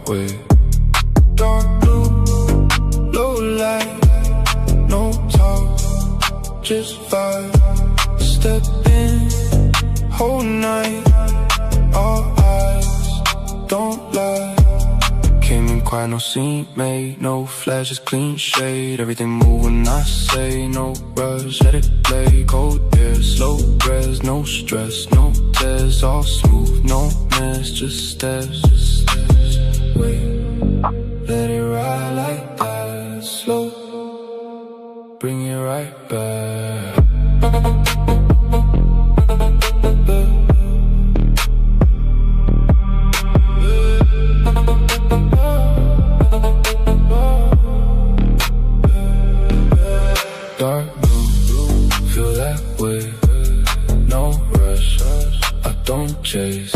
way. Dark blue, low light, no talk, just vibe. Step in, whole night, all eyes, don't lie. Came in quiet, no scene made, no flash, just clean shade. Everything move when I say, no rush, let it play. Cold air, slow res, no stress, no tears, all smooth, no mess, just steps, wait, let it ride like that, slow, bring it right back. Dark blue, feel that way, no rush, I don't chase,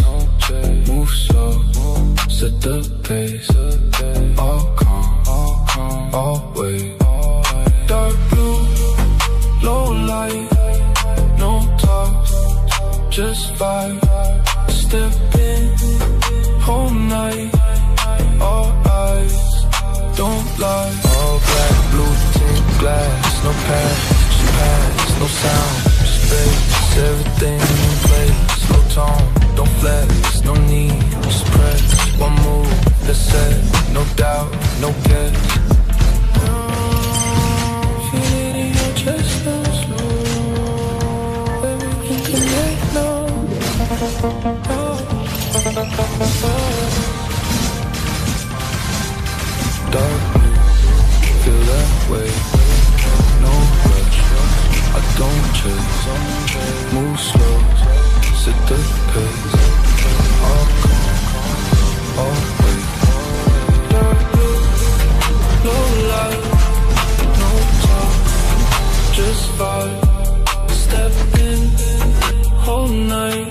move slow, set the pace, all calm, always. Dark blue, low light, no talk, just vibe, step in, whole night, all eyes, don't lie. All black, blue tint glass, no past, just pass, no sound, just bass, everything in place, no tone, don't flex, no need, just press, one move, that's set, no doubt, no guess. Feel it in your chest, no slow, everything connect now. Dark blue, feel that way, no rush, I don't chase, move slow, set the pace, all calm, always. Dark blue, low light, no talk, just vibe, step in, whole night,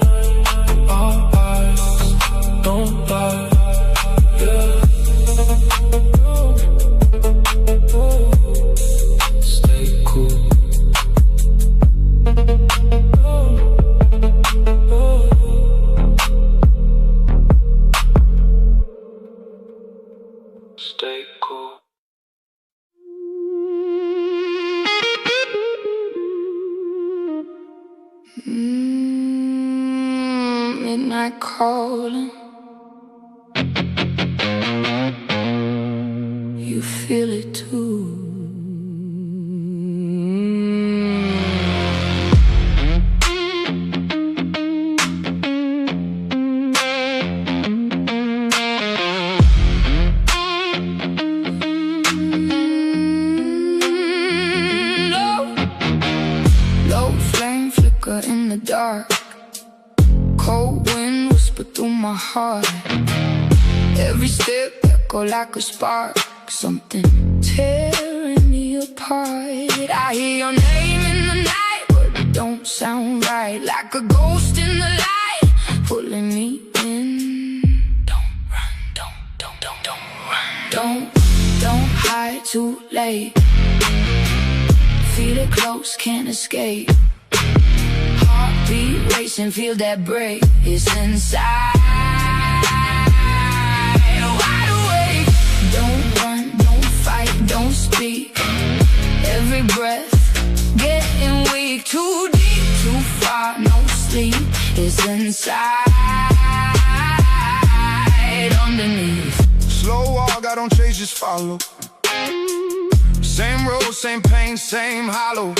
all eyes, don't lie, yeah. Stay cool. Stay cool. Midnight calling. You feel it too. Low flame flicker in the dark. Cold wind whisper through my heart. Every step echo like a spark. Something tearing me apart. I hear your name in the night, but it don't sound right. Like a ghost in the light, pulling me in. Don't run, don't run. Don't hide too late. Feel it close, can't escape. Heartbeat racing, feel that break. It's inside. Wide awake. Don't run, don't fight, don't speak. Every breath getting weak. Too deep, too far, no sleep. It's inside, underneath. Slow walk, I don't chase, just follow. Same road, same pain, same hollow.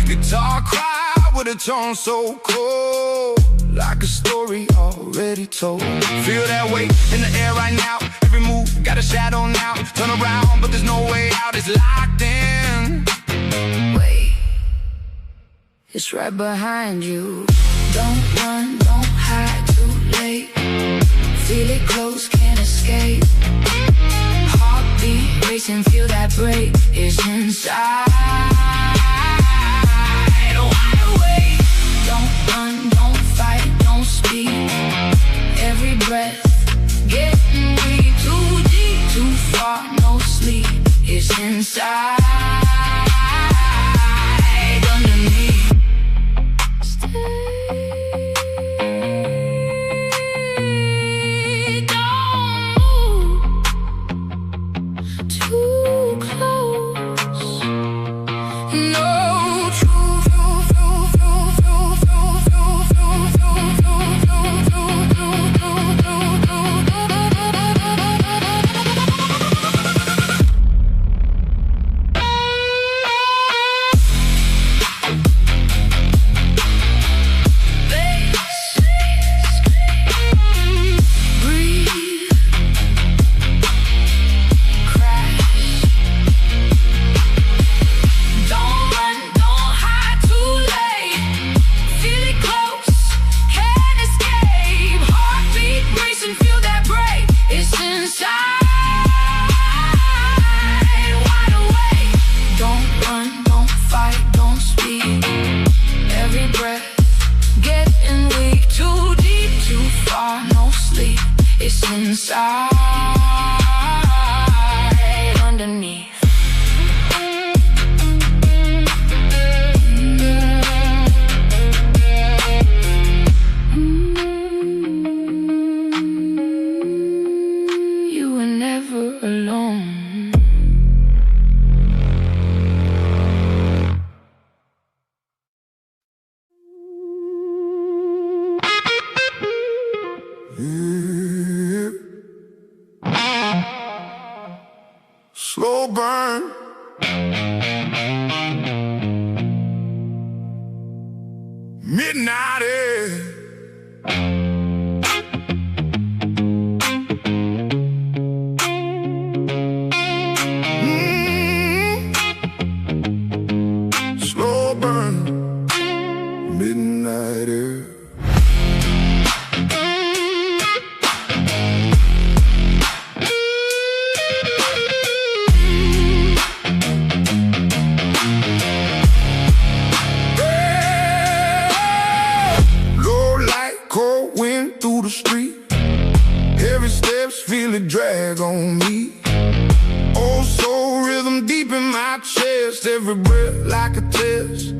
Guitar cry with a tone so cold, like a story already told. Feel that weight in the air right now. Every move got a shadow now. Turn around, but there's no way out. It's locked in. Wait, it's right behind you. Don't run, don't hide too late. Feel it close, can't escape. Heartbeat racing, feel that break. It's inside. Wide awake. Don't run, don't fight, don't speak. Every breath getting weak. Too deep, too far, no sleep. It's inside, underneath. Stay space inside, underneath. You were never alone. Slow burn. Midnight air. Slow burn. Midnight air. Through the street, every step's feel it drag on me. Oh, soul rhythm deep in my chest, every breath like a test,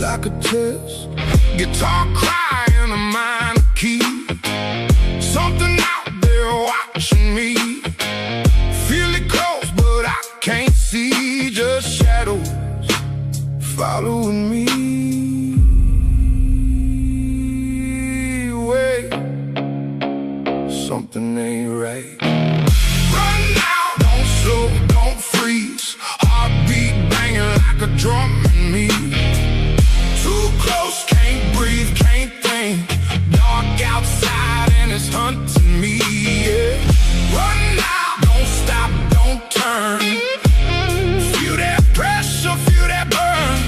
like a test. Guitar crying a minor key, something out there watching me. Feel it close, but I can't see, just shadows following me. Something ain't right. Run now, don't slow, don't freeze. Heartbeat banging like a drum in me. Too close, can't breathe, can't think. Dark outside and it's hunting me, yeah. Run now, don't stop, don't turn. Feel that pressure, feel that burn.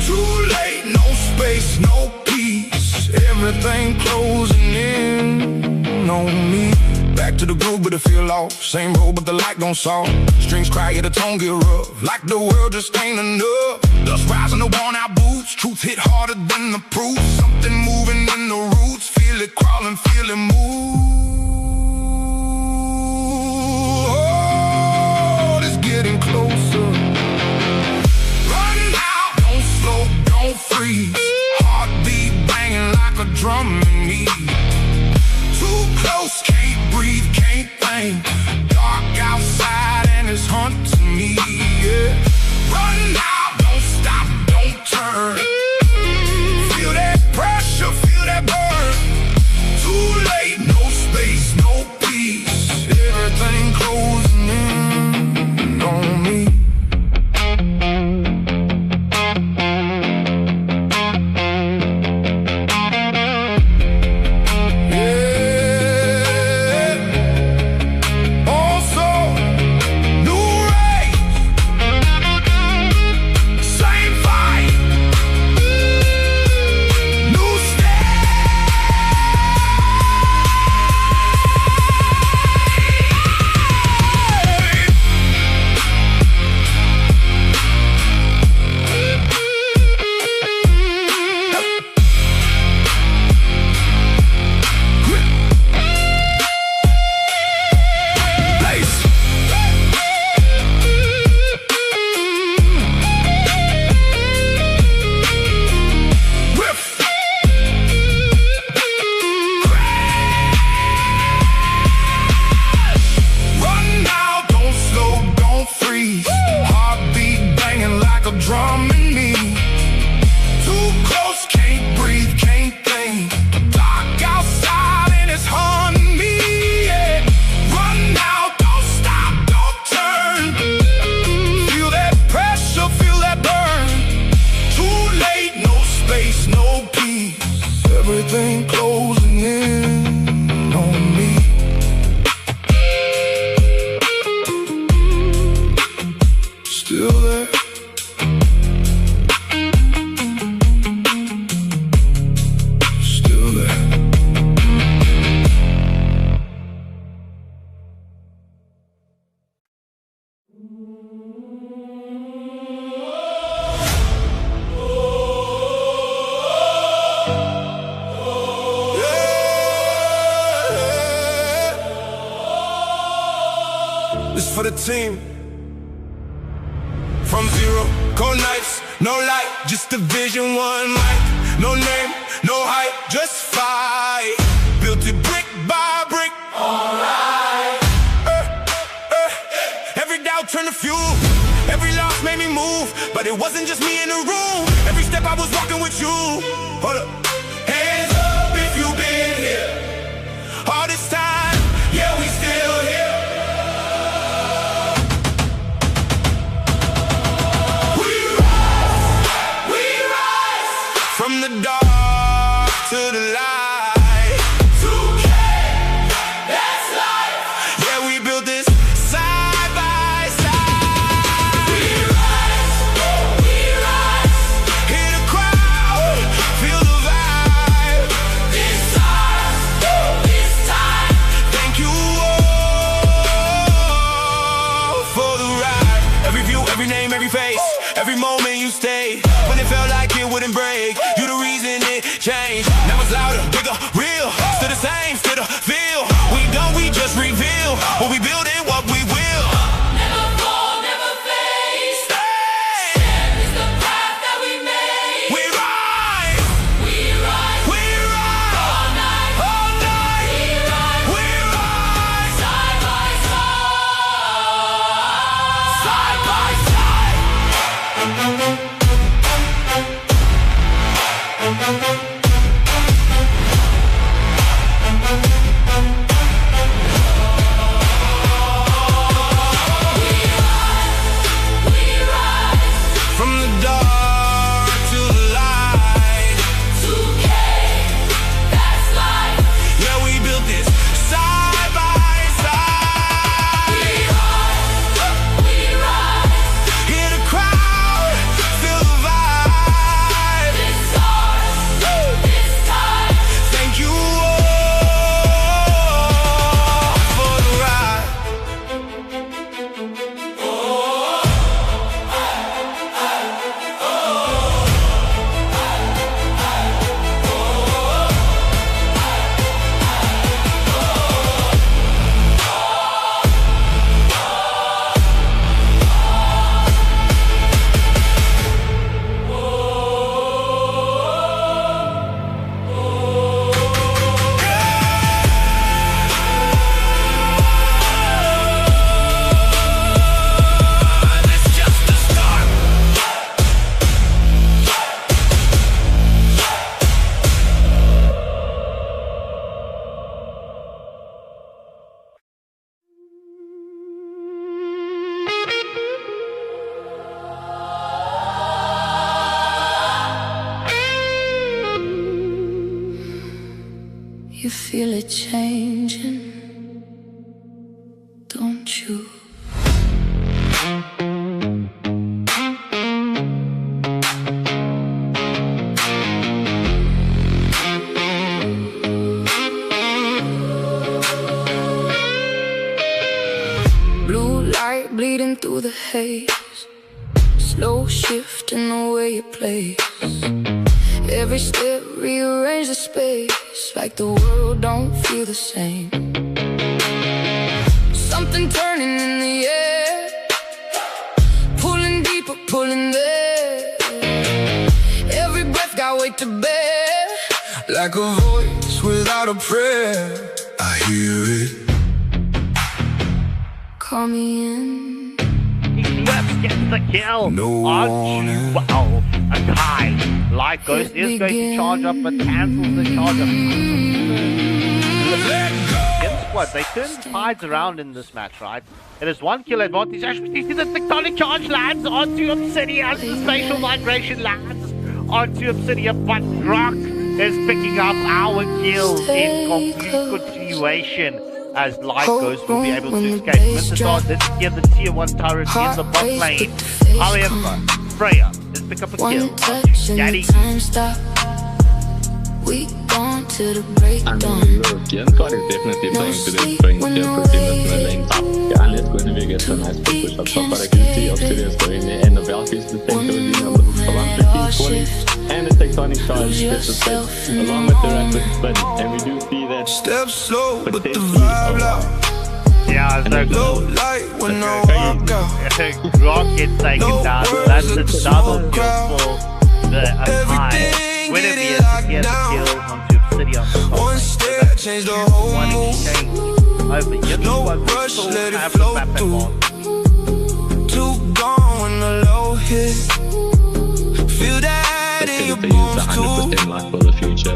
Too late, no space, no peace. Everything closing in on me. Back to the groove, but I feel lost. Same road, but the light gon' solve. Strings cry, yeah, the tone get rough. Like the world just ain't enough. Dust rising the worn out boots. Truth hit harder than the proof. Something moving in the roots. Feel it crawling, feel it move. Oh, it's getting closer. Run now, don't slow, don't freeze. Heartbeat banging like a drum in me. Too close, can't breathe, can't think. Dark outside and it's hunting me, yeah. Run now, don't stop, don't turn. Feel that pressure, feel that burn. Too late, no space, no peace. Everything closing in on me. for the team. From zero, cold nights, no light, just a vision, one mic. No name, no hype, just fight. Built it brick by brick. Alright. Every doubt turned to fuel. Every loss made me move, but it wasn't just me in the room. Every step I was walking with you. Hold up. Hands up if you've been here. All this time, yeah, we still here. We rise from the dark to the light. 2K, that's life. Yeah, we built this side by side. We rise, hear the crowd, feel the vibe. This time, thank you all for the ride. Every view, every name, every face, every moment you stayed. When it felt like it wouldn't break, you the reason it changed. Now it's louder, bigger, real. Still the same, still the feel. We don't, we just reveal what we build and what we will. Never fall, never fade. Stand is the path that we made. We rise, We rise, we rise, all night. all night. We rise, We rise, side by side. side by side. We rise, From the dark to the light. 2K, that's life. Yeah, we built this side by side. We rise, Hear the crowd, feel the vibe. it's ours, this time. Thank you all for the ride. It's just the start. You feel it changing, don't you? Blue light bleeding through the haze, slow shift in the way you place. Every step rearrange the space, like the world don't feel the same. Something turning in the air, pulling deeper, pulling there. Every breath got weight to bear, Like a voice without a prayer, I hear it. call me in. Let's get the kill. No on warning. Wow, a tie. Light Ghost is going to charge up, but cancels the charge up. Yin Squad, they turn tides around in this match, right? It is 1 kill advantage. Actually, you see the tectonic charge lands onto Obsidian as the spatial migration lands onto Obsidian, but Rock is picking up our kills in complete continuation. As Light Ghost will be able to escape. Mr. did get the tier 1 turret in the bot lane. However, Freya is pick up a kill. One touch and Daddy. the time stop. We gone to the breakdown. Look, Yin Squad is definitely playing to their strength here, putting this in the lane top. Yeah, and it's going to be against a nice push up top, but I can see Obsidian's going there, and the Valkyries the same going in on the 115 and the tectonic charge gets the set, along with the rapid spin, and we do see that Step slow, but the potentially vibe loud. Yeah, so Low light when I walk out. Grok gets taken down. That's a double kill for the high. Guinevere to get the kill onto Obsidian. One step changed the whole One mood. exchange over Yin No Squad. We rush, still let it have flow the map through. on. Too gone when the low hit. Feel that Let's in get your it to use bones too. 100% luck for the future.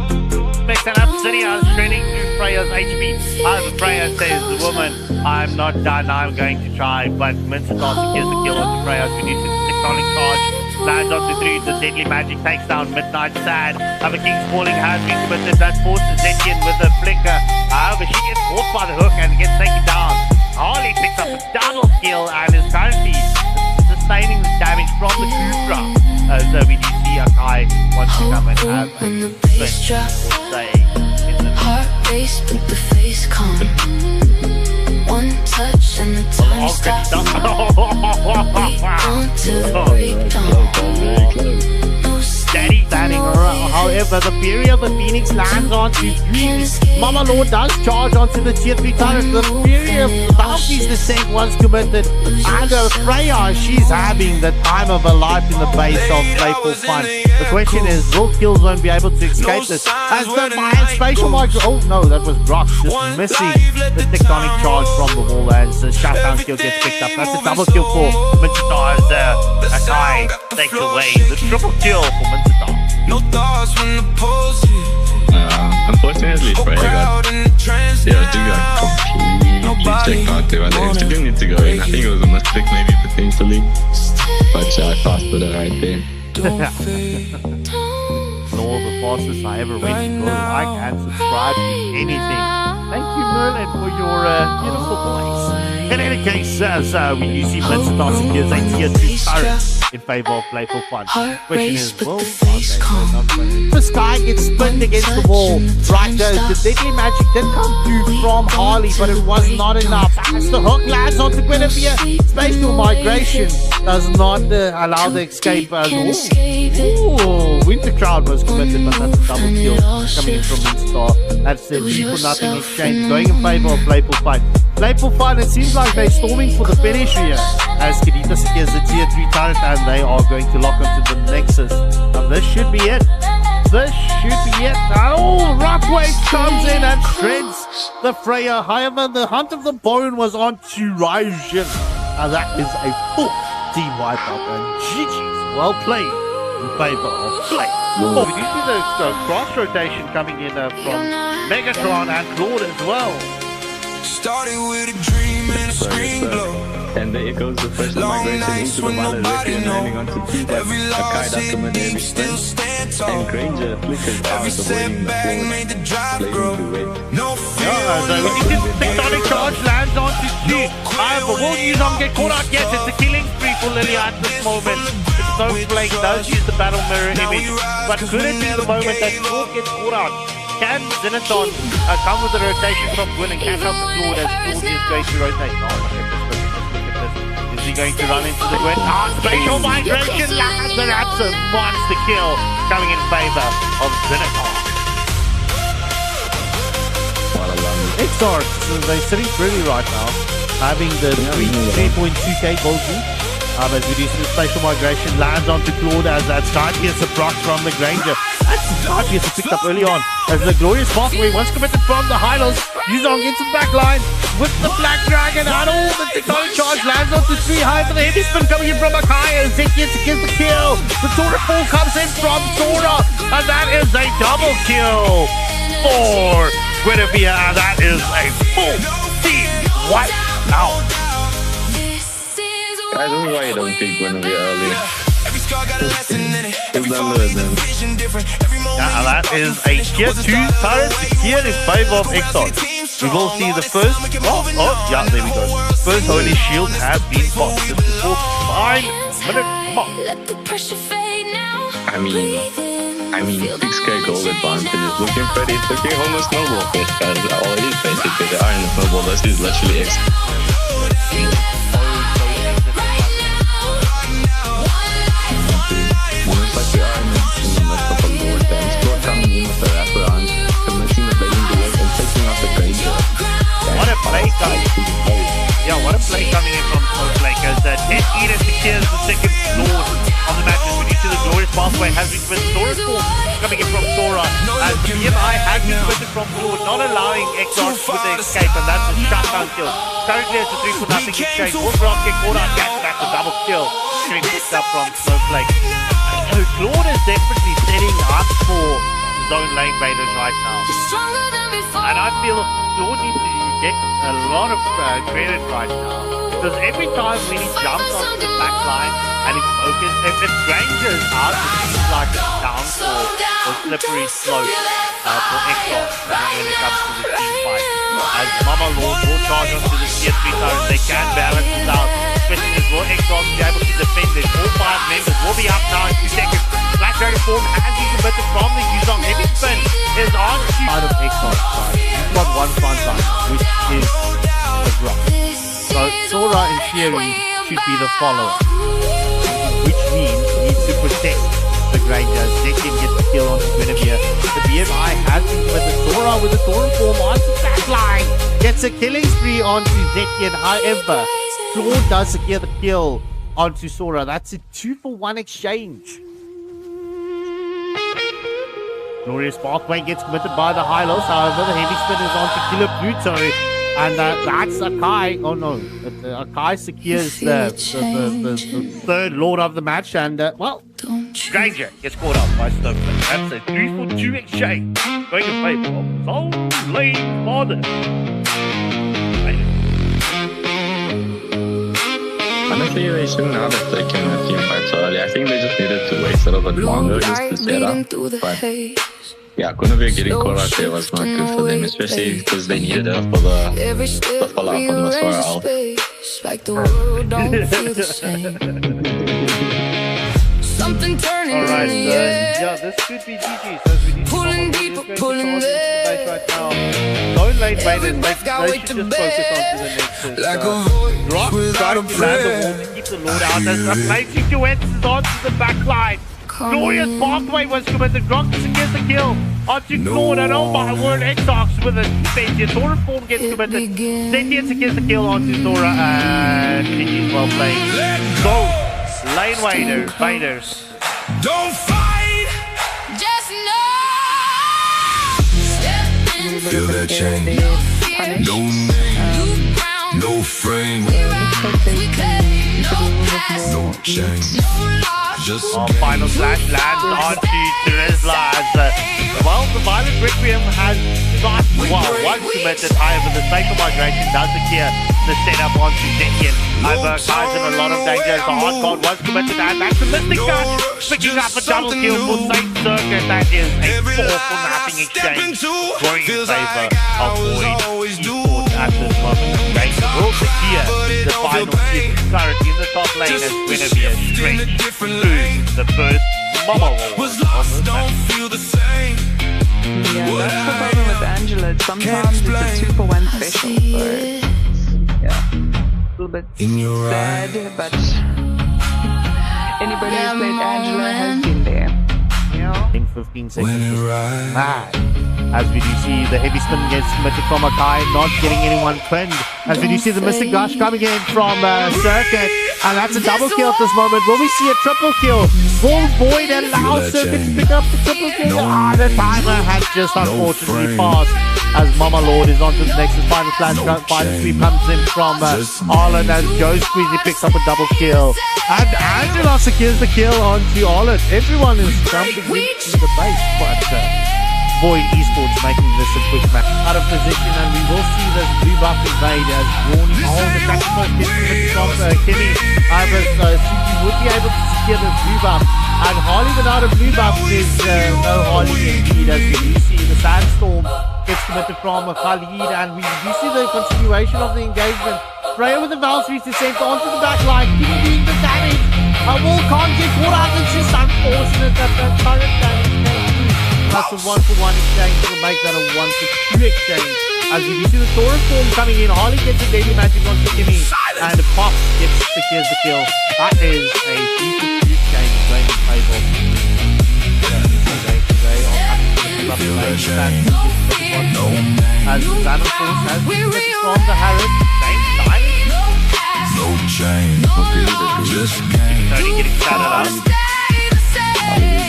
Makes that Obsidian training through Freya's HP. However, Freya says, the woman, I'm not done, I'm going to try. But Mincer Darcy gets the kill onto Freya, reduces the tectonic charge. Lands onto 3, the deadly magic takes down Midnight Sad. However, King's Falling has been committed, that forces Zetian with a flicker. However, she gets caught by the hook and gets taken down. Harley picks up a double kill and is currently sustaining the damage from the Cupra. So we do see Akai wants to come and have a when the spin bass drop, or say in the heart race but the face calm. One touch and the time stops. Wait until the break dawn. No Daddy standing around. However, the Fury of the Phoenix lands onto 3. Mama Lord does charge onto the tier 3 turret. The Fury of Bounty's descent was committed. And Freya, she's having the time of her life in the base of Playful Fun. The question is, will Killzone be able to escape this? As the Mayan spatial micro. Oh no, that was Brock just missing the tectonic charge from the wall as the shutdown kill gets picked up. That's a double kill for Mincer as Akai takes away the triple kill for Mincer. No thoughts when the pulse hit. Unfortunately, Freya got Crowd in the trance completely checked out there. They still need to go in. I think it was a mistake, maybe potentially. But I passed with it right there. All the fastest I ever went to go like and subscribe to anything. Thank you, Merlin, for your beautiful voice. In any case, we do see Mincer Darcy gives a tier 2 turret in favor of Playful Fun. Question is, will the sky gets spinned against the wall? Right, the deadly magic did come through from Harley, but it was not enough. As the hook lands onto Guinevere, spatial migration does not allow the escape. Winter Crowd was committed, but that's a double kill coming in from Mincer. That's a 3-for-0 exchange going in favor of Playful Fun. Playful Fun, it seems like they're storming for the finish here as Kadita secures the tier 3 turret and they are going to lock onto the Nexus. Now this should be it. This should be it. Oh, Rockwave comes in and shreds the Freya. However, the Hunt of the Bone was on to Raijin. Now that is a full team wipeout and GG's well played in favor of Play. Oh, we do see the cross rotation coming in from Megatron and Claude as well. Started with a dream and a screen glow. And there goes the first Long migration nights into the when Valor nobody and landing onto know. 2, but Every Akai loss does come in it every means sprint. still stand And tall. Granger flickers out, Every avoiding the setback forward, made the drive blazing grow. to wait. No fear. So we see the tectonic charge lands onto 2. However, will Yuzong get caught out? Yes, it's a killing spree for Lilia at this moment. If Snowflake does use the battle mirror image, but could it be the moment that Claude gets caught out? Can Xenaton come with the rotation from Gwyn and catch up the Claude as Claude is going to rotate? Oh, look at this. Is he going to run into the Gwyn? Spatial migration lands, and that's a monster kill coming in favor of Xenaton. Esports, they're sitting pretty right now, having the 3.2k gold lead. As we do see the spatial migration lands onto Claude as that Skypierce a proc from the Granger. That's Skypierce picked up early on as the glorious pathway once committed from the Hylos. Yuzong into the back line with the Black Dragon and all the tectonic charge lands onto 3 high for the heavy spin coming in from Akai as Zetian secures the kill. The Tora 4 comes in from Tora and that is a double kill for Guinevere and that is a full team wipe out. I don't know why you don't pick Guinevere early. It's done with them. Yeah, that is a tier 2 turret secured in favor of Exxon. We will see the first. Yeah, there we go. First Holy Shield has been popped. Just before 5-minute mark. I mean, 6k gold advantage is looking pretty. It's looking almost noble. Yes, guys, all it is basically. The Iron Snowball, this is literally X. What a play, guys. Yeah, what a play coming in from Cornflakes. 10 Eden secures the second Lord of the match. As we see the glorious pathway has been with Sora's form coming in from Sora. As BMI has been quitted from Lord, not allowing Exarch with the escape, and that's a shutdown kill. Currently it's a 3-0 exchange. Wolfrock get caught out, gets back a double kill. Getting picked up from Cornflakes. So Claude is definitely setting up for zone lane baiters right now. And I feel Claude needs to get a lot of credit right now. Because every time when he jumps onto the back line and he's focused, if Granger's out, it seems like a downfall or slippery slope for Exos when it comes to the team fight. As Mama Lord will charge onto the tier 3 turret, they can balance it out. Especially as will Exos be able to defend it. All 5 members will be up now in 2 seconds. Black Dragon form has been converted from the Yuzong. Heavy spin is on out of Exos side. He's got one front line, which is the drop. So Sora in theory should be the follower, which means he needs to protect the Granger. Zekian gets the kill on Guinevere. The BMI has been with the Sora with the Thorin form onto the back line. Gets a killing spree onto Zekian. However, Claude does secure the kill onto Sora. That's a 2-for-1 exchange. Glorious Pathway gets committed by the high-lows. However, the heavy spin is onto Killer Pluto. And that's Akai. Oh no, Akai secures the third Lord of the match. And well, Granger gets caught up by Snowflake. That's a 3-for-2 exchange. Going to favor of Soul Lane Modern. Honestly, they shouldn't have taken a team fight so early. I think they just needed to wait a little bit longer just to set up. But yeah, Guinevere getting caught out there was not good for them, especially because they needed her for the follow-up on the Sora. Like the world don't feel the same. Something turning in the air. Yeah, this could be GG. So we need Pulling deeper, pulling there. right now. Lone lane baiters, they should just focus on to the next. Like a voice Rock without a trying to land the prayer. wall to keep the Lord out. As a placing duets is onto the back line. Glorious Pathway was committed. Gronk secures the kill onto Claude. And oh my word, Exarch with a defensive. Thorin form gets committed. Zetian secures the kill onto Sora. And GG's well played. So, lane baiters. Don't fight. Just know. Feel that change. No name, no frame, no change. Just Final slash lands onto Terizla as well, the Violent Requiem has got one committed. However, the Spatial Migration does secure the setup onto Zetian. However, Kai's in a lot of danger as the hard card was committed, and that's a Mystic Touch picking up a double kill for Saint Circuit. That is a 4-for-0 exchange going in favor of Void Esports at this moment. Ranger will secure the final chip currently in the top lane as Guinevere straight to the first Mama Roll of the match. Yeah, that's the problem with Angela. Sometimes it's a 2-for-1 special, so yeah, a little bit sad, but anybody who's played Angela has been there. Yeah. In 15 seconds. As we do see the heavy spin gets committed from Akai, not getting anyone pinned. As we do see the Mystic Gush coming in from Circuit, and that's a double kill at this moment. Will we see a triple kill? Will Void allow Circuit to pick up the triple kill? The timer has just unfortunately passed as Mama Lord is on to the next final flash. Final sweep comes in from Arlen as Joe Squeezy picks up a double kill. And Angela secures the kill onto Arlen. Everyone is jumping into the base, but Void Esports making this a quick match. Out of position, and we will see this blue buff invade as Rawny the tactical gets from Kenny. However, CG would be able to secure the blue buff. And Harley without a blue buff is no Harley indeed, as we do see the Sandstorm gets committed from Khalid, and we do see the continuation of the engagement. Freya with the Valkyries descent onto the back line, doing the damage. Will can't get caught out. It's just unfortunate that the current damage came through. That's a 1-for-1 exchange will make that a 1-for-2 exchange. As you see the Taurus form coming in, Harley gets a daily magic onto Kimmy, and Pop secures the kill. That is a 3-for-2 exchange going in favor of as Xanon Force has been from the Harris, same time. Tony getting shouted out.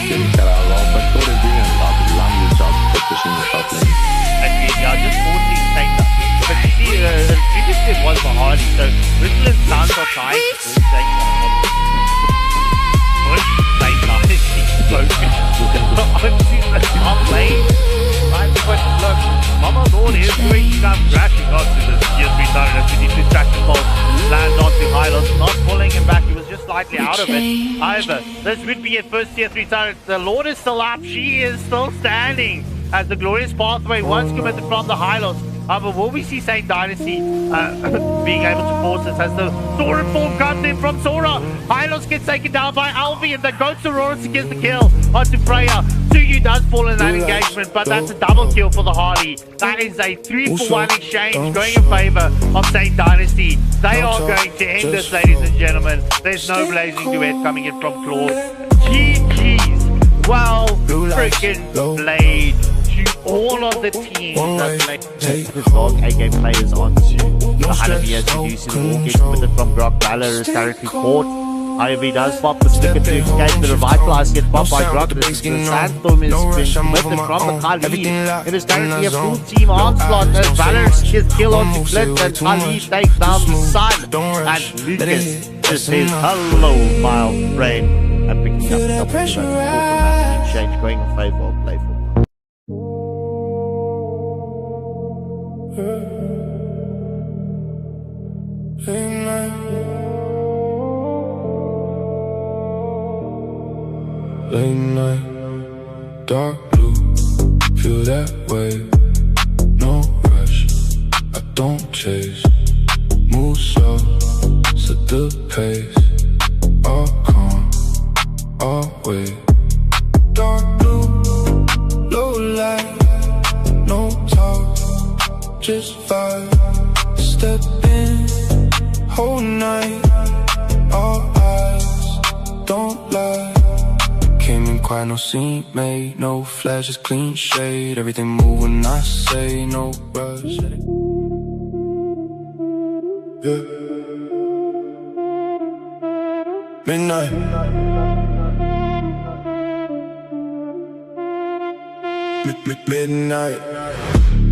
Getting shut out a lot, but Thor is doing a lovely job pushing the top lane. Agreed, yeah, just 14 things. But you see, previously it was for Hardy, so Vinland sounds are trying to say top lane. Right, but look, Mama Lord is doing some crashing onto this tier 3 turret as he needs to tactical land onto Hylos, not pulling him back, he was just slightly out of it. However, this would be a first tier 3 turret. The Lord is still up, she is still standing as the glorious pathway once committed from the Hylos. However, will we see Saint Dynasty being able to force this as the Sora form comes in from Sora? Hylos gets taken down by Alvi and the Goat Aurora gets the kill onto Freya. Tsuyu does fall in that engagement, but that's a double kill for the Hardy. That is a 3-for-1 exchange going in favor of Saint Dynasty. They are going to end this, ladies and gentlemen. There's no blazing duet coming in from Claude. GG's. Well freaking played to all of the teams that played. This dog A-game players onto the Hanabi as you do see the ball get committed from Grok. Valor is currently caught. However, he does pop the sticker to escape. The revitalize gets popped by Grok. The Sandstorm is being committed from the Khalid. It is currently a full team onslaught as Valor gets killed onto Cliff and Khalid takes down the Sun. And Lucas just says, hello, my old friend. And picking up the pressure exchange going in favor of Playful. Late night, dark blue, feel that way. No rush, I don't chase. Move slow, set the pace. All calm, all way. Dark blue, low light, no talk, just vibe. Step in, whole night, all eyes, don't lie. Came in quiet, no scene made, no flashes, clean shade. Everything move when I say no rush. Yeah. Midnight. Midnight.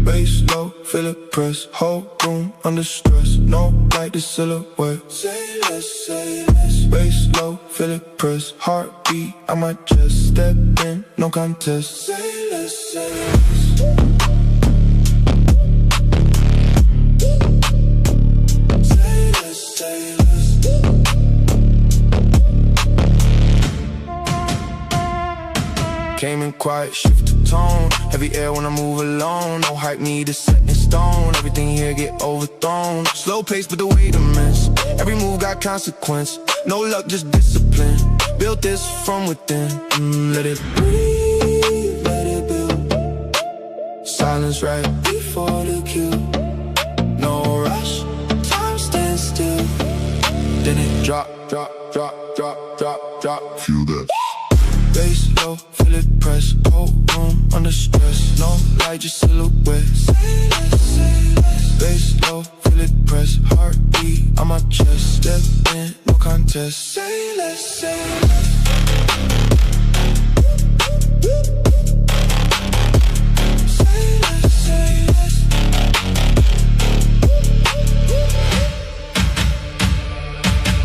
Bass low, feel it press. Whole room under stress. No light, the silhouette. Say less, say less. Bass low, feel it press. Heartbeat on my chest. Step in, no contest. Say less, say less. Say less, say less. Came in quiet, shift the tone. Heavy air when I move alone. No hype, need a set in stone. Everything here get overthrown. Slow pace, but the way to miss. Every move got consequence. No luck, just discipline. Built this from within. Let it breathe, let it build. Silence right before the kill. No rush, time stands still. Then it drop, drop, drop, drop, drop, drop. Feel that. Bass low, feel it press. Whole room under stress. No light, just silhouette. Say less, say less. Bass low, feel it press. Heartbeat on my chest. Step in, no contest. Say less, say less. Say less, say less.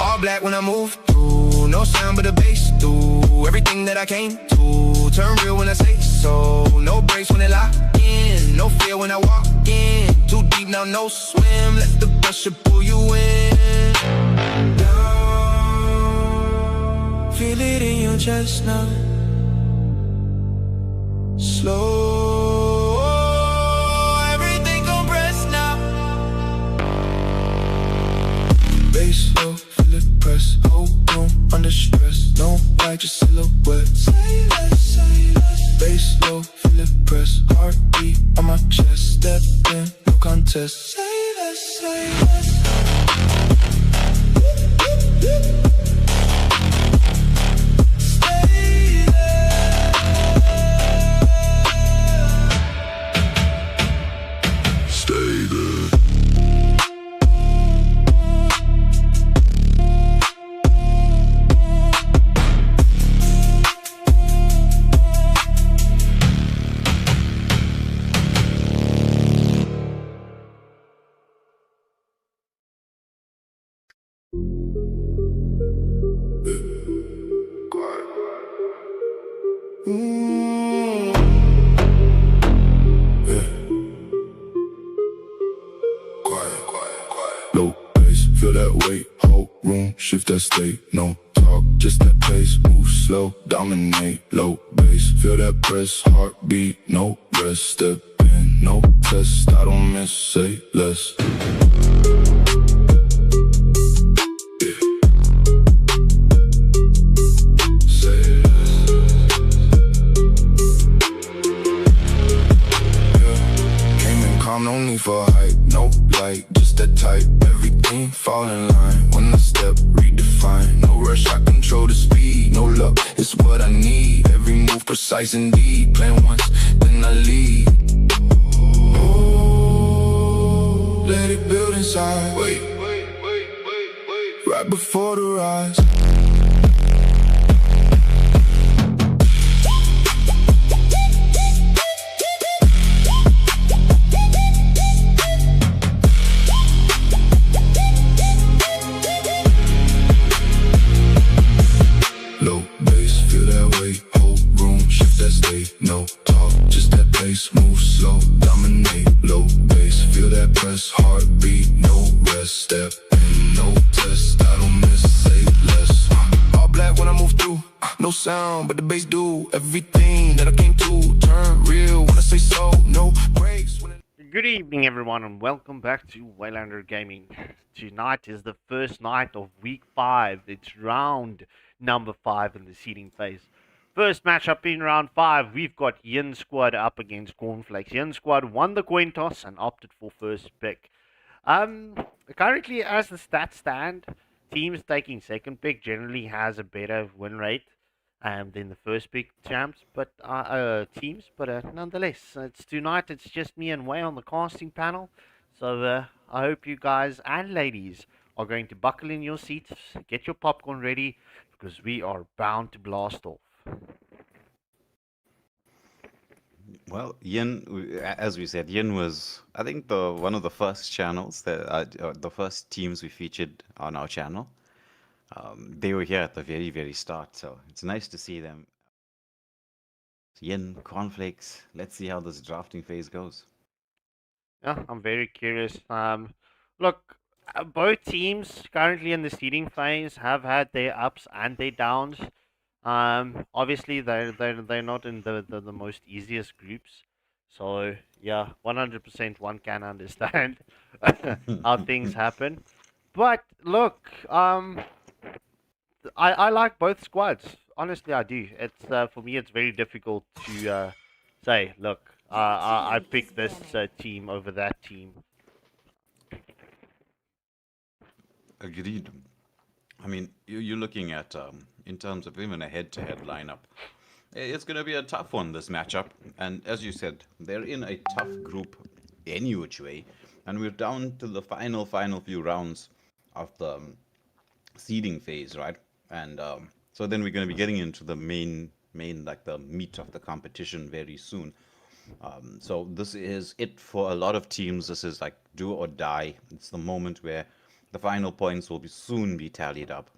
All black when I move through. No sound but the bass through. Everything that I came to, turn real when I say so. No breaks when they lock in, no fear when I walk in. Too deep now, no swim, let the pressure pull you in. Down, feel it in your chest now. Slow, everything compressed now. Bass low, feel it press. Whole room under stress. No light, just silhouette. Say less, say less. Bass low, feel it press. Heartbeat on my chest. Step in, no contest. Say less, say less. Stay there. Stay there. feel that weight, hold room, shift that state. No talk, just that pace, move slow, dominate, low bass. Feel that press, heartbeat, no rest. Step in, no test, I don't miss, say less. No need for hype, no light, just that type. Everything fall in line when I step, redefine. No rush, I control the speed. No luck, it's what I need. Every move precise indeed. Plan once, then I lead. Oh, let it build inside. Wait, right before the rise. No talk, just that pace, move slow, dominate, low bass. Feel that press, heartbeat, no rest. Step in, no test, I don't miss, say less. All black when I move through, no sound, but the bass do everything that I came to. Turn real when I say so, no breaks. Good evening, everyone, and welcome back to Waylander Gaming. Tonight is the first night of week 5. It's round number 5 in the seeding phase. First matchup in round 5, we've got Yin Squad up against Cornflakes. Yin Squad won the coin toss and opted for first pick. Currently, as the stats stand, teams taking second pick generally has a better win rate than the first pick teams. But nonetheless, it's tonight. It's just me and Way on the casting panel. So I hope you guys and ladies are going to buckle in your seats, get your popcorn ready, because we are bound to blast off. Well, Yin, as we said, Yin was, I think, one of the first channels the first teams we featured on our channel. They were here at the very, very start, so it's nice to see them. Yin, Cornflakes. Let's see how this drafting phase goes. Yeah, I'm very curious. Look, both teams currently in the seeding phase have had their ups and their downs. Obviously they're not in the most easiest groups, so yeah, 100% one can understand how things happen. But look, I like both squads. Honestly, I do. It's for me, it's very difficult to say. Look, I pick this team over that team. Agreed. I mean, you're looking at, in terms of even a head-to-head lineup, it's going to be a tough one, this matchup. And as you said, they're in a tough group any which way. And we're down to the final few rounds of the seeding phase, right? And so then we're going to be getting into the main, like the meat of the competition very soon. So this is it for a lot of teams. This is like do or die. It's the moment where the final points will soon be tallied up,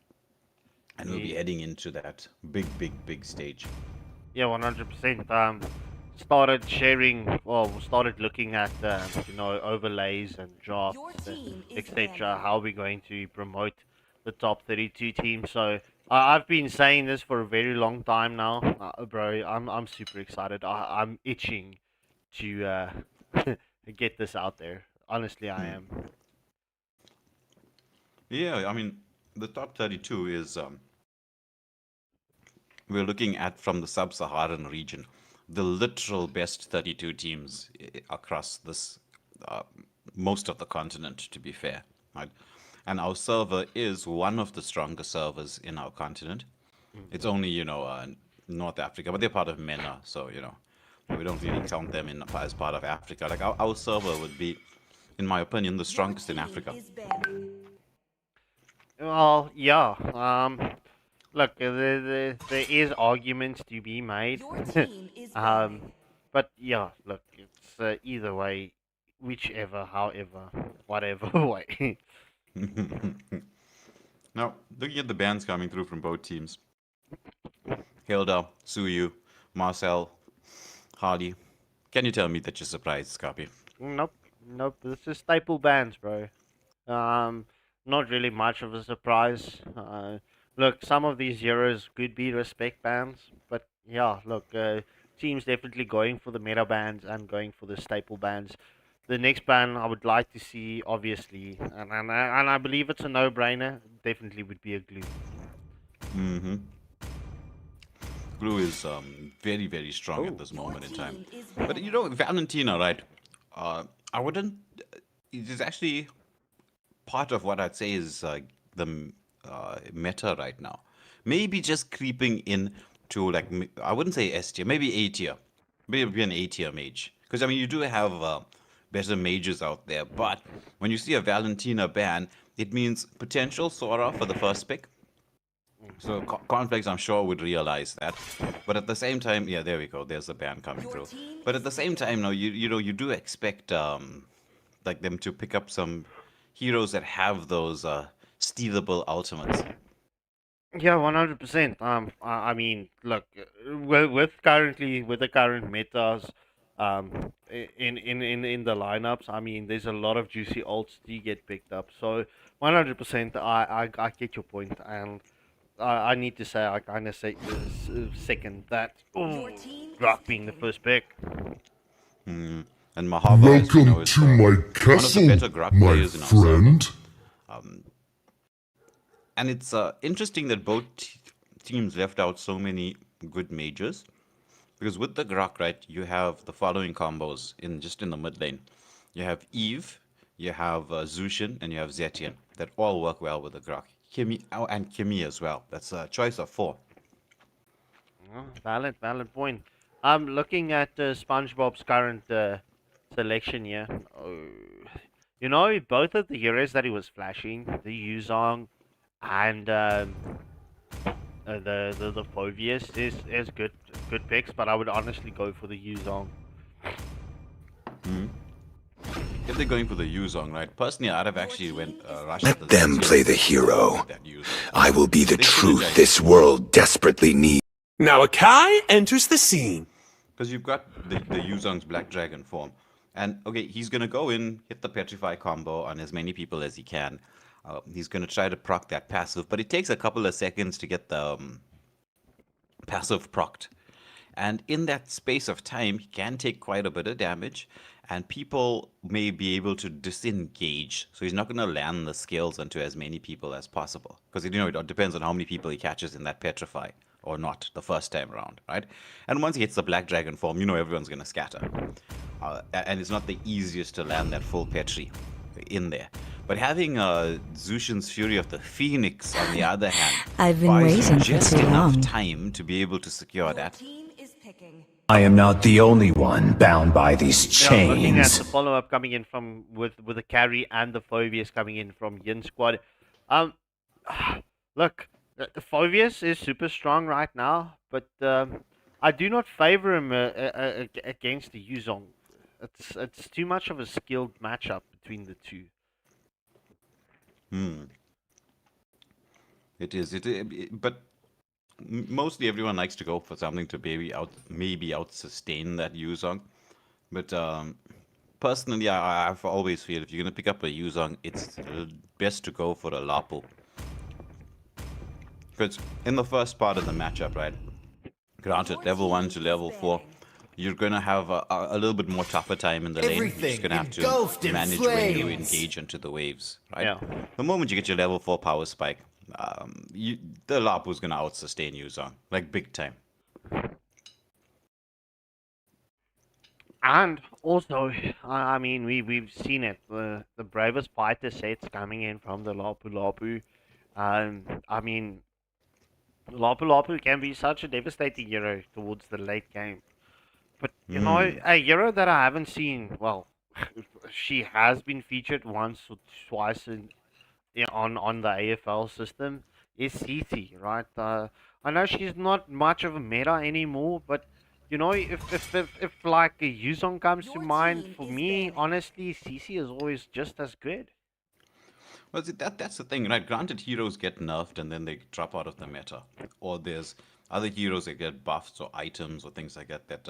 and we'll be heading into that big stage. Yeah, 100%. Started looking at overlays and drafts, etc. How we're going to promote the top 32 teams. So I've been saying this for a very long time now, bro. I'm super excited. I'm itching to get this out there. Honestly, I am. Yeah, I mean, the top 32 is, we're looking at from the sub-Saharan region, the literal best 32 teams across this, most of the continent, to be fair. Right? And our server is one of the strongest servers in our continent. It's only, North Africa, but they're part of MENA, so, we don't really count them as part of Africa. Like, our server would be, in my opinion, the strongest in Africa. Well, yeah. Look, there is arguments to be made. But yeah, look, it's either way, whichever, however, whatever way. Now, looking at the bans coming through from both teams, Hilda, Suyu, Marcel, Hardy, can you tell me that you're surprised, Scarpy? Nope. This is staple bands, bro. not really much of a surprise. Look, some of these heroes could be respect bans, but yeah, look, teams definitely going for the meta bans and going for the staple bans. The next ban I would like to see, obviously, and I believe it's a no-brainer, definitely would be a glue. Mm-hmm. Glue is very, very strong at this moment in time. But you know, Valentina, right? I wouldn't. It is actually part of what I'd say is the meta right now. Maybe just creeping in to like I wouldn't say S tier, maybe A tier, maybe an A tier mage. Because I mean, you do have better mages out there, but when you see a Valentina ban, it means potential Sora for the first pick. So Cornflakes, I'm sure, would realize that, but at the same time, yeah, there we go. There's a ban coming through. But at the same time, no, you know, you do expect like them to pick up some heroes that have those stealable ultimates. Yeah, 100%. I mean, look, with the current metas, in the lineups, I mean, there's a lot of juicy ults to get picked up. So, 100%, I get your point, and I need to say, I kind of say second that. Ooh, Rock being the first pick. And Mahava, as we know, Welcome is to my one of the castle, better Grok my players in our server. friend. And it's interesting that both teams left out so many good mages. Because with the Grok, right, you have the following combos in the mid lane. You have Eve, you have Zushin, and you have Zetian that all work well with the Grok. Kimi and Kimi as well. That's a choice of 4. Oh, valid point. I'm looking at SpongeBob's current selection here. Oh, you know, both of the heroes that he was flashing, the Yuzong and the Phoveus is good picks, but I would honestly go for the Yuzong. If they're going for the Yuzong, right? Personally, I'd have actually went rushed. Let them play the hero. That Yuzong. I will be the They should've truth just- this world desperately needs. Now Akai enters the scene. Because you've got the Yuzong's Black Dragon form. And, okay, he's going to go in, hit the Petrify combo on as many people as he can. He's going to try to proc that passive, but it takes a couple of seconds to get the passive procced. And in that space of time, he can take quite a bit of damage, and people may be able to disengage. So he's not going to land the skills onto as many people as possible. Because, you know, it depends on how many people he catches in that Petrify. Or not, the first time around, right? And once he hits the Black Dragon form, you know everyone's going to scatter. And it's not the easiest to land that full Petri in there. But having Zushin's Fury of the Phoenix, on the other hand, I've been buys you waiting for just too enough long. time to be able to secure that. I am not the only one bound by these Yeah, looking at the chains. follow-up coming in from with the carry and the Phoveus coming in from Yin Squad. Look, the Phoveus is super strong right now, but I do not favor him against the Yuzong. It's too much of a skilled matchup between the two. It is. But mostly everyone likes to go for something to maybe out sustain that Yuzong. But personally, I've always feel if you're gonna pick up a Yuzong, it's best to go for a Lapu. Because in the first part of the matchup, right? Granted, level 1 to level 4, you're gonna have a little bit more tougher time in the lane. You're just gonna have to manage when you engage into the waves, right? Yeah. The moment you get your level 4 power spike, the Lapu's gonna out-sustain Yuzong, like big time. And also, I mean, we've seen it. The bravest fighter sets coming in from the Lapu Lapu. I mean, Lapu Lapu can be such a devastating hero towards the late game. But, you know, a hero that I haven't seen, well, she has been featured once or twice on the AFL system, is CC, right? I know she's not much of a meta anymore, but, you know, if like a Yuzong comes to mind, for me, honestly, CC is always just as good. Well, see, that's the thing, right? Granted, heroes get nerfed and then they drop out of the meta. Or there's other heroes that get buffs or items or things like that that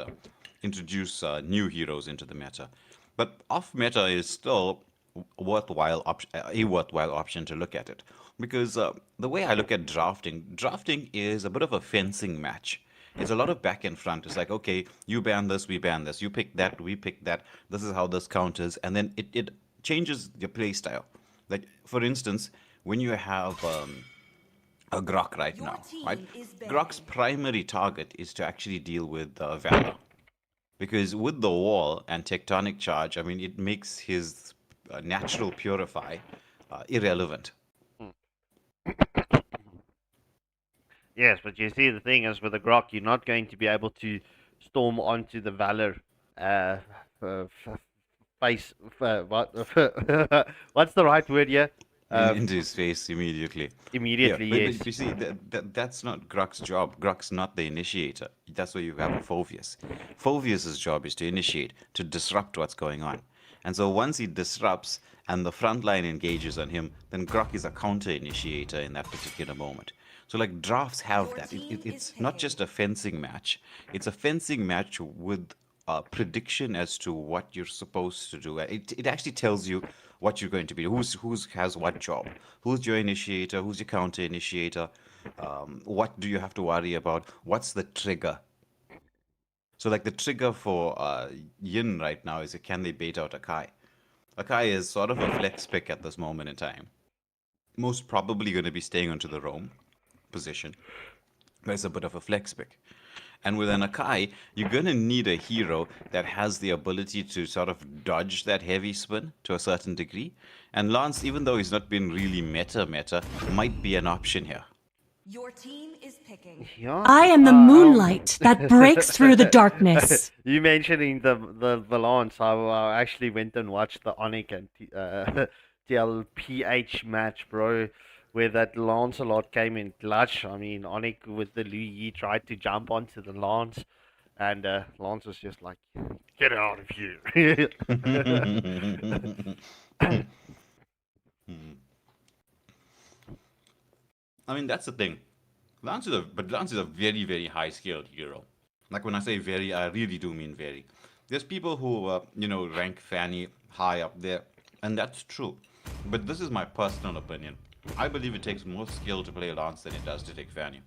introduce new heroes into the meta. But off meta is still a worthwhile option to look at it, because the way I look at drafting is a bit of a fencing match. It's a lot of back and front. It's like, okay, you ban this, we ban this. You pick that, we pick that. This is how this counters, and then it changes your play style. Like, for instance, when you have a Grok right now, right? Grok's primary target is to actually deal with Valor. Because with the wall and tectonic charge, I mean, it makes his natural purify irrelevant. Yes, but you see, the thing is with the Grok, you're not going to be able to storm onto the Valor face. What's the right word here? Into his face immediately. Immediately, Yeah, yes. but you see, that's not Grok's job. Grok's not the initiator. That's why you have a Phoveus. Phoveus's job is to initiate, to disrupt what's going on. And so once he disrupts and the front line engages on him, then Grok is a counter initiator in that particular moment. So like drafts have that. It's not just a fencing match. It's a fencing match with a prediction as to what you're supposed to do. It actually tells you what you're going to be. Who's has what job? Who's your initiator? Who's your counter initiator? What do you have to worry about? What's the trigger? So like the trigger for Yin right now is can they bait out Akai? Akai is sort of a flex pick at this moment in time. Most probably going to be staying onto the roam position. But it's a bit of a flex pick. And with an Akai, you're going to need a hero that has the ability to sort of dodge that heavy spin to a certain degree. And Lance, even though he's not been really meta, might be an option here. Your team is picking. Yeah. I am the moonlight that breaks through the darkness. You mentioning the Lance, I actually went and watched the Onyx and TLPH match, bro, where that Lancelot came in clutch. I mean, Onyx with the Lu Yi tried to jump onto the Lance, and Lance was just like, "Get out of here!" I mean, that's the thing. Lance is a very, very high skilled hero. Like when I say very, I really do mean very. There's people who, rank Fanny high up there, and that's true. But this is my personal opinion. I believe it takes more skill to play Lance than it does to take Fanny.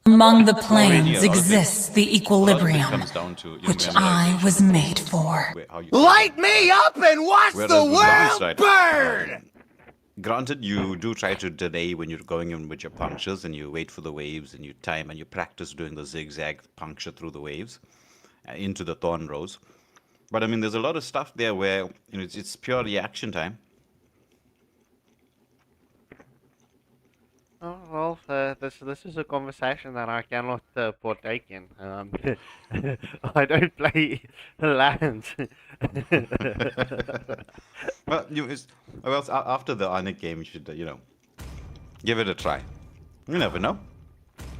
Among the planes exists the equilibrium, which I was made for. Light me up and watch the world burn! Granted, you do try to delay when you're going in with your punctures, and you wait for the waves, and you time, and you practice doing the zigzag puncture through the waves into the thorn rows. But I mean, there's a lot of stuff there where it's pure reaction time. Oh, well, this is a conversation that I cannot partake in. I don't play lands. Well, after the Onyx game, you should, give it a try. You never know.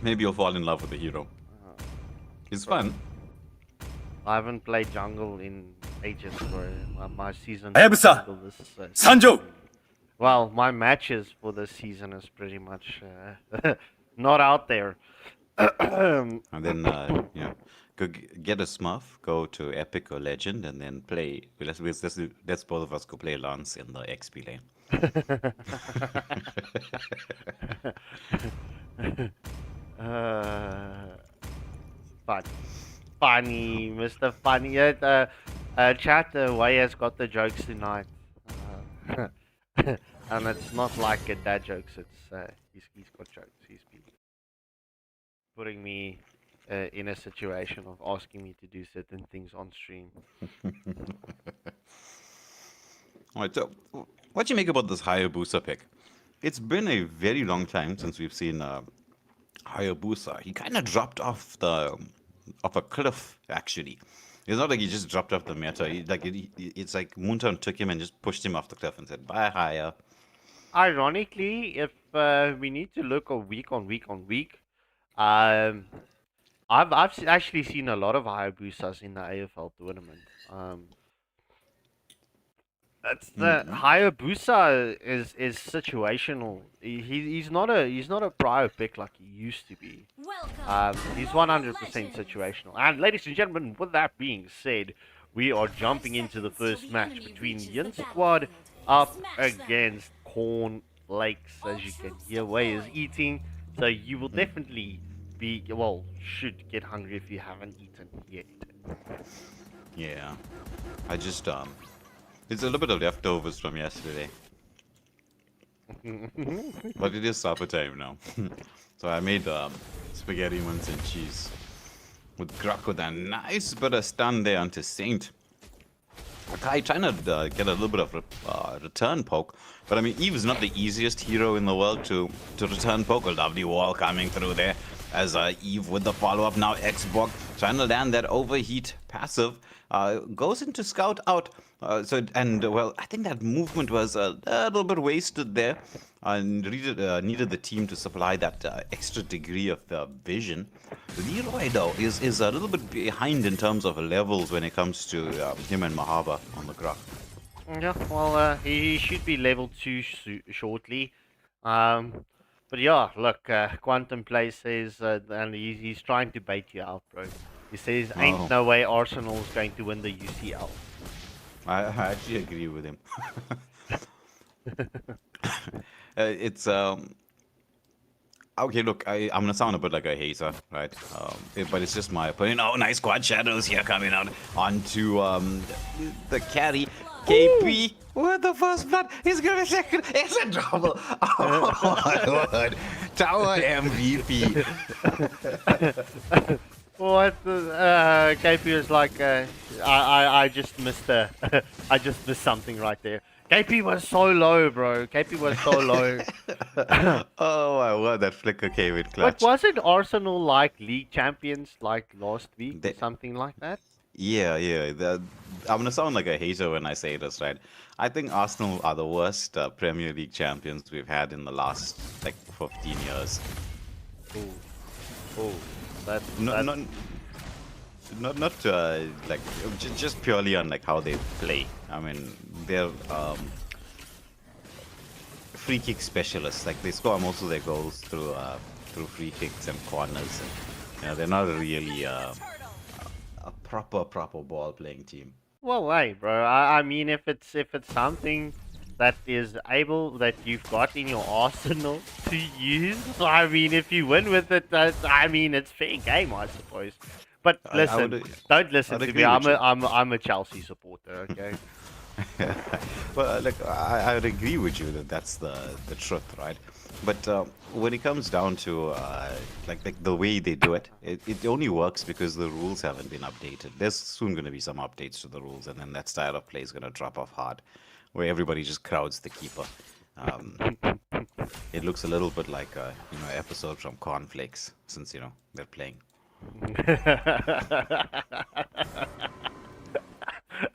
Maybe you'll fall in love with the hero. It's fun. I haven't played jungle in ages, bro. My season. Hayabusa! Sanjo! Well, my matches for this season is pretty much not out there. And then, go get a Smurf, go to Epic or Legend, and then play. Let's both of us go play Lance in the XP lane. Funny, Mr. Funny. Chat, Way has got the jokes tonight. And it's not like a dad jokes, it's he's got jokes. He's been putting me in a situation of asking me to do certain things on stream. Alright, so what do you make about this Hayabusa pick? It's been a very long time since we've seen Hayabusa. He kind of dropped off a cliff, actually. It's not like he just dropped off the meta. It's like Moontown took him and just pushed him off the cliff and said, "Bye, Haya." Ironically, if we need to look week on week, I've actually seen a lot of Hayabusas in the AFL tournament. That's the Hayabusa is situational. He's not a prior pick like he used to be. He's 100% situational. And ladies and gentlemen, with that being said, we are jumping into the first match between Yin Squad up against Cornflakes. As you can hear, Way is eating, so you will definitely should get hungry if you haven't eaten yet. Yeah, I just it's a little bit of leftovers from yesterday. But it is supper time now. So I made spaghetti ones and cheese with gruck with a nice bit of stun there onto Saint. I trying to get a little bit of return poke, but I mean Eve is not the easiest hero in the world to return poke. A lovely wall coming through there as Eve with the follow-up now. Xbox trying to land that overheat passive, goes into scout out. Well, I think that movement was a little bit wasted there. Needed the team to supply that extra degree of vision. Leroy, though, is a little bit behind in terms of levels when it comes to him and Mahaba on the graph. Yeah, well, he should be level 2 shortly. But yeah, look, Quantum Play says, and he's trying to bait you out, bro. He says, ain't no way Arsenal's going to win the UCL. I actually agree with him. It's okay. Look, I'm gonna sound a bit like a hater, right? But it's just my opinion. Oh, nice quad shadows here coming out onto the carry. KP with the first blood. He's gonna be second. It's a double. Oh my word! Tower MVP. What the KP was like? I just missed I just missed something right there. KP was so low, bro. KP was so low. Oh my word! That flicker came in clutch. But wasn't Arsenal like league champions like last week, something like that? Yeah. I'm gonna sound like a hater when I say this, right? I think Arsenal are the worst Premier League champions we've had in the last like 15 years. Oh. Not like just purely on like how they play. I mean, they're free kick specialists. Like they score most of their goals through free kicks and corners. And, they're not really a proper ball playing team. Well, hey, bro. I mean, if it's something that is that you've got in your arsenal to use. I mean, if you win with it, I mean, it's fair game, I suppose. But listen, don't listen to me. I'm a Chelsea supporter, okay? Well, like I would agree with you that that's the truth, right? But when it comes down to like the way they do it, it only works because the rules haven't been updated. There's soon going to be some updates to the rules, and then that style of play is going to drop off hard, where everybody just crowds the keeper. It looks a little bit like a episode from Cornflakes, since they're playing.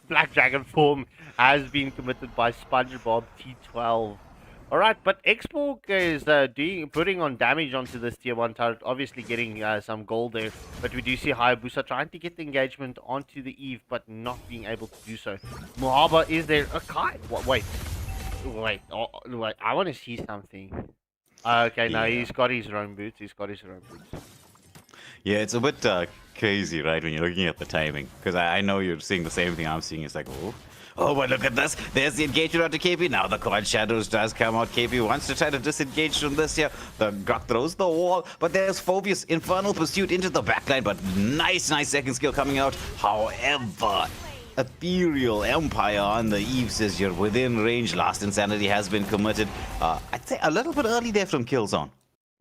Black Dragon form has been committed by SpongeBob T12. Alright, but Xborg is putting on damage onto this tier 1 turret, obviously getting some gold there, but we do see Hayabusa trying to get the engagement onto the Eve, but not being able to do so. Mohaba is there. Kai? Wait, I want to see something. Okay, no, he's got his own boots. Yeah, it's a bit crazy, right, when you're looking at the timing, because I know you're seeing the same thing I'm seeing. It's like, oh, but look at this. There's the engagement onto KP. Now the quad shadows does come out. KP wants to try to disengage from this here. The Gok throws the wall, but there's Phobius. Infernal pursuit into the backline, but nice second skill coming out. However, Ethereal Empire on the Eve says you're within range. Last Insanity has been committed. I'd say a little bit early there from Killzone.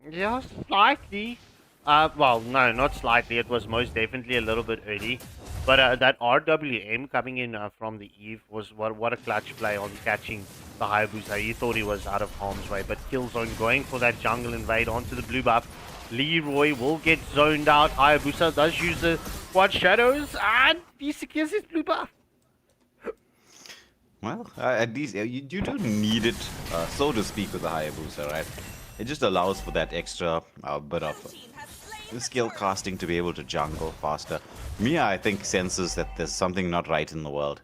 Yeah, slightly. Well, no, not slightly. It was most definitely a little bit early. But that RWM coming in from the Eve was what a clutch play on catching the Hayabusa. He thought he was out of harm's way, but Killzone going for that jungle invade onto the blue buff. Leroy will get zoned out. Hayabusa does use the quad shadows, and he secures his blue buff. Well, at least you do need it, so to speak, with the Hayabusa, right? It just allows for that extra bit of skill casting to be able to jungle faster. Mia, I think, senses that there's something not right in the world.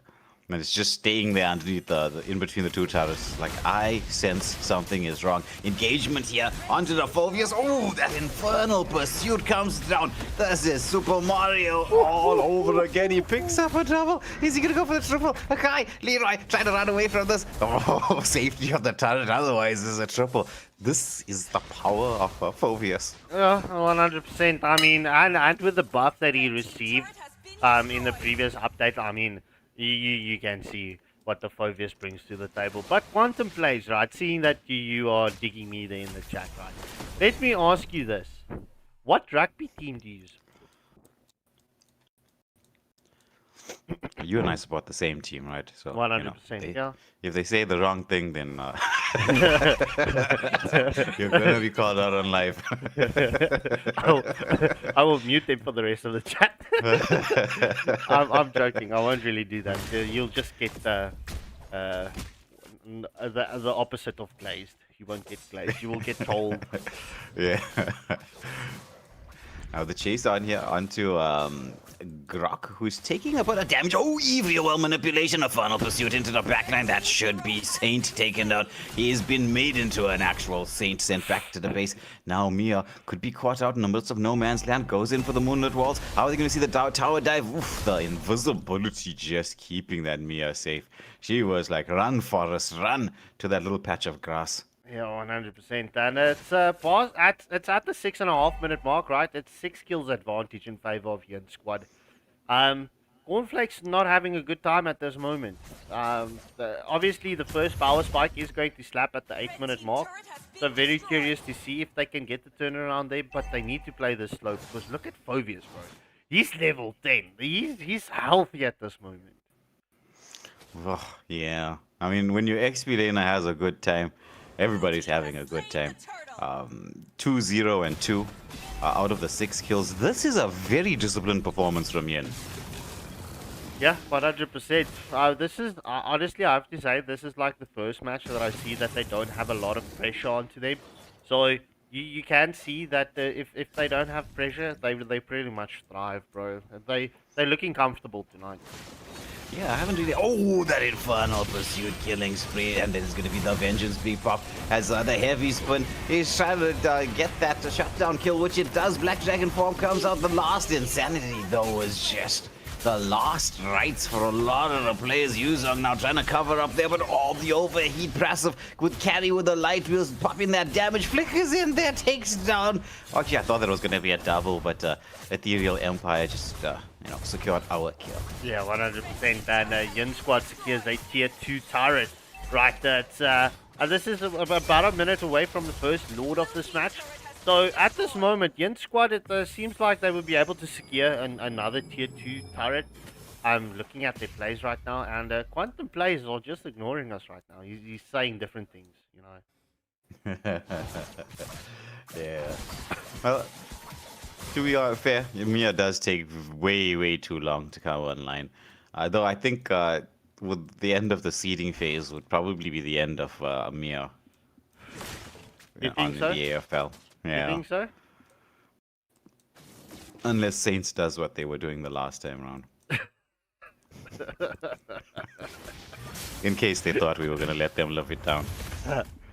And it's just staying there underneath in between the two turrets. Like, I sense something is wrong. Engagement here onto the Phobius. Oh, that infernal pursuit comes down. This is Super Mario all over again. He picks up a double. Is he going to go for the triple? Okay, Leroy, try to run away from this. Oh, safety of the turret. Otherwise, this is a triple. This is the power of Phobius. Yeah, 100%. I mean, and with the buff that he received in the previous update, I mean, you can see what the Phobius brings to the table. But Quantum plays, right? Seeing that you are digging me there in the chat, right? Let me ask you this. What rugby team do you support? You and I support the same team, right? So 100%, yeah. If they say the wrong thing, then you're gonna be called out on live. I will mute them for the rest of the chat. I'm joking. I won't really do that. You'll just get the opposite of glazed. You won't get glazed. You will get told. Yeah. Now the chase on here onto Grok, who's taking a bit of damage. Oh, EVOL manipulation, a final pursuit into the backline. That should be Saint taken out. He has been made into an actual Saint, sent back to the base. Now Mia could be caught out in the midst of no man's land, goes in for the moonlit walls. How are they going to see the tower dive? Oof, the invisibility just keeping that Mia safe. She was like, run, Forrest, run to that little patch of grass. Yeah, 100%. And it's at the 6.5 minute mark, right? It's 6 kills advantage in favor of Yin Squad. Cornflakes not having a good time at this moment. Obviously, the first power spike is going to slap at the 8 minute mark. So very curious to see if they can get the turnaround there, but they need to play this slow because look at Phobius, bro. He's level 10. He's healthy at this moment. Oh, yeah. I mean, when your XP laner has a good time, everybody's having a good time. 2-0 and 2 out of the 6 kills. This is a very disciplined performance from Yin. Yeah, 100%. This is honestly, I have to say, this is like the first match that I see that they don't have a lot of pressure onto them. So you can see that if they don't have pressure, they pretty much thrive, bro. They're looking comfortable tonight. Yeah, I haven't really... Oh, that infernal pursuit killing spree, and there's going to be the vengeance be pop as the heavy spin is trying to get that shutdown kill, which it does. Black Dragon form comes out. The last insanity, though, is just the last rights for a lot of the players. Yuzong now trying to cover up there, but all the overheat passive with carry with the light wheels popping that damage. Flickers in there, takes down. Okay, I thought that was going to be a double, but Ethereal Empire just, secured our kill. Yeah, 100%. And Yin Squad secures a tier 2 turret. Right, this is about a minute away from the first Lord of this match. So at this moment, Yin Squad, it seems like they would be able to secure another tier 2 turret. I'm looking at their plays right now, and Quantum plays are just ignoring us right now. He's saying different things, you know. Yeah. Well, to be fair, Mia does take way too long to come online. Though I think with the end of the seeding phase would probably be the end of Mia. You think so? The AFL. Yeah. You think so? Unless Saints does what they were doing the last time around. In case they thought we were going to let them live it down.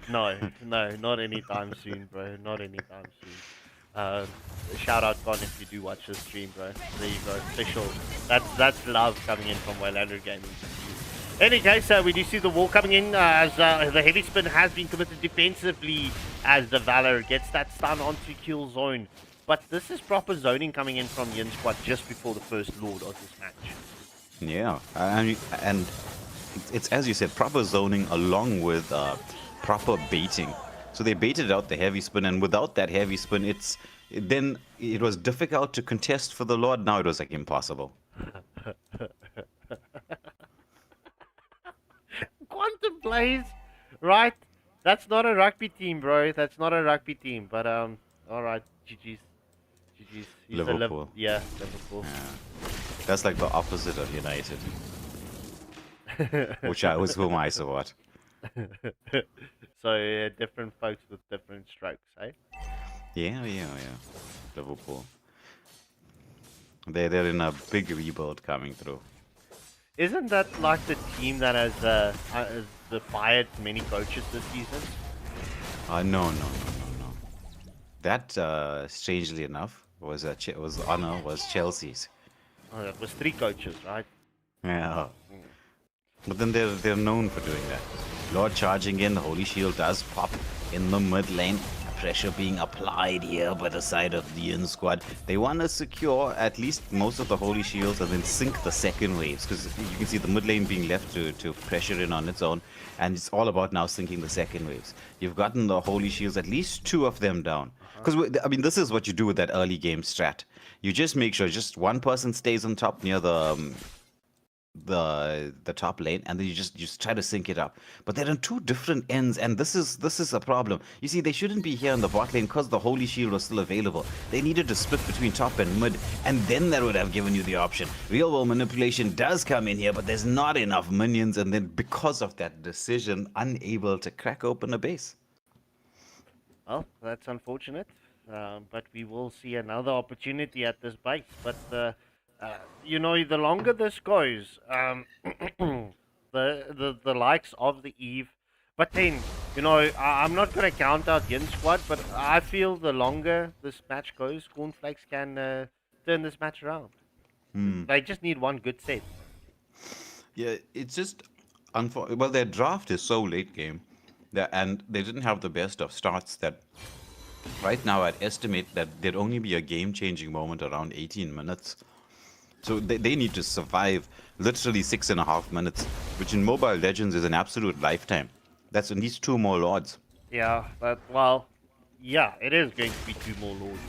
No, not anytime soon, bro. Not anytime soon. Shout out, Con, if you do watch this stream, bro. There you go. Official. That's love coming in from Waylander Gaming. Any case, we do see the wall coming in as the heavy spin has been committed defensively as the Valor gets that stun onto kill zone. But this is proper zoning coming in from Yin Squad just before the first Lord of this match. Yeah, and it's as you said, proper zoning along with proper baiting. So they baited out the heavy spin, and without that heavy spin, then it was difficult to contest for the Lord. Now it was like impossible. Quantum plays, right? That's not a rugby team, bro. That's not a rugby team. But all right, GG's. Liverpool. Yeah, Liverpool. Yeah. That's like the opposite of United, which was whom I support. So different folks with different strokes, eh? Yeah. Liverpool. They're in a big rebuild coming through. Isn't that like the team that has fired many coaches this season? No. That, strangely enough, was Chelsea's. Oh, it was 3 coaches, right? Yeah. But then they're known for doing that. Lord charging in, the Holy Shield does pop in the mid lane. Pressure being applied here by the side of the Yin Squad. They want to secure at least most of the Holy Shields and then sink the second waves. Because you can see the mid lane being left to pressure in on its own. And it's all about now sinking the second waves. You've gotten the Holy Shields, at least 2 of them down. Because, I mean, this is what you do with that early game strat. You just make sure just one person stays on top near the top lane, and then you just try to sync it up. But they're on 2 different ends, and this is a problem. You see, they shouldn't be here in the bot lane because the Holy Shield was still available. They needed to split between top and mid, and then that would have given you the option. Real world manipulation does come in here, but there's not enough minions, and then because of that decision, unable to crack open a base. Well, that's unfortunate, but we will see another opportunity at this base. But you know, the longer this goes, the likes of the Eve. But then, you know, I'm not going to count out Yin Squad, but I feel the longer this match goes, Cornflakes can turn this match around. They just need one good set. Yeah, it's just well, their draft is so late game, and they didn't have the best of starts. That right now I'd estimate that there'd only be a game-changing moment around 18 minutes. So they need to survive literally 6.5 minutes, which in Mobile Legends is an absolute lifetime. That's at least 2 more lords. Yeah, yeah, it is going to be 2 more lords.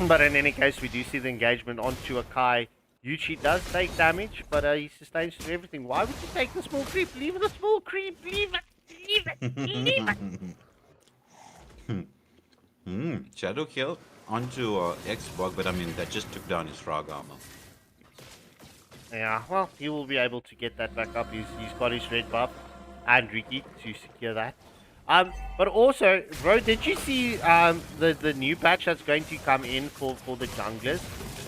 But in any case, we do see the engagement onto a Kai. Yuchi does take damage, but he sustains through everything. Why would you take the small creep? Leave the small creep. Leave it. Shadow kill onto Xbox, but I mean, that just took down his frog armor. Yeah, well, he will be able to get that back up. He's got his red buff and Ricky to secure that. But also, bro, did you see the new patch that's going to come in for the junglers?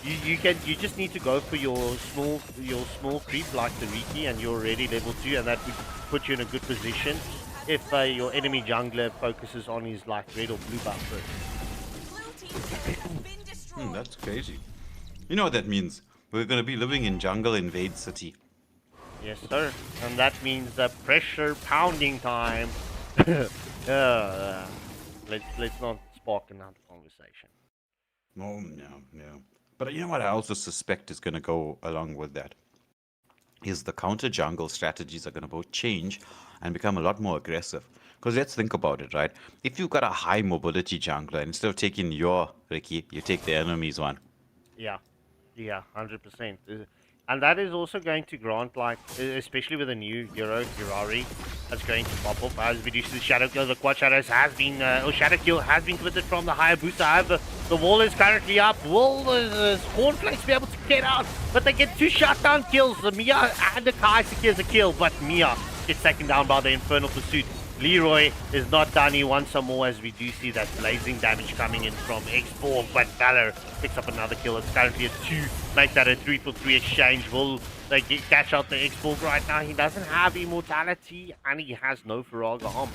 You just need to go for your small creep like the Riki, and you're already level 2, and that would put you in a good position if your enemy jungler focuses on his like red or blue buff first. That's crazy. You know what that means? We're gonna be living in Jungle Invade City. Yes, sir. And that means pressure pounding time. Let's not spark another conversation. Oh, no. But you know what I also suspect is going to go along with that? Is the counter jungle strategies are going to both change and become a lot more aggressive. Because let's think about it, right? If you've got a high mobility jungler, and instead of taking your Ricky, you take the enemy's one. Yeah, 100%. And that is also going to grant, like, especially with a new hero, Hirari, that's going to pop up. As we do see the Shadow Kill, the Quad Shadows has been, Shadow Kill has been committed from the Hayabusa. However, the wall is currently up. Will the Cornflakes be able to get out? But they get 2 shutdown kills. The Mia and the Kai secures a kill, but Mia gets taken down by the Infernal Pursuit. Leroy is not done. He wants some more, as we do see that blazing damage coming in from X4, but Valor picks up another kill. It's currently a 2, make that a 3-for-3 exchange. Will they catch out the X4 right now? He doesn't have immortality, and he has no Faraga armor.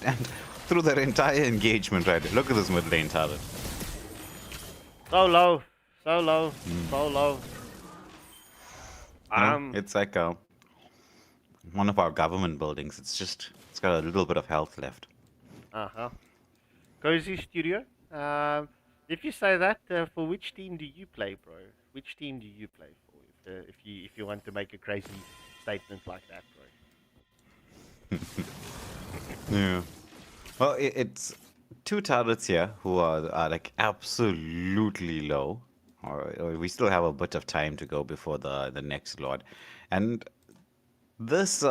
And through their entire engagement, right? Look at this mid lane talent. So low. It's like one of our government buildings. It's got a little bit of health left. Cozy Studio. If you say that, for which team do you play, bro? Which team do you play for? If you want to make a crazy statement like that, bro. Yeah. Well, it's 2 targets here who are like absolutely low. Or we still have a bit of time to go before the next Lord, and this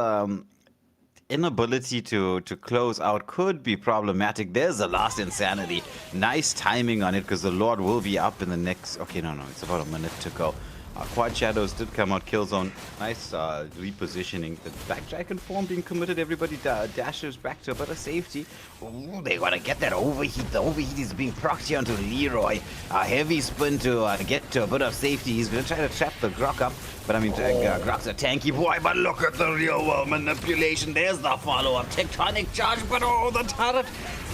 inability to close out could be problematic. There's the last insanity. Nice timing on it because the Lord will be up in the next... Okay, no, it's about a minute to go. Quad Shadows did come out, Killzone. Nice repositioning. The back dragon form being committed. Everybody dashes back to a bit of safety. Ooh, they want to get that overheat. The overheat is being procced here onto Leroy. A heavy spin to get to a bit of safety. He's going to try to trap the Grok up. But I mean, Grok's a tanky boy. But look at the real world manipulation. There's the follow-up. Tectonic charge. But oh, the turret.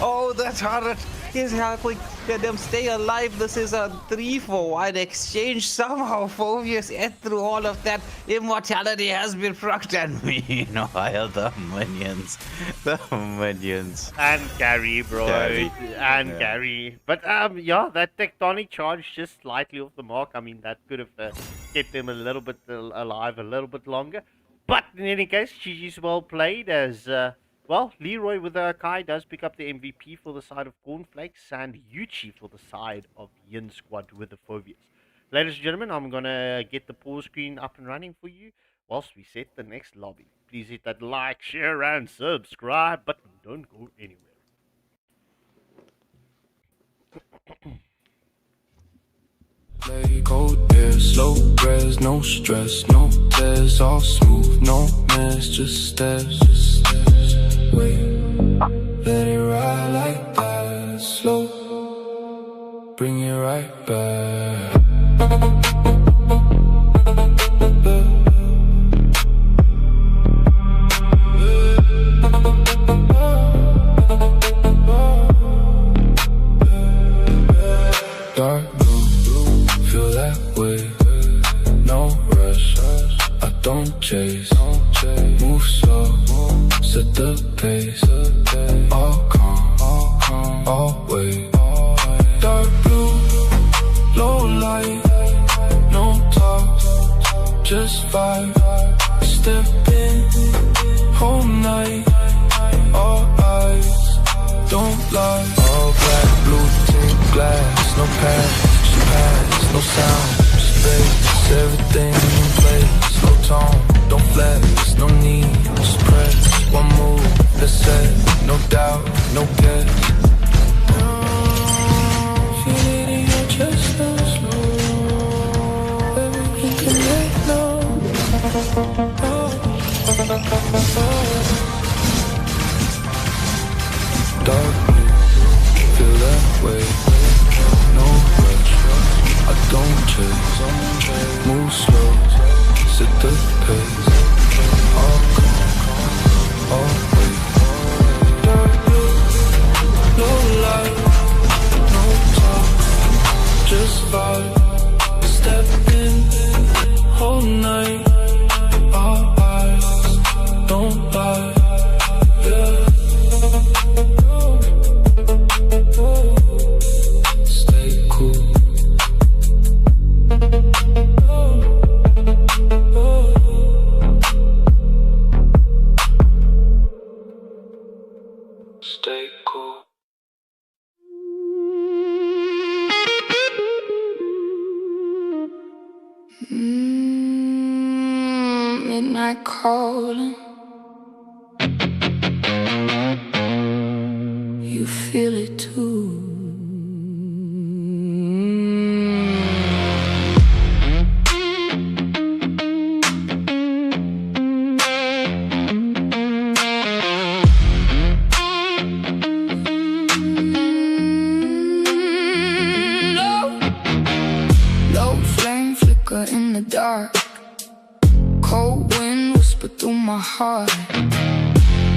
Oh, the turret is helping them stay alive. This is a 3-for-1 exchange. Somehow, Phobius ate through all of that. Immortality has been procced, and meanwhile, the minions. The minions. And carry, bro. Carry. But, yeah, that tectonic charge just slightly off the mark. I mean, that could have kept them a little bit alive a little bit longer. But, in any case, GG's well played as... well, Leroy with Kai does pick up the MVP for the side of Cornflakes and Yuchi for the side of Yin Squad with the Phobias. Ladies and gentlemen, I'm going to get the pause screen up and running for you whilst we set the next lobby. Please hit that like, share, and subscribe button. Don't go anywhere. Play cold air, slow res, no stress, no tears, all smooth, no mess, just steps, wait, let it ride like that, slow, bring it right back. Dark blue, feel that way, no rush, I don't chase, move slow, set the pace, all calm, always. Dark blue, low light, no talk, just vibe, step in, whole night, all eyes, don't lie. All black, blue tint glass, no past, no sound, just bass, everything in place, no tone, don't flex, no need, just press, one move, that's set, no doubt, no guess. Feel it in your chest, no slow, everything connect now. Dark blue, feel that way, no rush, I don't chase, move slow, set the pace, all calm, always. Dark blue, no light, no talk, just vibe, step in, whole night, all eyes, don't lie, yeah. Stay cool. Stay cool. Midnight calling. You feel it too. Low flame flicker in the dark. Cold wind whisper through my heart.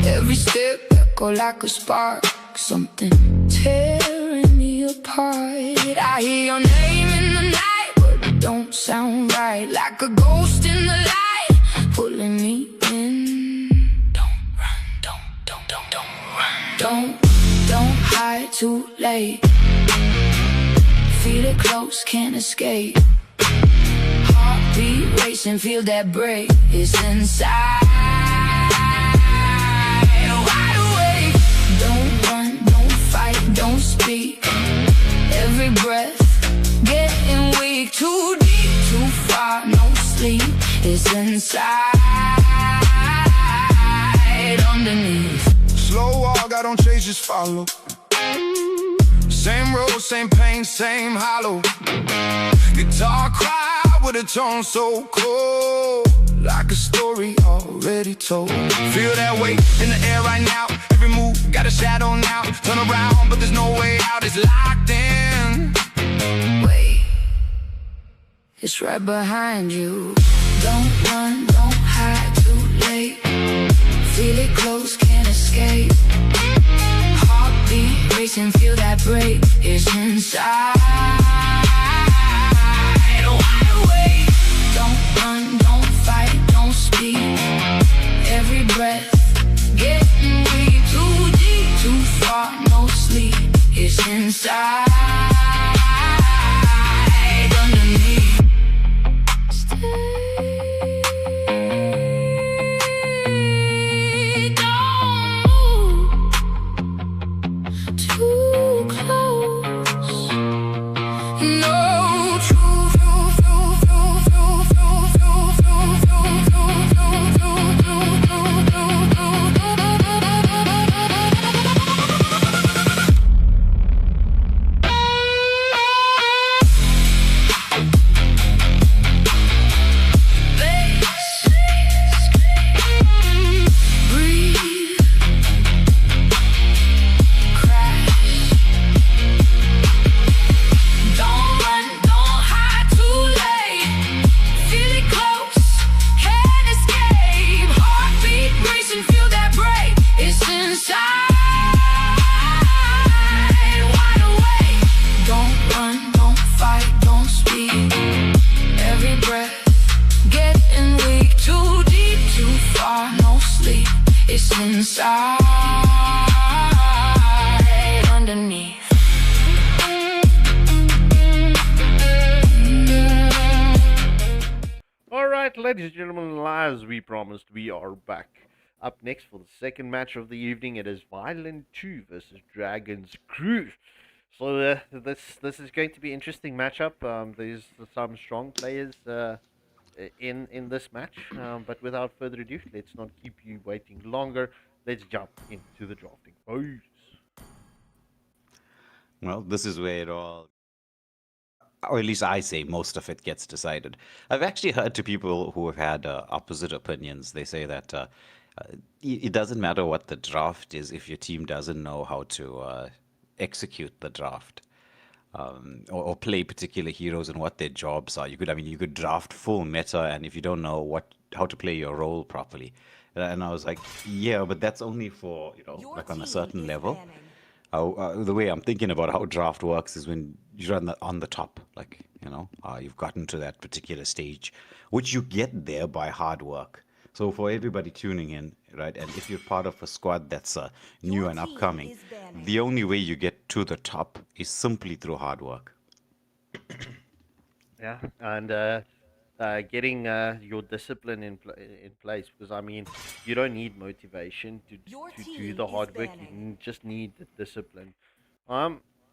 Every step echo like a spark. Something tearing me apart. I hear your name in the night, but it don't sound right. Like a ghost in the light, pulling me in. Don't run, don't run. Don't hide too late. Feel it close, can't escape. Heartbeat racing, feel that break. It's inside. Wide awake. Don't run, don't fight, don't speak. Every breath getting weak. Too deep, too far, no sleep. It's inside, underneath. Slow walk, I don't chase, just follow. Same road, same pain, same hollow. Guitar cry with a tone so cold, like a story already told. Feel that weight in the air right now. Every move got a shadow now. Turn around, but there's no way out. It's locked in. Wait, it's right behind you. Don't run, don't hide, too late. Feel it close, can't escape. Heartbeat racing, feel that break. It's inside. Wide awake. Don't run, don't fight, don't speak. Every breath getting weak. Too deep, too far, no sleep. It's inside. Underneath. Stay. Ladies and gentlemen, as we promised, we are back. Up next for the second match of the evening, it is Vinland 2 versus Dragon's Crew. So this is going to be an interesting matchup. There's some strong players in this match. But without further ado, let's not keep you waiting longer. Let's jump into the drafting phase. Well, this is where it all, or at least I say most of it gets decided. I've actually heard to people who have had opposite opinions. They say that it doesn't matter what the draft is if your team doesn't know how to execute the draft or play particular heroes and what their jobs are. You could draft full meta, and if you don't know how to play your role properly, and I was like, yeah, but that's only for like on a certain level. The way I'm thinking about how draft works is when you run on the top, like, you've gotten to that particular stage, which you get there by hard work. So for everybody tuning in, right, and if you're part of a squad that's new and upcoming, the only way you get to the top is simply through hard work. Yeah, and getting your discipline in place, because you don't need motivation to do the hard work. You just need the discipline.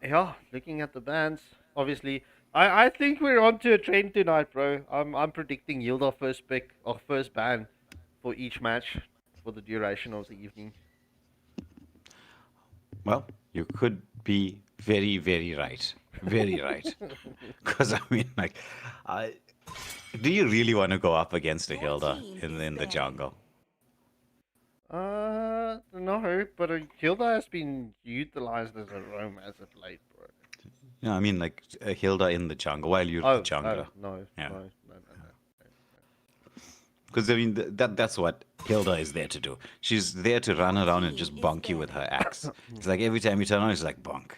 Yeah, looking at the bans, obviously, I think we're onto a trend tonight, bro. I'm predicting yield our first pick or first ban for each match for the duration of the evening. Well, you could be very, very right. Very right. Because do you really want to go up against a Hilda in the jungle? No, but Hilda has been utilized as a roam as of late, bro. Yeah, like a Hilda in the jungle while you're the jungler. No. Because that's what Hilda is there to do. She's there to run around and just bonk you with her axe. It's like every time you turn around, it's like bonk.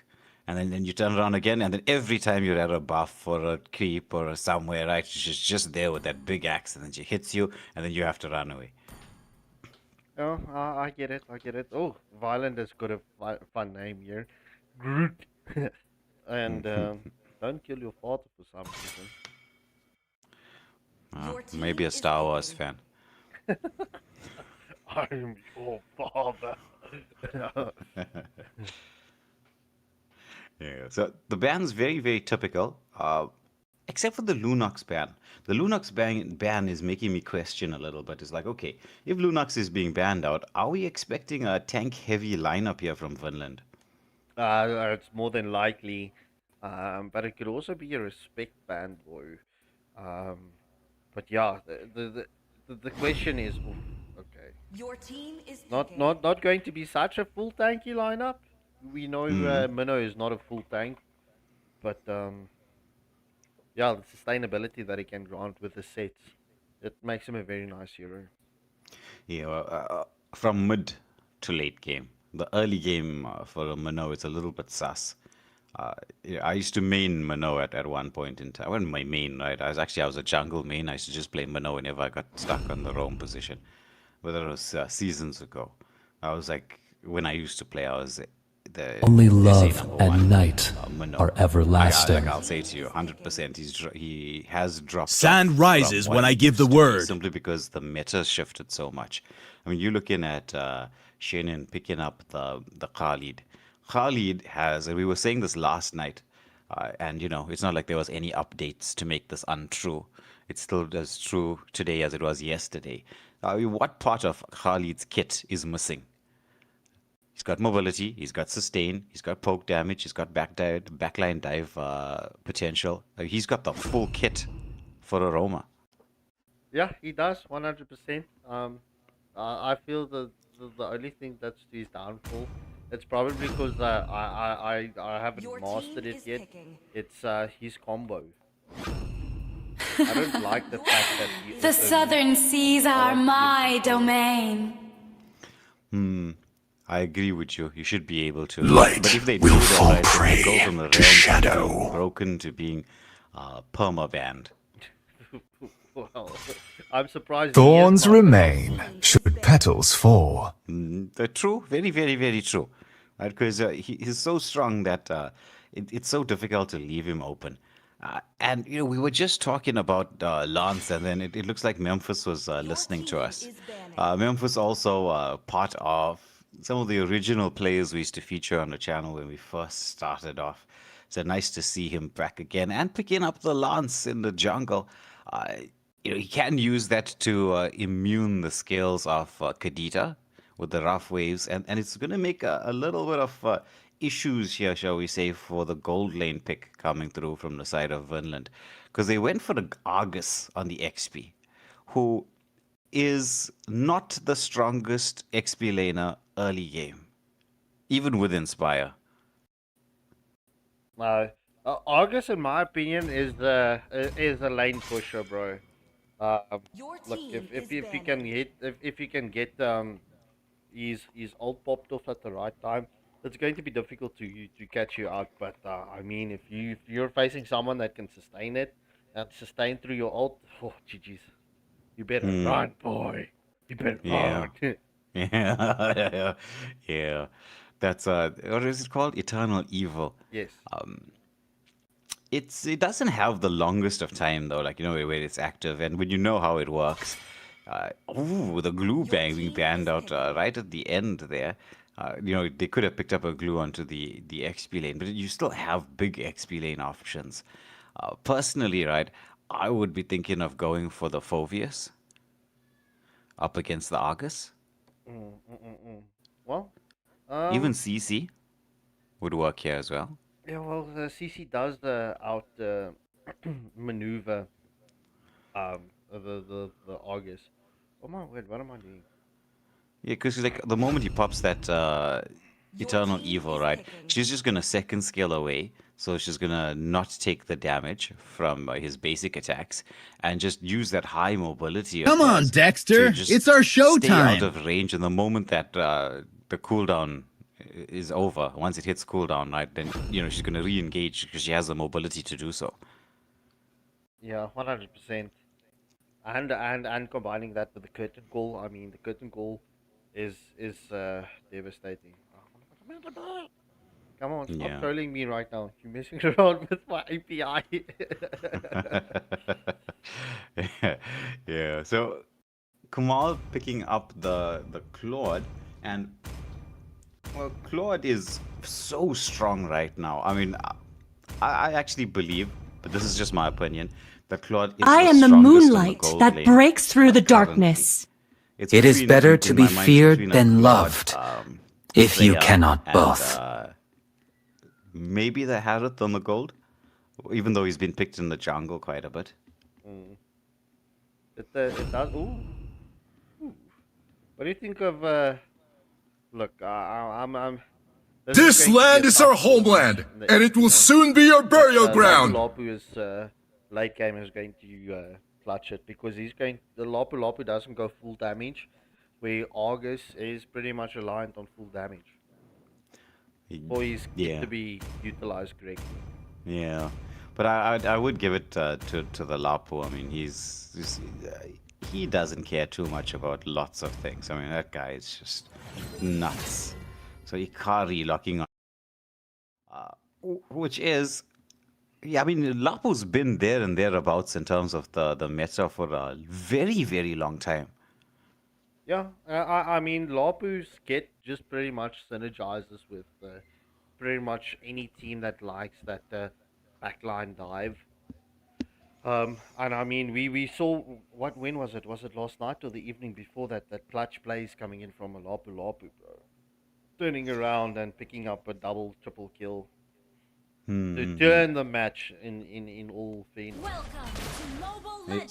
And then you turn around again, and then every time you're at a buff or a creep or somewhere, right, she's just there with that big axe, and then she hits you, and then you have to run away. Oh, I get it. Oh, Vinland has got a fun name here. Groot. And don't kill your father for some reason. Maybe a Star Wars fan. I'm your father. Yeah, so the ban's very, very typical, except for the Lunox ban. The Lunox ban is making me question a little bit. It's like, okay, if Lunox is being banned out, are we expecting a tank-heavy lineup here from Vinland? It's more than likely, but it could also be a respect ban, boy. But yeah, the question is, oof, okay, Your team is not going to be such a full tanky lineup. We know Minnow is not a full tank, but yeah, the sustainability that he can grant with the sets, it makes him a very nice hero. Yeah, from mid to late game. The early game for a Minnow is a little bit sus. Yeah, I used to main Minnow at one point in time. I wasn't my main, right? I was a jungle main. I used to just play Minnow whenever I got stuck on the roam position. Whether it was seasons ago. I was like, when I used to play, I was the Only SA love number and one, night Minnow. are everlasting. I'll say to you, 100%, he has dropped. Sand off rises from when what I he give the used to be, word. simply because the meta shifted so much. I mean, you're looking at Shannon picking up the Khalid. Khalid has, and we were saying this last night, and you know, it's not like there was any updates to make this untrue. It's still as true today as it was yesterday. What part of Khalid's kit is missing? He's got mobility, he's got sustain, he's got poke damage, he's got backline dive potential. He's got the full kit for Aroma. Yeah, he does 100%. I feel the only thing that's to his downfall, it's probably because I haven't mastered it yet. It's his combo. I don't like the fact that he The also southern seas are my domain. I agree with you. You should be able to. Light But if they will do fall that, right, prey they go from the to realms of shadow. being broken to being perma-banned. well, I'm surprised. Thorns remain, should petals fall. True, very, very, very true. Right, because he's so strong that it's so difficult to leave him open. And you know, we were just talking about Lance, and then it looks like Memphis was listening to us. Memphis also part of some of the original players we used to feature on the channel when we first started off. So nice to see him back again and picking up the Lance in the jungle. You know, he can use that to immune the skills of Kadita with the rough waves, and it's going to make a little bit of issues here, shall we say, for the gold lane pick coming through from the side of Vinland, because they went for the Argus on the XP, who is not the strongest XP laner early game, even with Inspire. No, Argus, in my opinion, is a lane pusher, bro. Look, if you can hit, if you can get his ult popped off at the right time, it's going to be difficult to catch you out. But I mean, if you're facing someone that can sustain it and sustain through your ult, oh GG's, you better run, boy. You better run. Yeah. That's what is it called? Eternal Evil. Yes. It doesn't have the longest of time though, like, you know, where it's active, and when you know how it works. The glue being banned out right at the end there. You know, they could have picked up a glue onto the XP lane, but you still have big XP lane options. Personally, right, I would be thinking of going for the Phoveus up against the Argus. Well, even CC would work here as well. Yeah, well, the CC does the out maneuver the Argus. Oh my word, what am I doing? Yeah, because like the moment he pops that Eternal Evil, right, she's just gonna second scale away, so she's gonna not take the damage from his basic attacks and just use that high mobility. Come on, Dexter, it's our show stay time. Out of range, and the moment that the cooldown is over, once it hits cooldown, right, then you know she's gonna re-engage because she has the mobility to do so. Yeah, 100%. And combining that with the curtain call, I mean, the curtain call is devastating. Come on, stop trolling me right now. You're messing around with my API. Yeah. So Kamal picking up the Claude, and well, Claude is so strong right now. I mean, I actually believe, but this is just my opinion, that Claude is I am the moonlight that breaks through the darkness. It is better to be feared than loved, if you cannot both. Maybe the Harith on the gold, even though he's been picked in the jungle quite a bit. It does. Ooh. What do you think of? Look, I'm. This land is our homeland, and it will soon be your burial ground. Lapu is late game is going to clutch it because he's going. The Lapu doesn't go full damage, where Argus is pretty much reliant on full damage. For his kit to be utilized correctly. Yeah, but I would give it to the Lapu. I mean, he doesn't care too much about lots of things. I mean, that guy is just nuts. So Ikari locking on, which is, yeah, I mean, Lapu's been there and thereabouts in terms of the meta for a very, very long time. Yeah, I mean, Lapu's kit just pretty much synergizes with pretty much any team that likes that backline dive. And I mean, we saw, when was it? Was it last night or the evening before that clutch plays coming in from a Lapu, bro. Turning around and picking up a double, triple kill to turn the match in all fairness.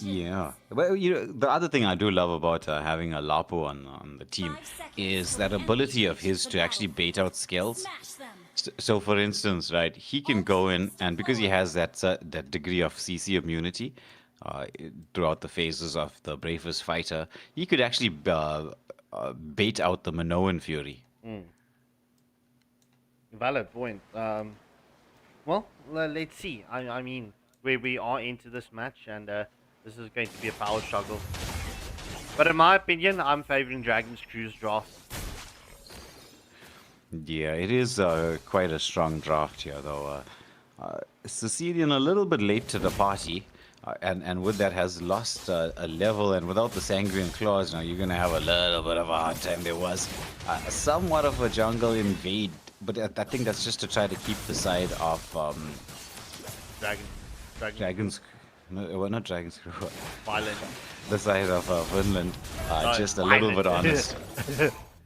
Yeah. Well, the other thing I do love about having a Lapu on the team is that ability of his to actually bait out skills. So, for instance, right, he can go in, and because he has that degree of CC immunity throughout the phases of the bravest fighter, he could actually bait out the Minoan Fury. Valid point. Well, let's see. I mean, we are into this match, and this is going to be a power struggle. But in my opinion, I'm favoring Dragon's Crew's draft. Yeah, it is quite a strong draft here, though. Sicilian a little bit late to the party, and with that has lost a level, and without the Sangrian Claws, now you're going to have a little bit of a hard time. There was somewhat of a jungle invade, but I think that's just to try to keep the side of Dragon's no, well, not Dragon's Crew. Vinland. The side of Vinland, just a little bit honest.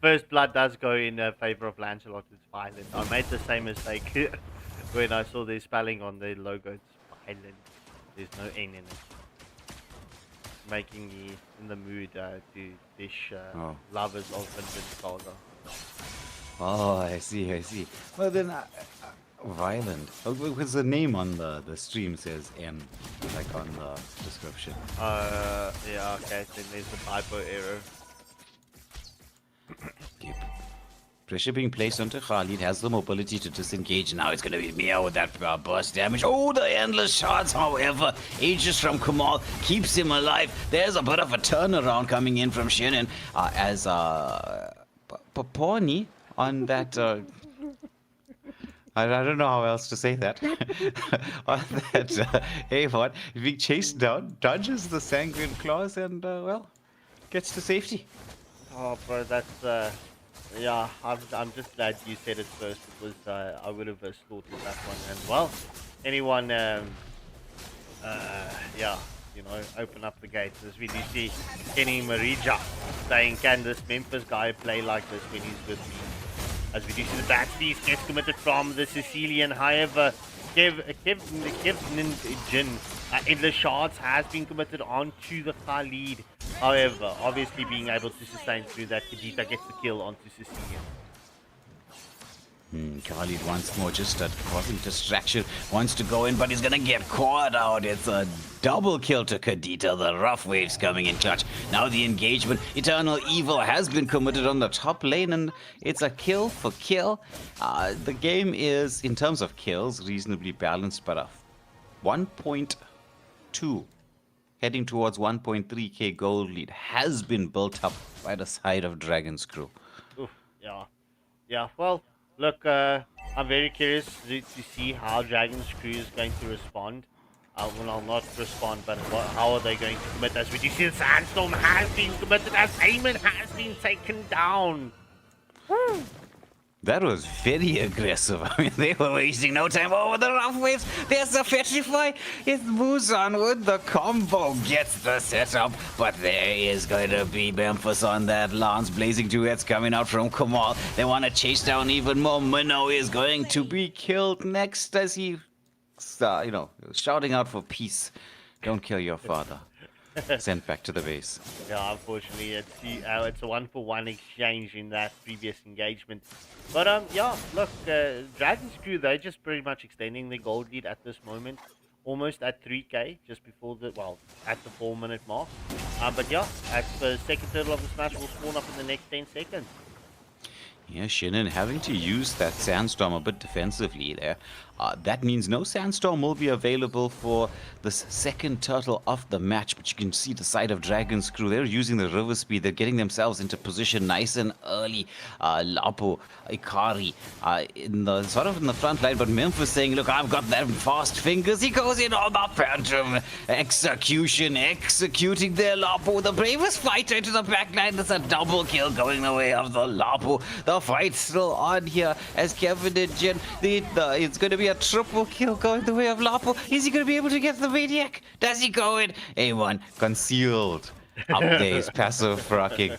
First blood does go in favor of Lancelot. It's Vinland. I made the same mistake when I saw the spelling on the logo. It's Vinland. There's no N in it. Making me in the mood to dish lovers of Vinland saga. Oh, I see. Well then, Vinland. Because the name on the stream says N, like on the description. Yeah, okay, then there's a typo error. Yep. Pressure being placed onto Khalid, has the mobility to disengage. Now it's going to be Mia with that burst damage. Oh, the endless shots, however, ages from Kamal, keeps him alive. There's a bit of a turnaround coming in from Shannon as Paponi on that... I don't know how else to say that. On that Avon, being chased down, dodges the Sangrian Claws and, well, gets to safety. Oh, bro, that's... yeah, I'm just glad you said it first because I would have slaughtered that one. And, well, anyone, yeah, you know, open up the gates. As we do see Kenny Marija saying, can this Memphis guy play like this when he's with me? As we do see the backspace gets committed from the Sicilian. However, Kevin Jin in the shots has been committed onto the Khalid. However, obviously being able to sustain through that, Kajita gets the kill onto Sicilian. Khalid once more just causing distraction, wants to go in, but he's gonna get caught out. It's a double kill to Kadita, the rough waves coming in clutch. Now the engagement, Eternal Evil has been committed on the top lane, and it's a kill for kill. The game is, in terms of kills, reasonably balanced, but a 1.2 heading towards 1.3k gold lead has been built up by the side of Dragon's Crew. Oof, yeah, well, look, I'm very curious to see how Dragon's Crew is going to respond. Well, I'll not respond, but how are they going to commit? As we do see, the Sandstorm has been committed, as Eamon has been taken down. Woo. That was very aggressive. I mean, they were wasting no time over the rough waves. There's the Petrify. It moves on with the combo. Gets the setup. But there is going to be Memphis on that. Lance blazing duets coming out from Kamal. They want to chase down even more. Minnow is going to be killed next as he, you know, shouting out for peace Don't kill your father. Sent back to the base. Yeah, unfortunately, it's a 1-for-1 exchange in that previous engagement. But yeah, look, Dragon's Crew, they're just pretty much extending their gold lead at this moment, almost at 3k, just before at the 4-minute mark. But yeah, at the second turtle of this match will spawn up in the next 10 seconds. Yeah, Shannon having to use that Sandstorm a bit defensively there. That means no Sandstorm will be available for this second turtle of the match, but you can see the side of Dragon's Crew. They're using the river speed. They're getting themselves into position nice and early. Lapo, Ikari, in the front line, but Memphis saying, look, I've got them fast fingers. He goes in on the Phantom. Executing their Lapo. The bravest fighter to the back line. There's a double kill going the way of the Lapo. The fight's still on here as Kevin and Jen. It's going to be a triple kill going the way of Lapo. Is he going to be able to get the Maniac? Does he go in? A1 concealed. Up there is passive fracking.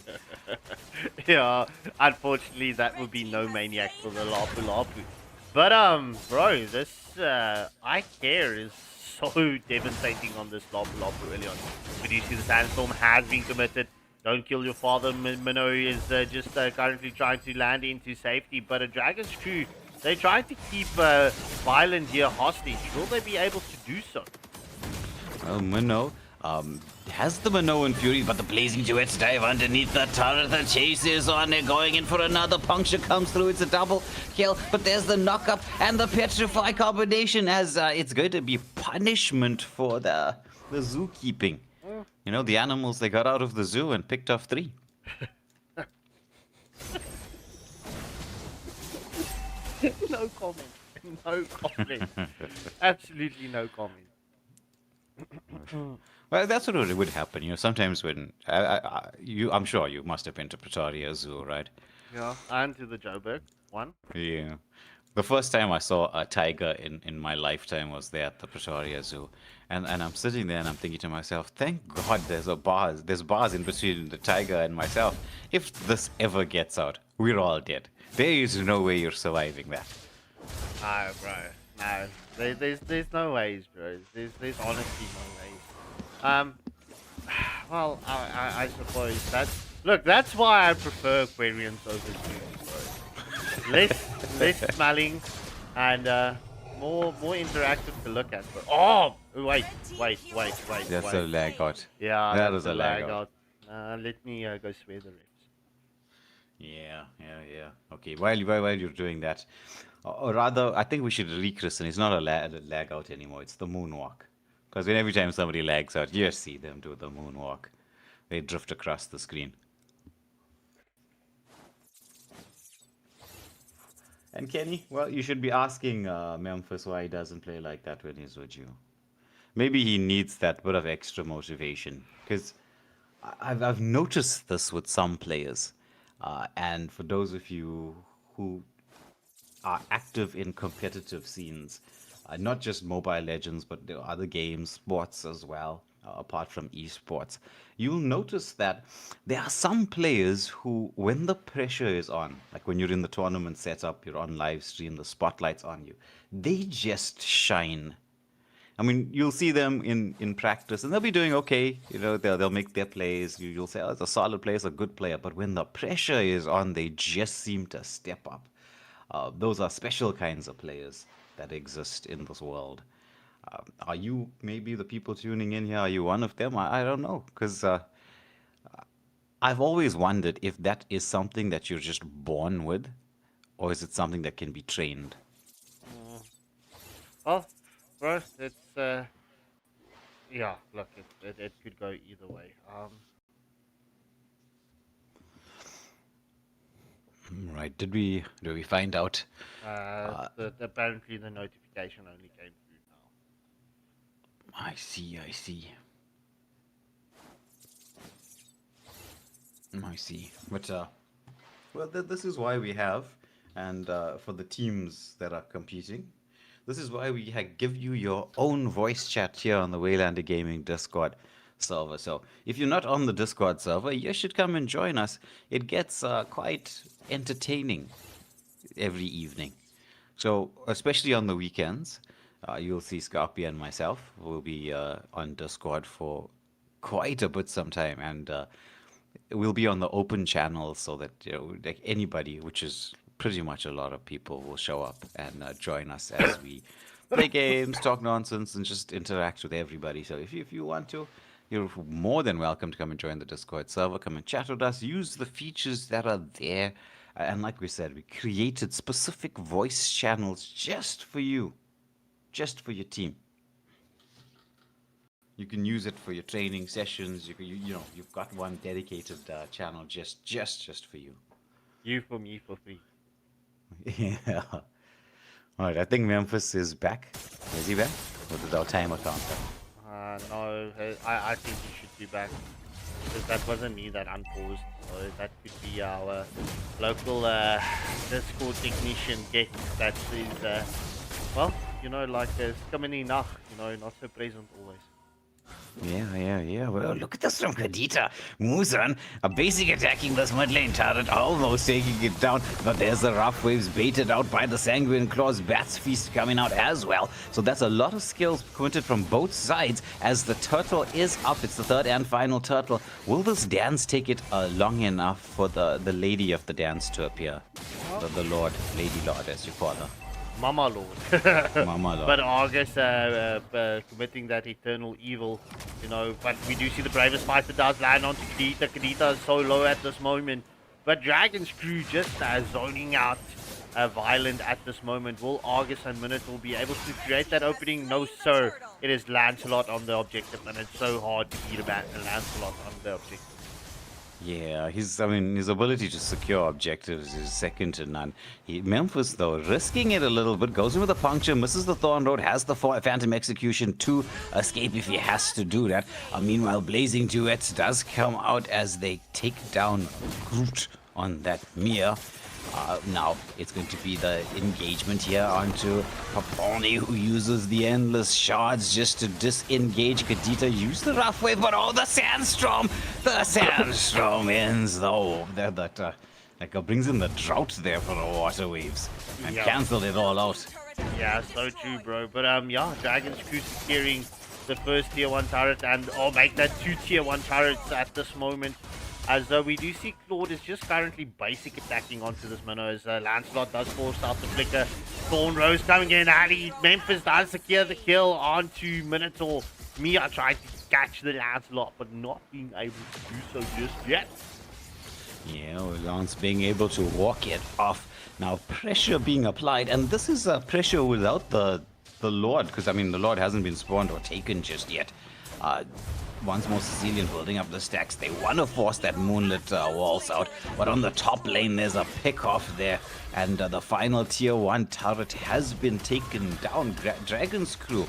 Yeah, unfortunately that would be no Maniac for the Lapu. But bro, this I care is so devastating on this Lapu early on. But you see the Sandstorm has been committed. Don't kill your father. Minnow is just currently trying to land into safety, but a Dragon's Crew, they're trying to keep Vinland here hostage. Will they be able to do so? Well, Minnow has the Minoan Fury, but the Blazing Duets dive underneath the turret. The chase is on. They're going in for another. Puncture comes through. It's a double kill, but there's the knock-up and the Petrify combination as it's going to be punishment for the zookeeping. You know, the animals, they got out of the zoo and picked off 3. No comment. No comment. Absolutely no comment. Well, that's what would happen. You know, sometimes when I'm sure you must have been to Pretoria Zoo, right? Yeah, and to the Joburg one. Yeah. The first time I saw a tiger in my lifetime was there at the Pretoria Zoo. And I'm sitting there and I'm thinking to myself, thank God there's bars in between the tiger and myself. If this ever gets out, we're all dead. There is no way you're surviving that. No, bro. No. There's no ways, bro. There's honestly no ways. Well, I suppose that's why I prefer Aquarians over zoos, bro. Less smelling and more interactive to look at. But wait. That's a lag out. Yeah, that was a lag out. Let me go swear the refs. Yeah. Okay, while you're doing that, or rather, I think we should rechristen. It's not a lag out anymore. It's the moonwalk. Because every time somebody lags out, you just see them do the moonwalk. They drift across the screen. And Kenny, well, you should be asking Memphis why he doesn't play like that when he's with you. Maybe he needs that bit of extra motivation. Because I've noticed this with some players. And for those of you who are active in competitive scenes, not just Mobile Legends, but there are other games, sports as well, apart from esports, you'll notice that there are some players who, when the pressure is on, like when you're in the tournament setup, you're on live stream, the spotlight's on you, they just shine. I mean, you'll see them in practice, and they'll be doing okay. You know, they'll make their plays. You'll say, oh, it's a solid player, it's a good player. But when the pressure is on, they just seem to step up. Those are special kinds of players that exist in this world. Are you maybe the people tuning in here? Are you one of them? I don't know, because I've always wondered if that is something that you're just born with, or is it something that can be trained? Well, bro, it's yeah. Look, it could go either way. Right. Did we find out? Apparently the notification only came through now. I see. But well, this is why we have, and for the teams that are competing, this is why we give you your own voice chat here on the Waylander Gaming Discord server. So if you're not on the Discord server, you should come and join us. It gets quite entertaining every evening. So especially on the weekends, you'll see Scarpia and myself will be on Discord for quite a bit sometime, and we'll be on the open channel so that like anybody, which is pretty much a lot of people, will show up and join us as we play games, talk nonsense, and just interact with everybody. So if you want to, you're more than welcome to come and join the Discord server. Come and chat with us. Use the features that are there. And like we said, we created specific voice channels just for you, just for your team. You can use it for your training sessions. You've got one dedicated channel just for you. You for me for free. Yeah. All right. I think Memphis is back. Is he back? Or did our timer count? No. I think he should be back. Because that wasn't me that unpaused. So that could be our local Discord technician get that is well, like coming nach, not so present always. Yeah. Well, look at this from Kadita. Muzan, a basic attacking this mid lane turret, almost taking it down. But there's the rough waves baited out by the Sanguine Claws. Bat's Feast coming out as well. So that's a lot of skills pointed from both sides as the turtle is up. It's the third and final turtle. Will this dance take it long enough for the lady of the dance to appear? The Lord, Lady Lord, as you call her. Mama Lord. Mama Lord. But Argus committing that eternal evil, but we do see the bravest fighter does land onto Kadita. Kadita is so low at this moment. But Dragon's crew just zoning out Vinland at this moment. Will Argus and Minotaur be able to create that opening? No, sir. It is Lancelot on the objective, and it's so hard to beat a Lancelot on the objective. Yeah, his ability to secure objectives is second to none. Memphis, though, risking it a little bit, goes in with a puncture, misses the Thorn Road, has the Phantom Execution to escape if he has to do that. Meanwhile, Blazing Duets does come out as they take down Groot on that Mia. Now, it's going to be the engagement here onto Paponi, who uses the endless shards just to disengage. Kadita use the rough wave, but the Sandstorm! The Sandstorm ends, though. That brings in the drought there for the water waves and cancelled it all out. Yeah, so true, bro. But, Dragon's Crew securing the first tier 1 turret and, make that 2 tier 1 turrets at this moment. As we do see Claude is just currently basic attacking onto this minnow as Lancelot does force out the flicker. Thorn Rose coming in handy. Memphis does secure the kill onto Minotaur. Mia tried to catch the Lancelot, but not being able to do so just yet. Yeah, Lance being able to walk it off. Now pressure being applied, and this is pressure without the Lord, because the Lord hasn't been spawned or taken just yet. Once more Sicilian building up the stacks. They want to force that moonlit walls out, but on the top lane there's a pick off there, and the final tier 1 turret has been taken down. Dragon's Crew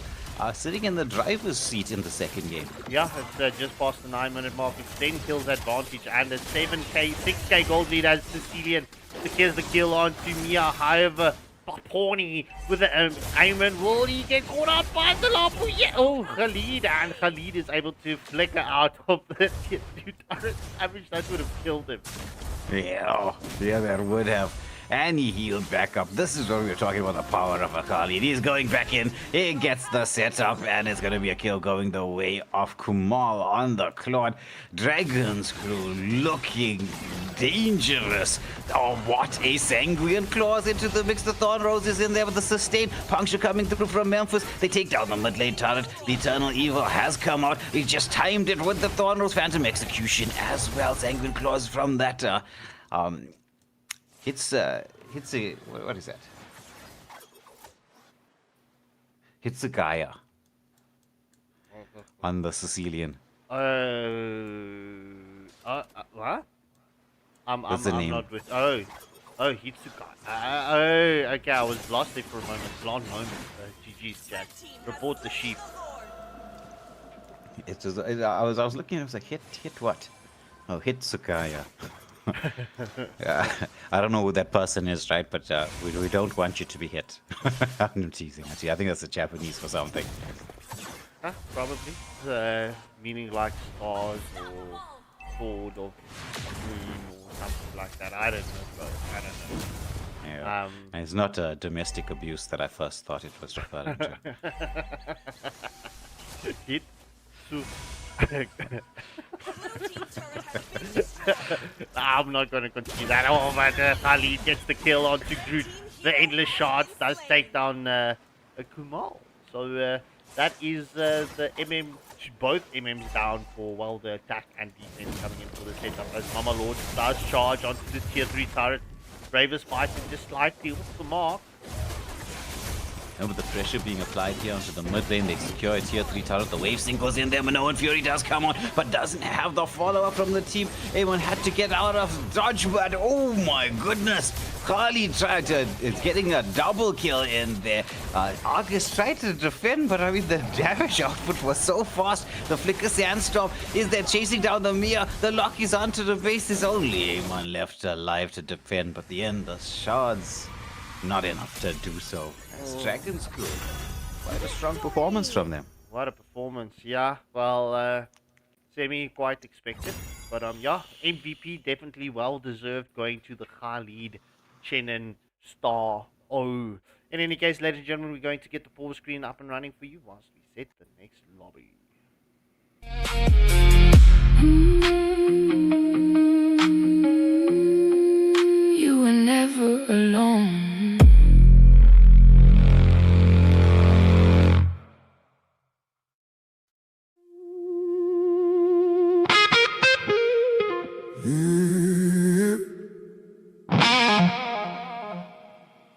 sitting in the driver's seat in the second game. Yeah, it's just past the 9-minute mark. It's 10 kills advantage and a 7k, 6k gold lead as Sicilian secures the kill onto Mia. However, Paponi with the Ayman. Will he get caught out by the Lapu? Yeah. Oh, Khalid. And Khalid is able to flicker out of the tier 2 turret. I wish that would have killed him. Yeah, that would have. And he healed back up. This is where we were talking about the power of a Khalid. He's going back in. He gets the setup, and it's going to be a kill going the way of Kumal on the Claude. Dragon's Crew looking dangerous. Oh, what a Sanguine Claws into the mix. The Thorn Rose is in there with the sustain. Puncture coming through from Memphis. They take down the mid lane turret. The Eternal Evil has come out. He just timed it with the Thorn Rose Phantom Execution as well. Sanguine Claws from that. What is that? Hits a Gaia on the Sicilian. What? I'm not with. Hitsukai. Okay, I was lost there for a moment. Blonde moment. GG's chat. Report the sheep. I was looking. I was like, hit what? Oh, Hitsukaya. I don't know who that person is, right? But we don't want you to be hit. I'm teasing. I think that's a Japanese for something. Probably. Meaning like stars or sword or moon or something like that. I don't know, bro. I don't know. Yeah. And it's not domestic abuse that I first thought it was referring to. Hit. I'm not going to continue that. Oh, but Khalid gets the kill onto Groot. The endless shards does take down Kumal. So that is the MM, both MMs down for, well, the attack and defense coming in for the setup. As Mama Lord does charge onto the tier 3 turret. Bravest fighting just slightly with the mark. And with the pressure being applied here onto the mid lane, they secure a tier 3 turret. The wave sync goes in there. Minoan Fury does come on, but doesn't have the follow-up from the team. Everyone had to get out of dodge, but oh my goodness. Kali tried to, getting a double kill in there. Argus tried to defend, but I mean, the damage output was so fast. The Flicker Sandstorm is there chasing down the Mia. The lock is onto the base. There's only Amon left alive to defend, but the end, the shards, not enough to do so. Dragon's good. Quite a strong performance from them. What a performance, yeah. Well, semi quite expected. But yeah, MVP definitely well deserved, going to the Khalid, Chenin, Star, O. In any case, ladies and gentlemen, we're going to get the pause screen up and running for you whilst we set the next lobby. You were never alone.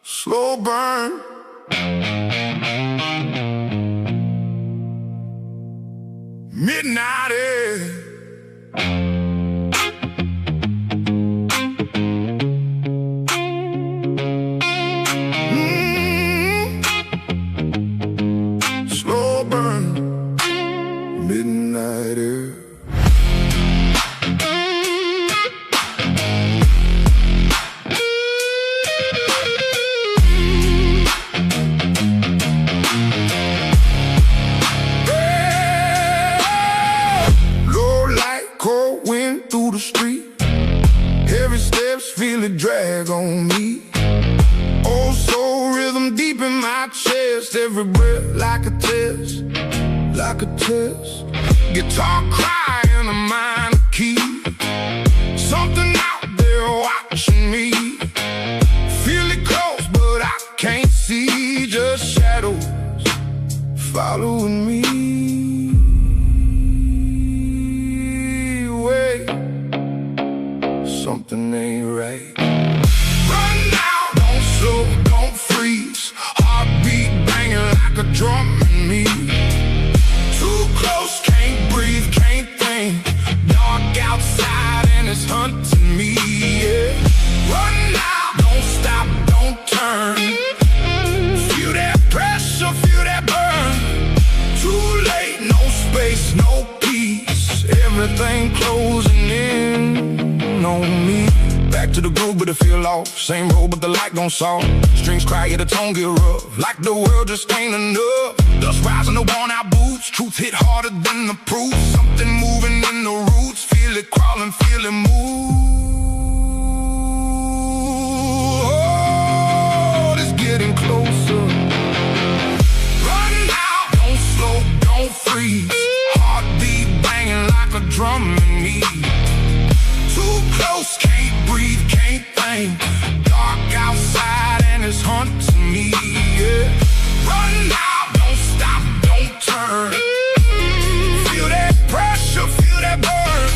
Slow burn. Midnight air. Slow burn. Midnight air. Feel it drag on me. Oh, soul rhythm deep in my chest. Every breath like a test, like a test. Guitar crying a minor key. Something out there watching me. Feel it close, but I can't see. Just shadows following me. Wait, something ain't right. Run now, don't slow, don't freeze. Heartbeat banging like a drum in me. Too close, can't breathe, can't think. Dark outside and it's hunting me, yeah. Run now, don't stop, don't turn. Feel that pressure, feel that burn. Too late, no space, no peace. Everything closing in on me. Back to the groove, but it feel off. Same road, but the light gon' solve. Strings cry, yeah, the tone get rough. Like the world just ain't enough. Dust rising the worn out boots. Truth hit harder than the proof. Something moving in the roots. Feel it crawling, feel it move. Oh, it's getting closer. Run now, don't slow, don't freeze. Heartbeat banging like a drum in me. Too close, can't breathe, can't think. Dark outside and it's hunting me, yeah. Run now, don't stop, don't turn. Feel that pressure, feel that burn.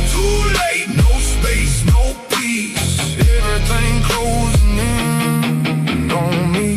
Too late, no space, no peace. Everything closing in on me.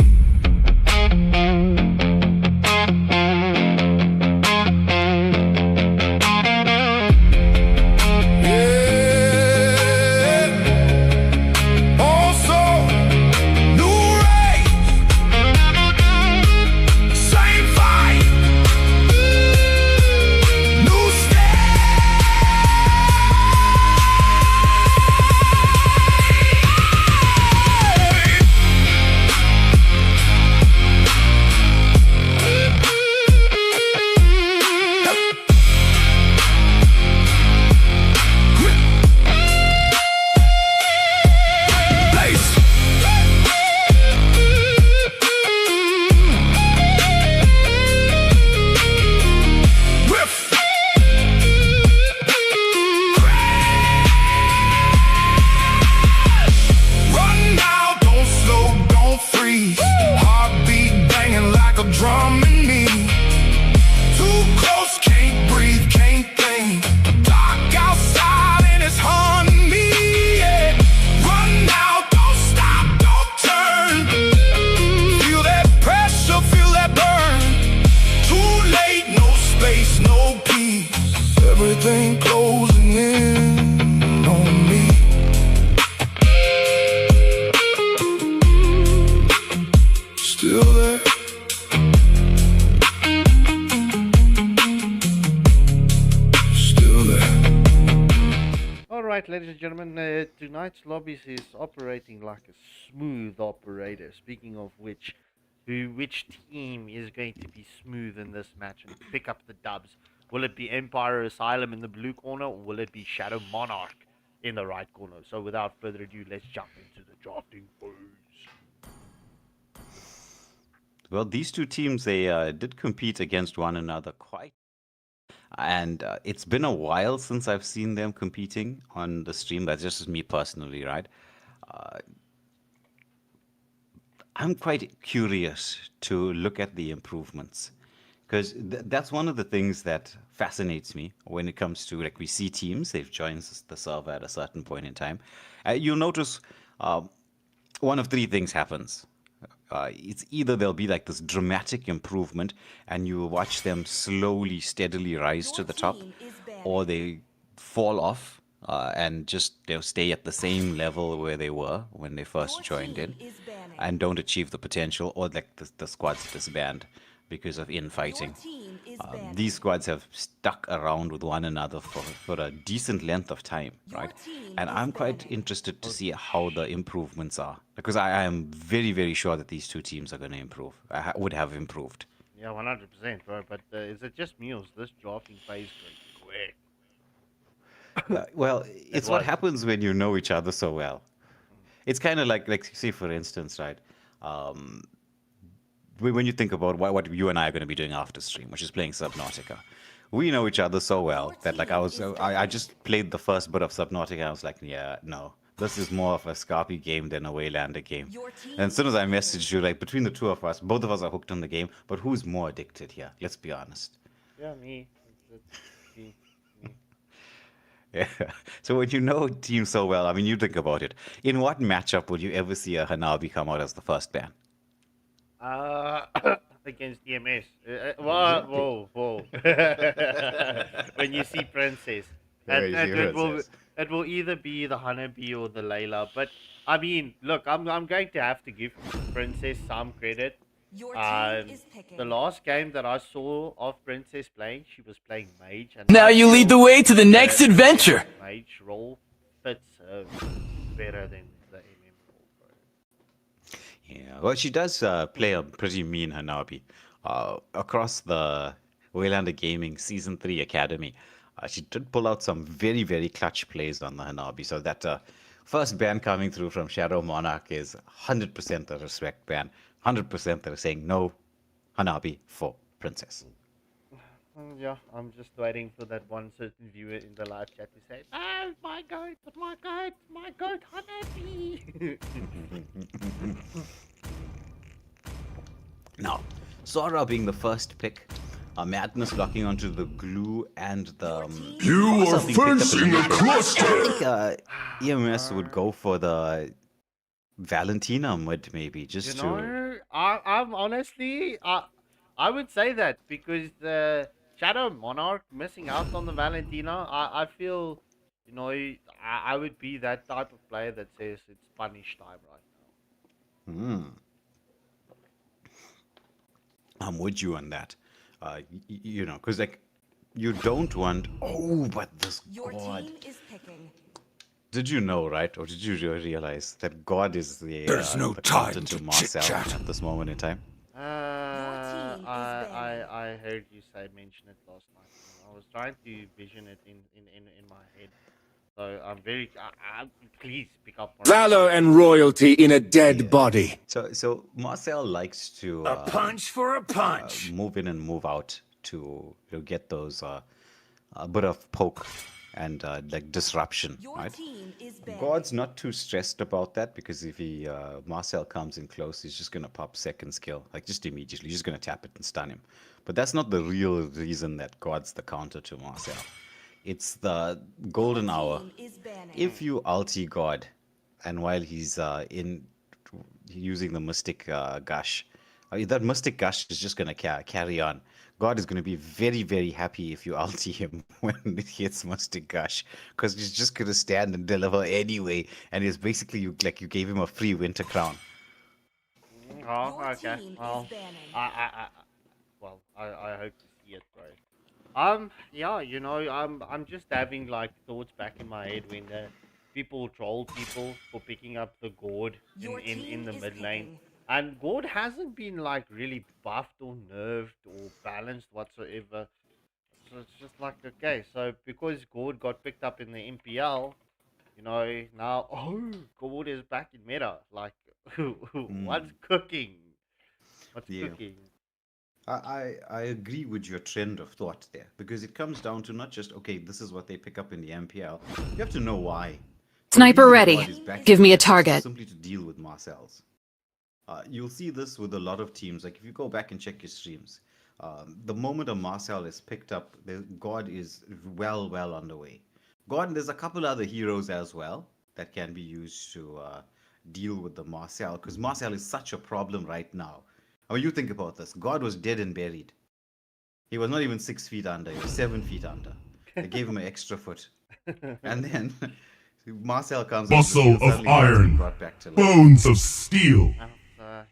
right, ladies and gentlemen, tonight's lobbies is operating like a smooth operator. Speaking of which team is going to be smooth in this match and pick up the dubs? Will it be Empire aSylum in the blue corner, or will it be Shadow.Monarch in the right corner? So without further ado, let's jump into the drafting phase. Well, these two teams, they did compete against one another quite. And it's been a while since I've seen them competing on the stream. That's just me personally, right? I'm quite curious to look at the improvements, because that's one of the things that fascinates me when it comes to, like, we see teams, they've joined the server at a certain point in time. You'll notice one of three things happens. It's either there'll be like this dramatic improvement and you will watch them slowly, steadily rise to the top, or they fall off and just they'll stay at the same level where they were when they first joined in and don't achieve the potential, or like the squads disband because of infighting. These squads have stuck around with one another for a decent length of time, right? And I'm quite interested to see how the improvements are, because I am very, very sure that these two teams are going to improve. Would have improved. Yeah, 100%, bro. But is it just me, or is this drafting phase going quick? Well, it's what happens when you know each other so well. It's kind of like say, for instance, right? When you think about what you and I are going to be doing after stream, which is playing Subnautica, we know each other so well that, like, I just played the first bit of Subnautica. I was like, yeah, no, this is more of a Scarpy game than a Waylander game. And as soon as I messaged you, like, between the two of us, both of us are hooked on the game, but who's more addicted here? Let's be honest. Yeah, me. Me. Yeah. So when you know a team so well, I mean, you think about it. In what matchup would you ever see a Hanabi come out as the first ban? Against EMS. Whoa. When you see Princess. It will either be the Hanabi or the Layla. But, I mean, look, I'm going to have to give Princess some credit. Your team is picking. The last game that I saw of Princess playing, she was playing Mage. And now you lead the way to the next adventure! Mage role fits better than the MM role, bro. Yeah, well, she does play a pretty mean Hanabi. Across the Waylander Gaming Season 3 Academy, she did pull out some very, very clutch plays on the Hanabi. So that first ban coming through from Shadow.Monarch is 100% a respect ban. 100% they're saying no Hanabi for Princess. Yeah, I'm just waiting for that one certain viewer in the live chat to say, "Oh, my goat, Hanabi." Now, Sora being the first pick, Madness locking onto the glue and the... You are facing a cluster! I think EMS would go for the Valentina mid, maybe, just I'm honestly, I would say that, because the Shadow.Monarch missing out on the Valentina, I feel, I would be that type of player that says it's punish time right now. I'm with you on that. Because, like, you don't want... Oh, but this Your God... team is picking. Did you know, right? Or did you realize that God is the There's no the time counter to Marcel chit-chat. at this moment in time? I heard you mention it last night. I was trying to vision it in my head. So I'm very... please pick up more. Valor and royalty in a dead body. So Marcel likes to... A punch for a punch. Move in and move out to get those... a bit of poke and like disruption, right? God's not too stressed about that, because if Marcel comes in close, he's just gonna pop second skill, like just immediately. He's just gonna tap it and stun him. But that's not the real reason that God's the counter to Marcel. It's the golden hour. If you ulti God, and while he's using the Mystic Gush, that Mystic Gush is just gonna carry on. God is going to be very, very happy if you ulti him when it hits Mystic Gush, because he's just going to stand and deliver anyway, and it's basically you gave him a free winter crown. Oh, okay. Well, I hope to see it, bro. Yeah, you know, I'm just having like thoughts back in my head when people troll people for picking up the gourd in the mid lane. And gourd hasn't been like really buffed or nerfed or balanced whatsoever. So it's just like, okay, so because gourd got picked up in the MPL, you know, now gourd is back in meta. Like what's cooking? What's cooking? I agree with your trend of thought there, because it comes down to not just, okay, this is what they pick up in the MPL. You have to know why. Sniper ready. Give me a target. Simply to deal with Marcel's. You'll see this with a lot of teams. Like if you go back and check your streams, the moment a Marcel is picked up, God is well underway. God, there's a couple other heroes as well that can be used to deal with the Marcel, because Marcel is such a problem right now. I mean, you think about this. God was dead and buried. He was not even 6 feet under. He was 7 feet under. They gave him an extra foot. And then Marcel comes. Muscle of iron, bones of steel.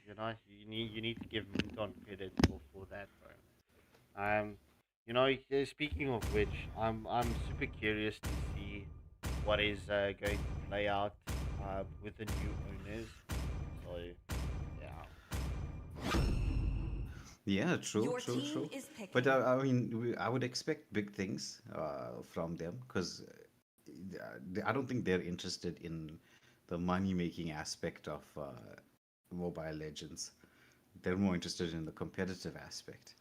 You know, you need to give Minton credit for that, bro. You know, speaking of which, I'm super curious to see what is going to play out with the new owners. So, yeah. Yeah, true. But I mean, I would expect big things from them, because I don't think they're interested in the money-making aspect of Mobile Legends. They're more interested in the competitive aspect.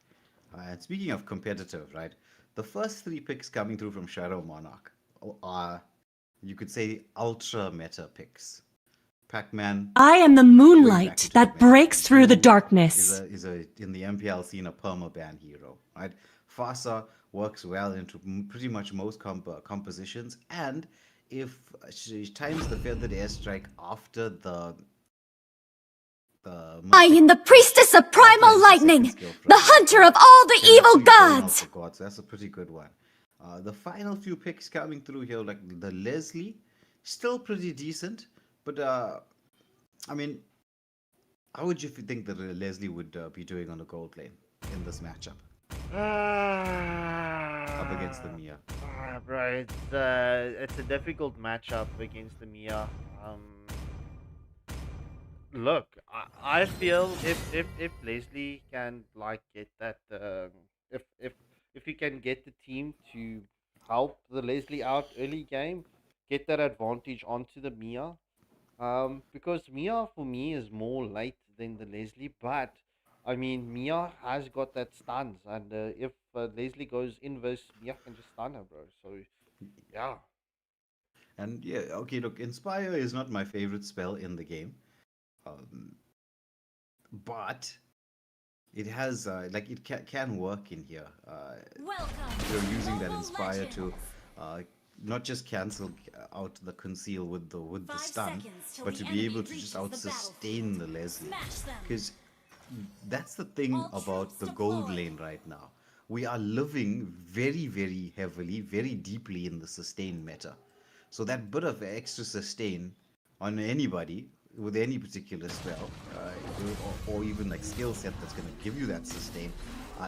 And speaking of competitive, right, the first 3 picks coming through from Shadow.Monarch are, you could say, ultra meta picks. Pac-Man. I am the moonlight that breaks through the darkness. Is in the MPL scene a permaban hero, right? Fasa works well into pretty much most compositions, and if she times the feathered airstrike after the I am the priestess of primal lightning, the hunter of all the evil gods. So that's a pretty good one. The final few picks coming through here, like the Leslie, still pretty decent, but I mean, how would you think that Leslie would be doing on the gold lane in this matchup? Up against the Mia. Bro, it's a difficult matchup against the Mia. Look, I feel if Leslie can like get that, if he can get the team to help the Leslie out early game, get that advantage onto the Mia. Because Mia for me is more late than the Leslie, but I mean Mia has got that stuns, and if Leslie goes inverse, Mia can just stun her, bro. So yeah. And yeah, okay, look, Inspire is not my favorite spell in the game, but it has like it can work in here. You're using that Inspire to not just cancel out the conceal with the stun, but to be able to just out sustain the Leslie. Because that's the thing about the gold lane right now. We are living very heavily, very deeply in the sustain meta. So that bit of extra sustain on anybody with any particular spell, or even like skill set that's going to give you that sustain,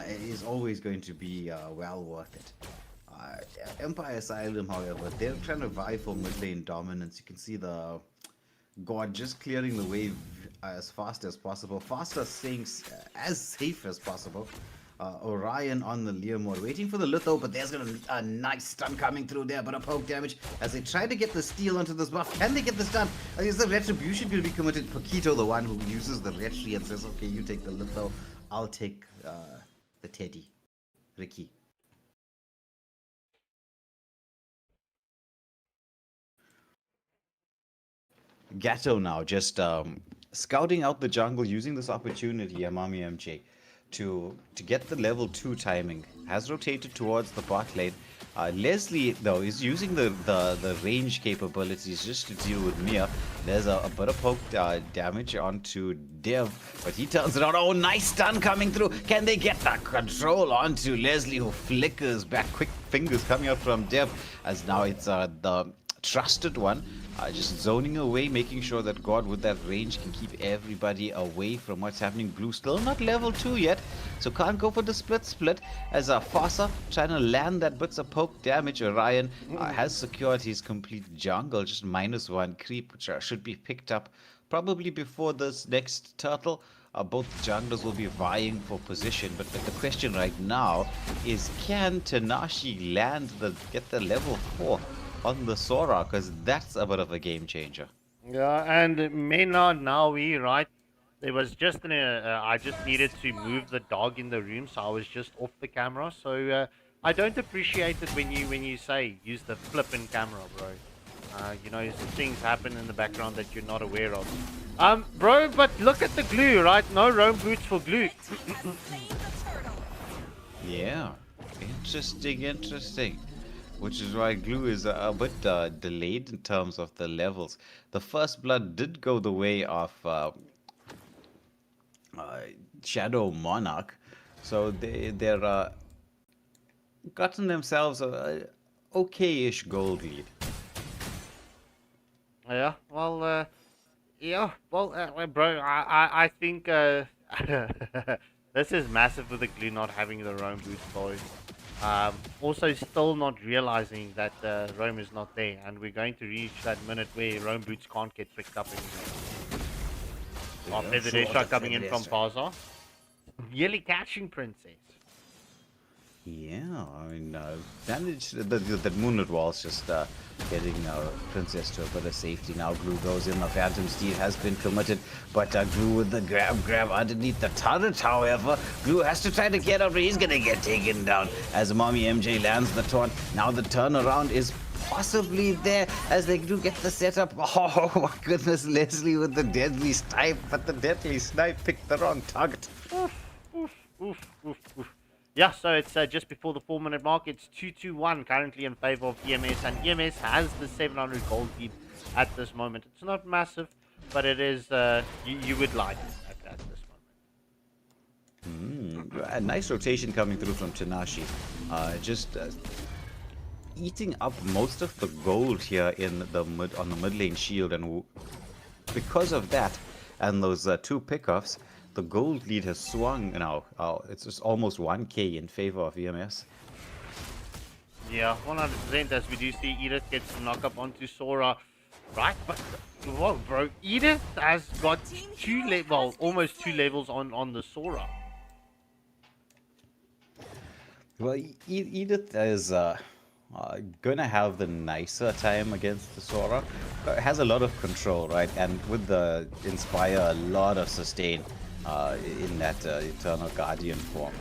is always going to be well worth it. Empire aSylum, however, they're trying to vie for mid lane dominance. You can see the God just clearing the wave as fast as possible, faster staying as safe as possible. Orion on the Leomore, waiting for the Litho, but there's gonna a nice stun coming through there, but a poke damage as they try to get the steal onto this buff. Can they get the stun? Is the retribution going to be committed? Paquito, the one who uses the retri and says, okay, you take the Litho, I'll take the Teddy, Ricky. Gatto now just scouting out the jungle, using this opportunity, Amami MJ, to get the level 2 timing. Has rotated towards the bot lane. Leslie, though, is using the range capabilities just to deal with Mia. There's a bit of poke damage onto Dev, but he turns around. Oh, nice stun coming through. Can they get the control onto Leslie, who flickers back? Quick fingers coming out from Dev, as now it's the trusted one. Just zoning away, making sure that God with that range can keep everybody away from what's happening. Blue still not level 2 yet. So can't go for the split as Fossa trying to land that bits of poke damage. Orion has secured his complete jungle, just -1 creep, which should be picked up probably before this next turtle. Both junglers will be vying for position, but the question right now is, can Tanashi get the level 4 on the Sora? Because that's a bit of a game changer. Yeah, and Maynard Naui, right? There was just I just needed to move the dog in the room, so I was just off the camera. So I don't appreciate it when you say use the flipping camera, bro. You know, things happen in the background that you're not aware of. Bro, but look at the glue, right? No roam boots for glue. Yeah, interesting. Which is why glue is a bit delayed in terms of the levels. The first blood did go the way of Shadow.Monarch, so they're gotten themselves a okay-ish gold lead. Yeah, well, bro, I think this is massive with the glue not having the roam boots, boys. Also, still not realizing that roam is not there, and we're going to reach that minute where roam boots can't get picked up anymore. Feather Day shot coming in from Faza. Really catching Princess. Yeah, I mean, managed that Moonlit Wall's just getting Princess to a bit of safety. Now Glue goes in. The Phantom Steed has been committed, but Glue with the grab underneath the turret. However, Glue has to try to get up. He's gonna get taken down as Mommy MJ lands the taunt. Now the turnaround is possibly there as they do get the setup. Oh my goodness, Leslie with the deadly snipe, but the deadly snipe picked the wrong target. Oof. Yeah, so it's just before the 4-minute mark. It's 2-1 currently in favor of EMS, and EMS has the 700 gold lead at this moment. It's not massive, but it is, you would like it at this moment. A nice rotation coming through from Tanashi. Just eating up most of the gold here in the on the mid lane shield, and because of that and those 2 pickoffs, the gold lead has swung now. It's just almost 1k in favor of EMS. Yeah, 100%, as we do see Edith gets the knock up onto Sora. Right, but whoa, bro, Edith has got almost 2 levels on the Sora. Well, Edith is gonna have the nicer time against the Sora. Has a lot of control, right? And with the Inspire, a lot of sustain in that Eternal Guardian form.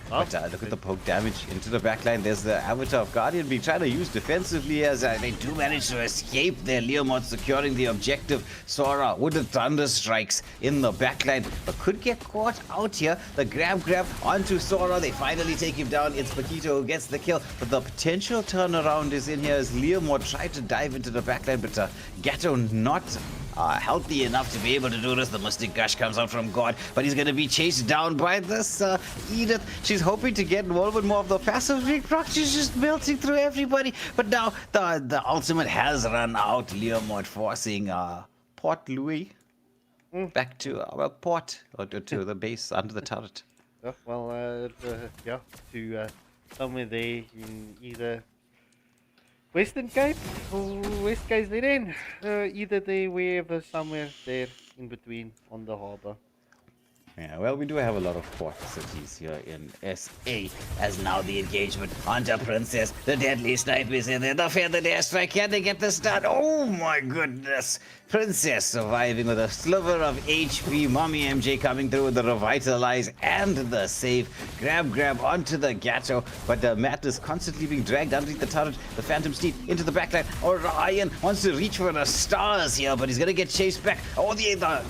But look at the poke damage into the backline. There's the Avatar of Guardian being tried to use defensively as they do manage to escape there. Leomod securing the objective. Sora with the Thunder Strikes in the backline, but could get caught out here. The grab onto Sora. They finally take him down. It's Paquito who gets the kill, but the potential turnaround is in here as Leomod tried to dive into the backline, but Gatto not healthy enough to be able to do this. The Mystic Gush comes out from God, but he's going to be chased down by this Edith. She's hoping to get involved with more of the passive rig proc. She's just melting through everybody, but now the ultimate has run out. Leomod forcing Port Louis back to Port, or to the base under the turret. Well, to somewhere there in either Western Cape or West KZN, either there, wherever, somewhere there in between on the harbour. Yeah, well, we do have a lot of port cities here in SA, as now the engagement onto Princess. The deadly snipe is in there. The feathered airstrike. Can they get this done? Oh my goodness. Princess surviving with a sliver of HP. Mommy MJ coming through with the revitalize and the save. Grab onto the Gatto, but Matt is constantly being dragged underneath the turret. The Phantom Steed into the backline. Orion wants to reach for the stars here, but he's going to get chased back. Oh, the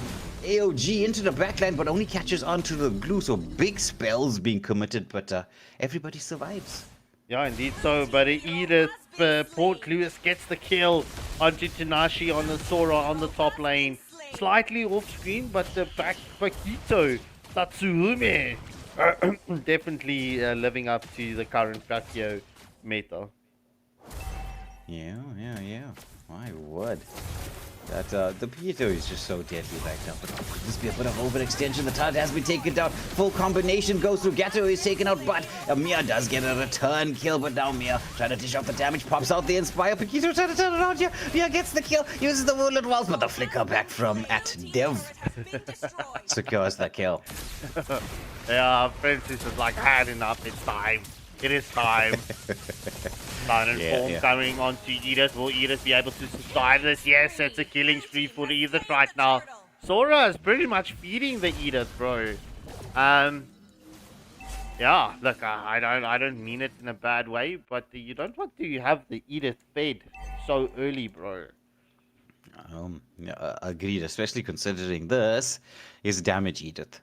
AOG into the backline, but only catches onto the glue, so big spells being committed, but everybody survives. Yeah, indeed so, but Edith Port Louis gets the kill onto Tanashi on the Sora on the top lane. Slightly off screen, but the back Paquito Tatsuume definitely living up to the current Kakyo meta. Yeah. My word. That the Pieto is just so deadly right now. But could this be a bit of overextension? The turret has been taken down. Full combination goes through. Gato is taken out, but Mia does get a return kill. But now Mia trying to dish out the damage. Pops out the Inspire. Pieto trying to turn around here. Mia gets the kill. Uses the Wounded Walls, but the flicker back from @Dev secures the kill. Yeah, Princess is like, had enough. It's time. It is time. Silent form coming on to Edith. Will Edith be able to survive this? Yes, it's a killing spree for Edith right now. Sora is pretty much feeding the Edith, bro. Yeah, look, I don't mean it in a bad way, but you don't want to have the Edith fed so early, bro. Yeah, agreed, especially considering this is damage Edith.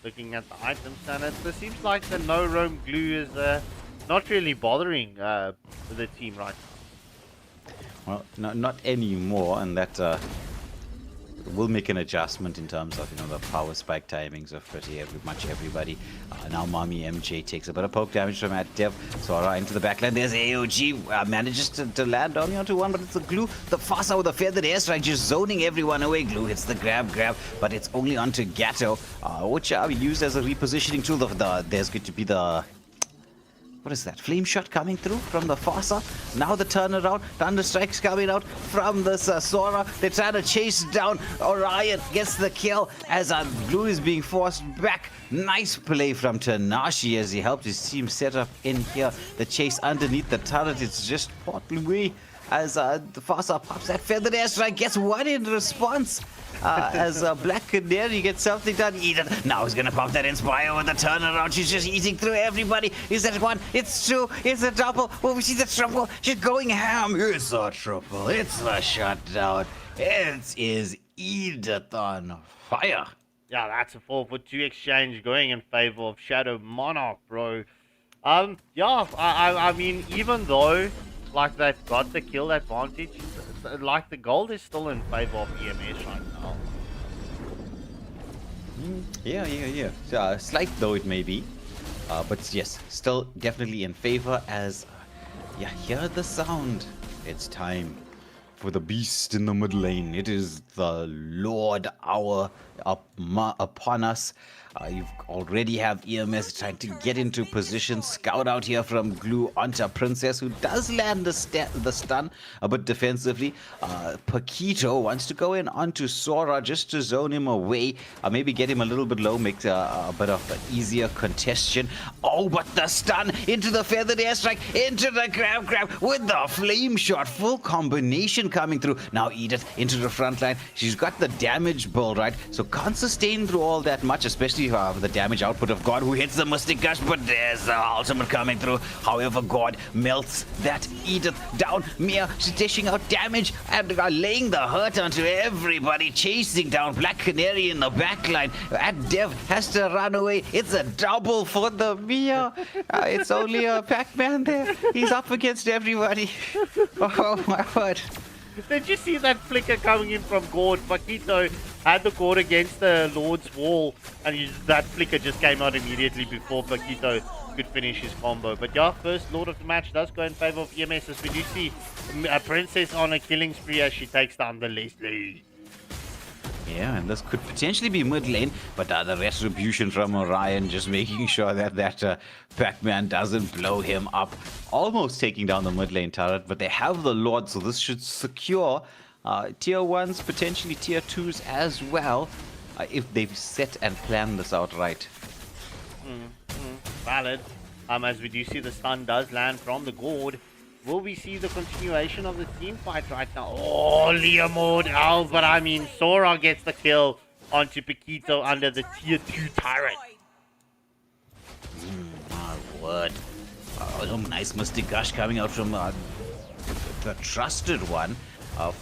Looking at the item standards, it seems like the no roam glue is not really bothering the team right now. Well, not anymore, and that will make an adjustment in terms of the power spike timings of pretty much everybody. Now Mommy MJ takes a bit of poke damage from @Dev. Sora into the backline. There's AOG, manages to land only onto one, but it's the glue. The Fasa with the feathered airstrike just zoning everyone away. Glue hits the grab, but it's only onto Gato, which are used as a repositioning tool. There's going to be the... What is that? Flame shot coming through from the Fasa. Now the turnaround. Thunder strikes coming out from this Sora. They're trying to chase down Orion. Gets the kill as Glue is being forced back. Nice play from Tanashi as he helped his team set up in here. The chase underneath the turret. It's just Portly as the Fasa pops that feathered airstrike. Gets one in response. As Black Canary gets something done. Edith now he's gonna pop that Inspire with the turnaround. She's just eating through everybody. Is that one? It's two. It's a double. Will we see the triple? She's going ham. It's a triple. It's a shutdown. It is Edith on fire. Yeah, that's a 4-for-2 exchange going in favor of Shadow.Monarch, bro. Yeah, I mean, even though like they've got the kill advantage, like the gold is still in favor of EMS right now. Yeah. Slight though it may be, but yes, still definitely in favor as, hear the sound. It's time for the beast in the mid lane. It is the Lord Hour upon us. You already have EMS trying to get into position. Scout out here from Glue onto Princess, who does land the stun, but defensively. Paquito wants to go in onto Sora just to zone him away. Maybe get him a little bit low, make a bit of an easier contestation. Oh, but the stun into the feathered airstrike, into the grab with the flame shot. Full combination coming through. Now Edith into the front line. She's got the damage build, right? So can't sustain through all that much, especially the damage output of God, who hits the Mystic Gush, but there's the ultimate coming through. However, God melts that Edith down. Mia, she's dishing out damage and laying the hurt onto everybody, chasing down Black Canary in the backline. @Dev has to run away. It's a double for the Mia. It's only a Pac-Man there. He's up against everybody. Oh my word. Did you see that flicker coming in from Gord? Paquito had the Gord against the Lord's wall, and that flicker just came out immediately before Paquito could finish his combo. But yeah, first Lord of the match does go in favor of EMS, as we do see a Princess on a killing spree as she takes down the Leslie. Yeah, and this could potentially be mid lane, but the retribution from Orion just making sure that Pac-Man doesn't blow him up. Almost taking down the mid lane turret, but they have the Lord, so this should secure tier 1s, potentially tier 2s as well, if they've set and planned this out right. Valid. As we do see the stun does land from the Gord. Will we see the continuation of the team fight right now? Oh, Leomord out, but I mean, Sora gets the kill onto Paquito under the tier 2 turret. My word. Nice Mystic Gush coming out from the trusted one.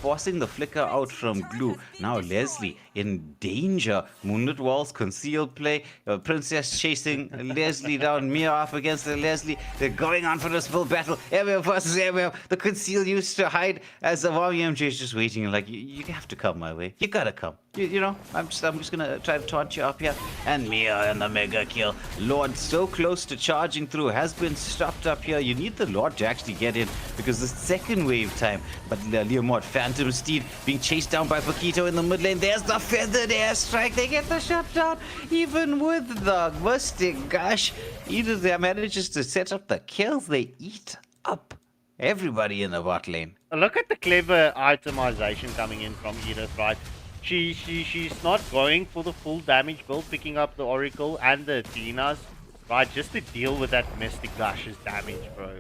Forcing the flicker out from Glue. Now Leslie in danger. Moonlit Walls, concealed play. Princess chasing Leslie down. Mia off against the Leslie. They're going on for this full battle. MM versus MM. The conceal used to hide as the YMJ is just waiting like, you have to come my way. You gotta come. You know, I'm just gonna try to taunt you up here. And Mia and the mega kill. Lord so close to charging through, has been stopped up here. You need the Lord to actually get in because the second wave time. But Leomord, Phantom Steed being chased down by Paquito in the mid lane. There's the feathered airstrike. They get the shutdown. Even with the Mystic Gush, either they manages to set up the kills. They eat up everybody in the bot lane. Look at the clever itemization coming in from Edith, right? She's not going for the full damage build, picking up the Oracle and the Athenas, right? Just to deal with that Mystic Gush's damage, bro.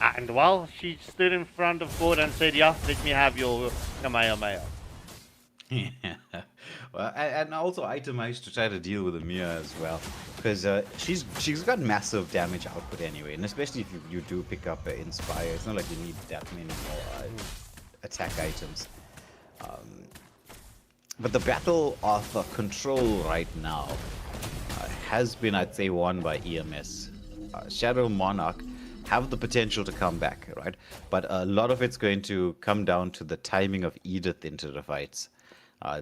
And well, she stood in front of God and said, yeah, let me have your Kamehameha. Yeah. Well, and also itemized to try to deal with Amir as well, because she's got massive damage output anyway, and especially if you do pick up Inspire, it's not like you need that many more attack items. But the battle of control right now has been, I'd say, won by EMS. Shadow.Monarch have the potential to come back, right? But a lot of it's going to come down to the timing of Edith into the fights.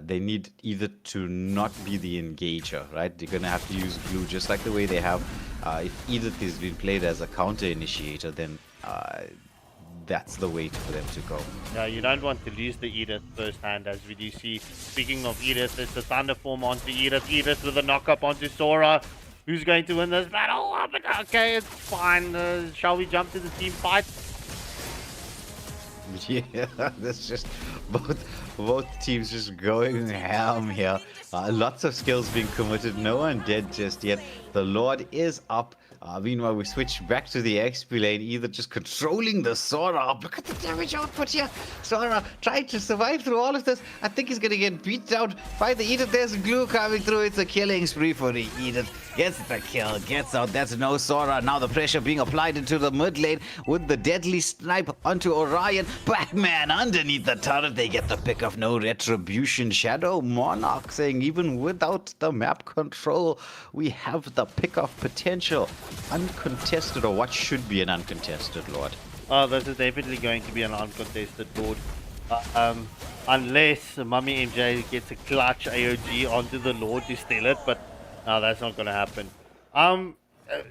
They need Edith to not be the engager, right? They're going to have to use glue just like the way they have. If Edith is being played as a counter initiator, then that's the way for them to go. Yeah, you don't want to lose the Edith firsthand, as we do see. Speaking of Edith, it's a Thunderform onto Edith. Edith with a knock-up onto Sora. Who's going to win this battle? Oh, but okay, it's fine. Shall we jump to the team fight? Yeah, that's just both teams just going ham here. Lots of skills being committed. No one dead just yet. The Lord is up. Meanwhile, we switch back to the XP lane, either just controlling the Sora up. Look at the damage output here. Sora trying to survive through all of this. I think he's going to get beat down by the Edith. There's glue coming through. It's a killing spree for the Edith. Gets the kill, gets out. That's no Sora. Now the pressure being applied into the mid lane with the deadly snipe onto Orion. Batman underneath the turret. They get the pick of no retribution. Shadow.Monarch saying even without the map control, we have the pick of potential. Uncontested, or what should be an uncontested Lord. Oh, this is definitely going to be an uncontested Lord. Unless Mummy MJ gets a clutch AOG onto the Lord to steal it, but no, that's not going to happen.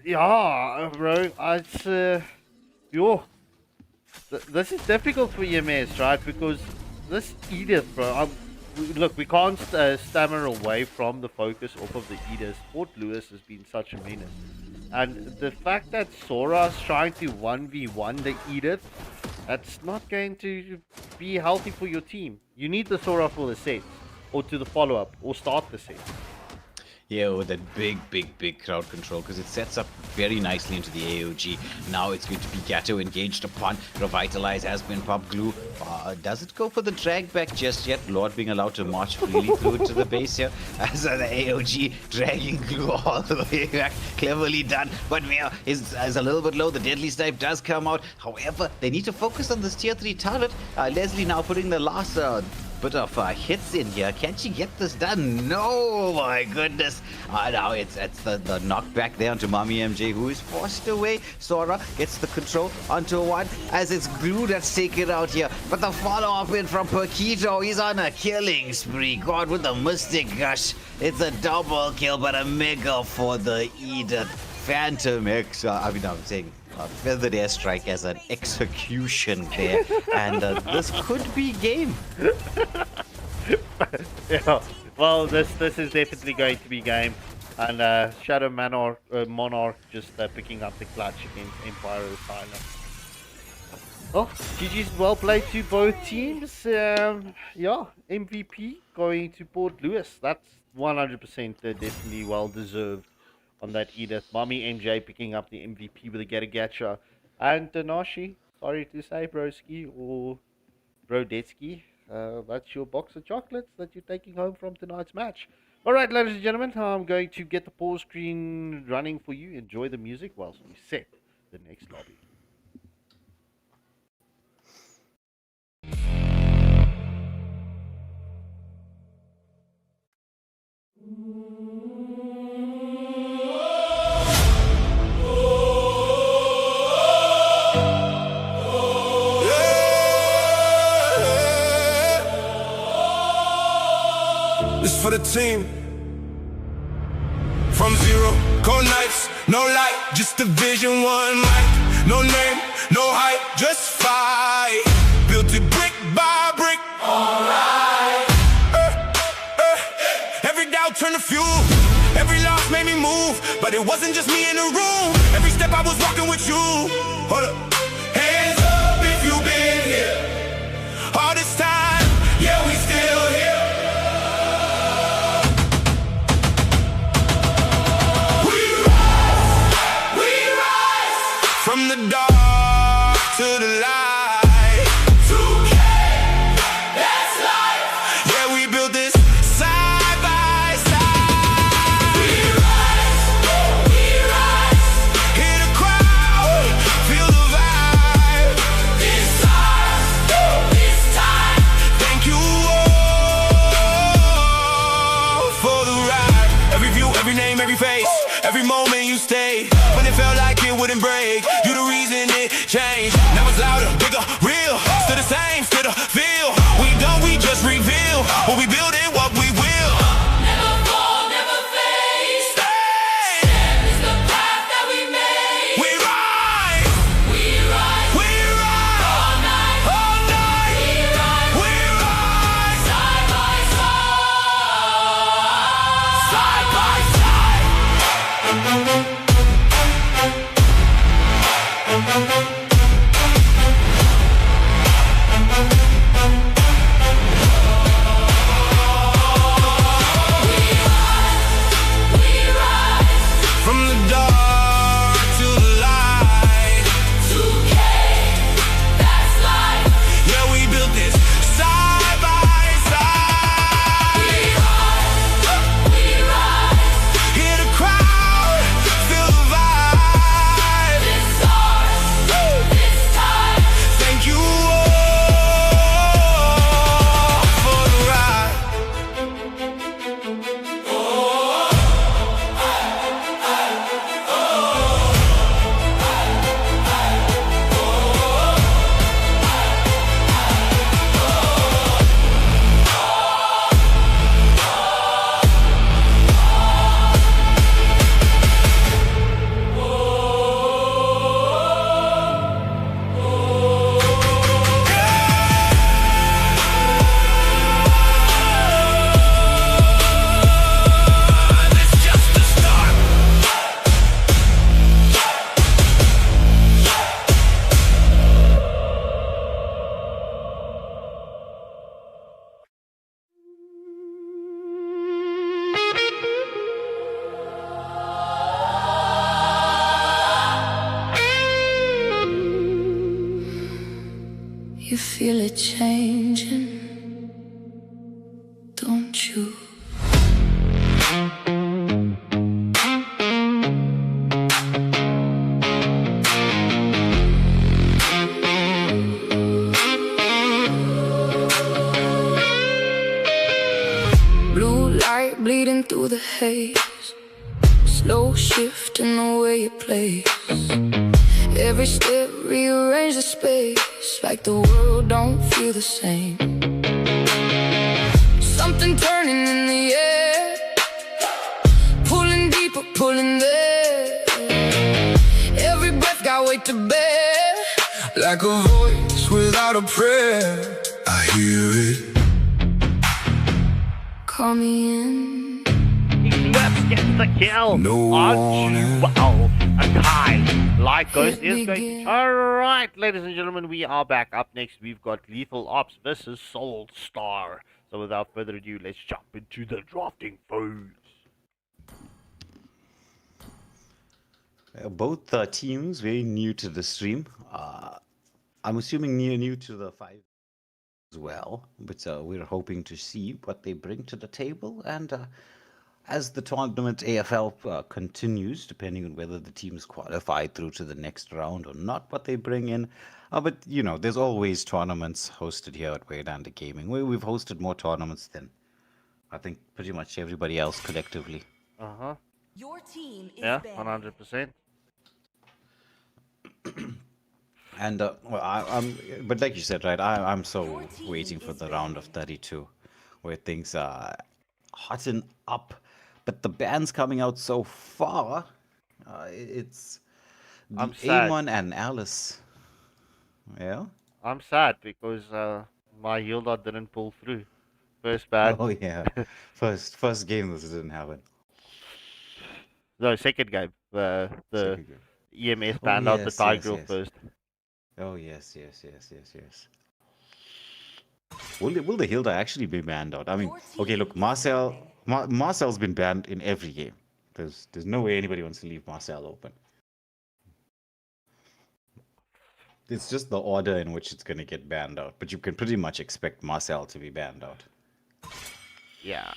Yeah, bro, it's, yo, this is difficult for EMS, right? Because this Edith, bro, look, we can't stammer away from the focus off of the Edith. Port Louis has been such a menace. And the fact that Sora's trying to 1v1 the Edith, that's not going to be healthy for your team. You need the Sora for the set, or to the follow-up, or start the set. Yeah, with that big crowd control, because it sets up very nicely into the AOG. Now it's going to be Gato engaged upon. Revitalize has been popped. Glue. Does it go for the drag back just yet? Lord being allowed to march freely through to the base here. As the AOG dragging Glue all the way back. Cleverly done. But Mia is a little bit low. The deadly snipe does come out. However, they need to focus on this tier 3 turret. Leslie now putting the last bit of hits in here. Can she get this done? No, my goodness. Now it's the knockback there onto Mommy MJ, who is forced away. Sora gets the control onto one as it's Glue that's taken out here. But the follow-up in from Paquito, he's on a killing spree. God, with the Mystic Gush. It's a double kill, but a mega for the Edith. Phantom X, I'm saying feathered airstrike as an execution there, and this could be game. Yeah, well, this is definitely going to be game, and Shadow.Monarch just picking up the clutch against Empire of aSylum. Oh, GG's well played to both teams. Yeah, MVP going to Port Louis. That's 100% definitely well deserved. On that Edith. Mommy MJ picking up the MVP with a Getagacha. And Tanashi, sorry to say, broski or brodetsky, that's your box of chocolates that you're taking home from tonight's match. Alright, ladies and gentlemen, I'm going to get the pause screen running for you. Enjoy the music whilst we set the next lobby. this for the team. From zero, cold nights, no light, just a vision, one light. No name, no height, just fight. Built it brick by brick. Alright. Every doubt turned to fuel. Every loss made me move. But it wasn't just me in the room. Every step I was walking with you. Hold up. Hands up if you've been here. All this time, yeah, we still here. We rise from the dark to the light. 2K, that's life. Yeah, we built this side by side. We rise, hear the crowd, feel the vibe. This time, thank you all for the ride. Every view, every name, every face, every moment you stayed. When it felt like it wouldn't break, you the reason it changed. Now it's louder, bigger, real. Still the same, still the feel. We don't, we just reveal what we build and what we will. Never fall, never fade. Stand is the path that we made. We rise, We rise, we rise, all night. all night. We rise, We rise, side by side. side by side. We rise, From the dark to the light. 2K, that's life. Yeah, we built this side by side. We rise, Hear the crowd, feel the vibe. this ours, this time. Thank you all for the ride. This is just the start. You feel it changing, don't you? Blue light bleeding through the haze, slow shift in the way it plays. Every step rearrange the space, like the world don't feel the same. Something turning in the air, pulling deeper, pulling there. Every breath got weight to bear, Like a voice without a prayer. I hear it. call me in. Let's get the kill. No warning. Wow, a tie. Like Ghost is going. Alright, ladies and gentlemen, we are back. Up next, we've got Lethal Ops versus Solstar. So without further ado, let's jump into the drafting phase. Both teams very new to the stream. I'm assuming new to the 5 as well, but we're hoping to see what they bring to the table. And as the tournament AFL continues, depending on whether the teams qualify through to the next round or not, what they bring in. But, you know, there's always tournaments hosted here at Waylander Gaming. We've hosted more tournaments than, I think, pretty much everybody else collectively. Uh-huh. Your team is Yeah, banned. 100%. And but like you said, right? I'm so waiting for the round of 32, where things hotten up, but the band's coming out so far. It's the I'm sad. Amon and Alice. Yeah? I'm sad because my heal dot didn't pull through. First bad. Oh, yeah. First game this didn't happen. No, second game. The Second game. EMS Oh, banned out the yes, Tiger yes. first. Oh, yes. Will the Hilda actually be banned out? I mean, okay, look, Marcel's been banned in every game. There's no way anybody wants to leave Marcel open. It's just the order in which it's going to get banned out. But you can pretty much expect Marcel to be banned out. Yeah,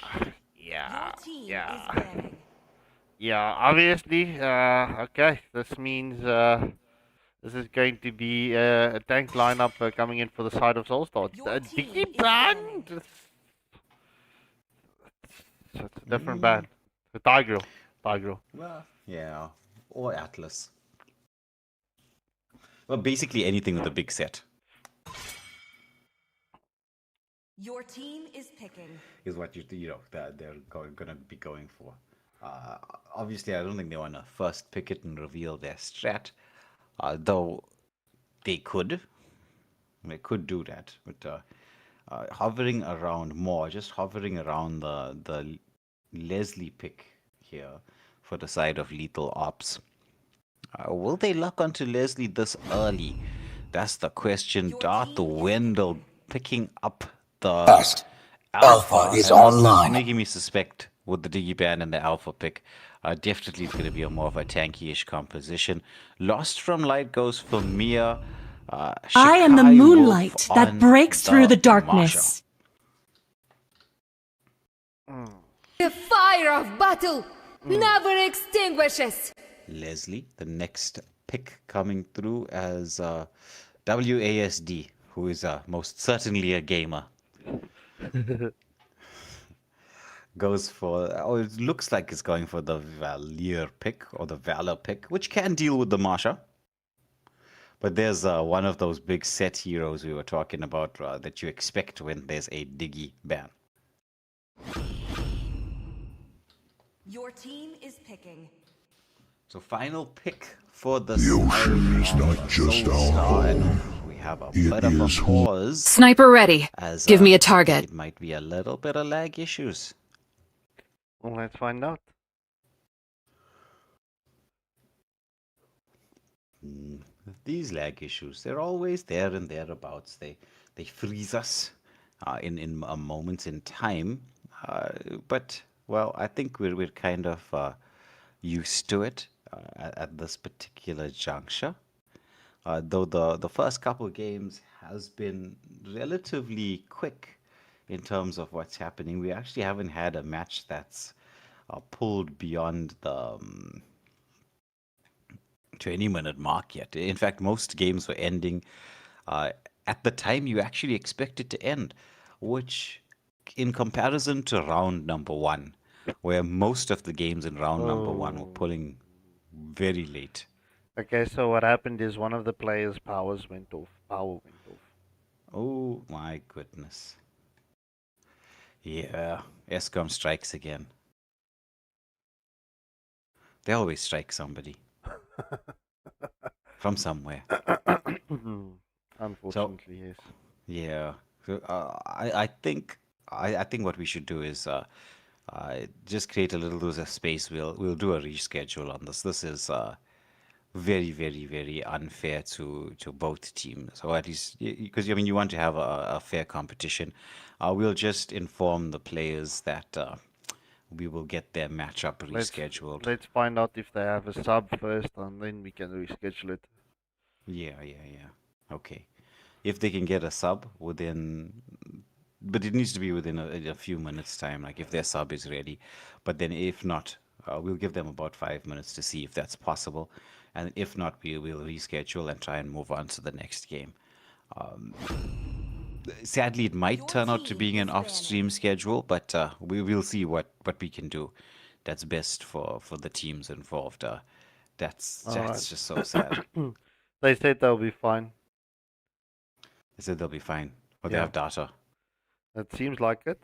obviously. Okay, this means this is going to be a tank lineup coming in for the side of Solstar. Diggy band? It's a different band. The Tiger. Well, yeah, or Atlas. Well, basically anything with a big set. Your team is picking. Is what that they're going to be going for. Obviously, I don't think they want to first pick it and reveal their strat. Though they could do that. But hovering around the Leslie pick here for the side of Lethal Ops. Will they lock onto Leslie this early? That's the question. Darth Wendell picking up the First, Alpha is online. Making me suspect with the Diggy Band and the Alpha pick. Definitely it's going to be more of a tanky-ish composition. Lost from Light goes for Mia. I am the moonlight that breaks through the darkness. The fire of battle never extinguishes. Leslie, the next pick coming through as WASD, who is most certainly a gamer. Goes for, it looks like it's going for the Valier pick or the Valor pick, which can deal with the Marsha. But there's one of those big set heroes we were talking about that you expect when there's a Diggy ban. Your team is picking. So final pick for the Ocean is not just our home. We have a bit of a pause. Sniper ready. As, Give me a target. It might be a little bit of lag issues. Well, let's find out. These lag issues, they're always there and thereabouts. They freeze us in moments in time. But, well, I think we're kind of used to it at this particular juncture. Though the first couple of games has been relatively quick in terms of what's happening. We actually haven't had a match that's pulled beyond the 20-minute mark yet. In fact, most games were ending at the time you actually expect it to end, which in comparison to round number 1, where most of the games in round number 1 were pulling very late. Okay, so what happened is one of the players' power went off. Oh my goodness. Yeah, ESCOM strikes again. They always strike somebody. From somewhere. Unfortunately, yes. Yeah. So, I think what we should do is just create a little bit of space. We'll do a reschedule on this. This is very, very, very unfair to both teams, or at least because you want to have a fair competition. We'll just inform the players that we will get their matchup rescheduled. Let's find out if they have a sub first, and then we can reschedule it. Yeah. Okay. If they can get a sub within, but it needs to be within a few minutes time, like if their sub is ready. But then if not, we'll give them about 5 minutes to see if that's possible. And if not, we'll reschedule and try and move on to the next game. Sadly, it might turn out to being an off-stream schedule, but we will see what we can do. That's best for the teams involved. That's just so sad. They said they'll be fine. They said they'll be fine. Or they have data. It seems like it.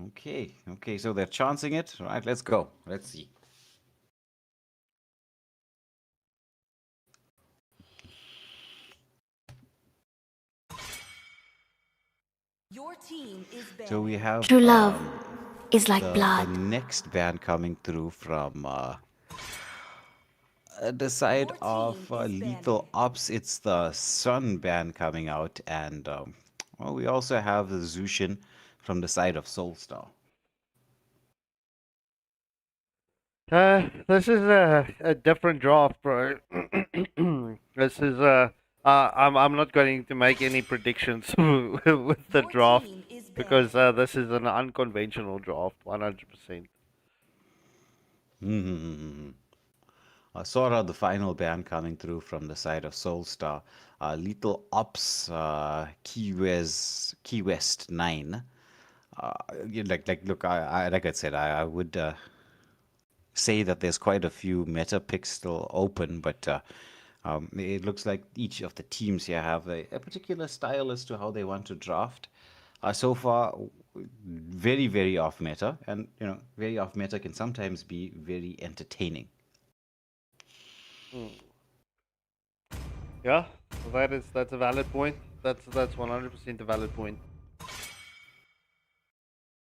Okay, so they're chancing it. Right, let's go. Let's see. Your team is banned. So we have True love is like blood. the next ban coming through from the side of Lethal Ops. It's the Sun ban coming out, and well, we also have the Zushin from the side of Solstar. This is a different draft, bro. This is I'm not going to make any predictions with the draft because this is an unconventional draft, 100%. Sora, the final ban coming through from the side of Solstar. Lethal Ops, Key West 9. Look, like I said, I would say that there's quite a few meta picks still open, but it looks like each of the teams here have a particular style as to how they want to draft. So far, very, very off meta, and very off meta can sometimes be very entertaining. Yeah, that's a valid point. That's 100% a valid point.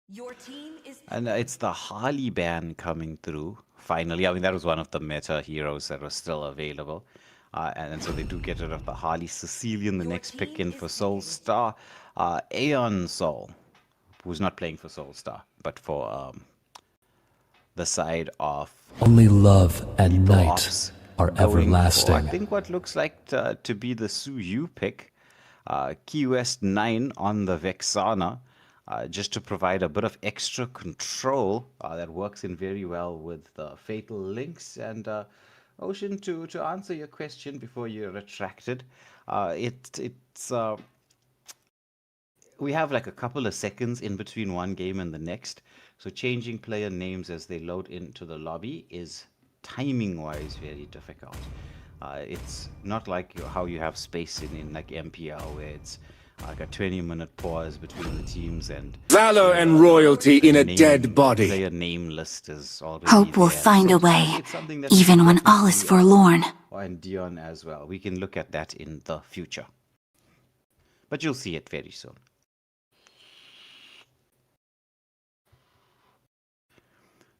Your team is And it's the Harley ban coming through, finally. I mean, that was one of the meta heroes that was still available. And so they do get rid of the Harley Sicilian, the next pick in for Solstar. Aeon Sol, who's not playing for Solstar, but for the side of... Only love and night are everlasting. I think what looks like to be the Suyu pick. Key West 9 on the Vexana. Just to provide a bit of extra control that works in very well with the Fatal Links. And Ocean, to answer your question before you're retracted, we have like a couple of seconds in between one game and the next. So changing player names as they load into the lobby is timing-wise very difficult. It's not like how you have space in like MPL where it's like a 20-minute pause between the teams and valor and royalty in a dead body. Player name list is already Hope will find a way, even when all is forlorn. And Dion as well. We can look at that in the future, but you'll see it very soon.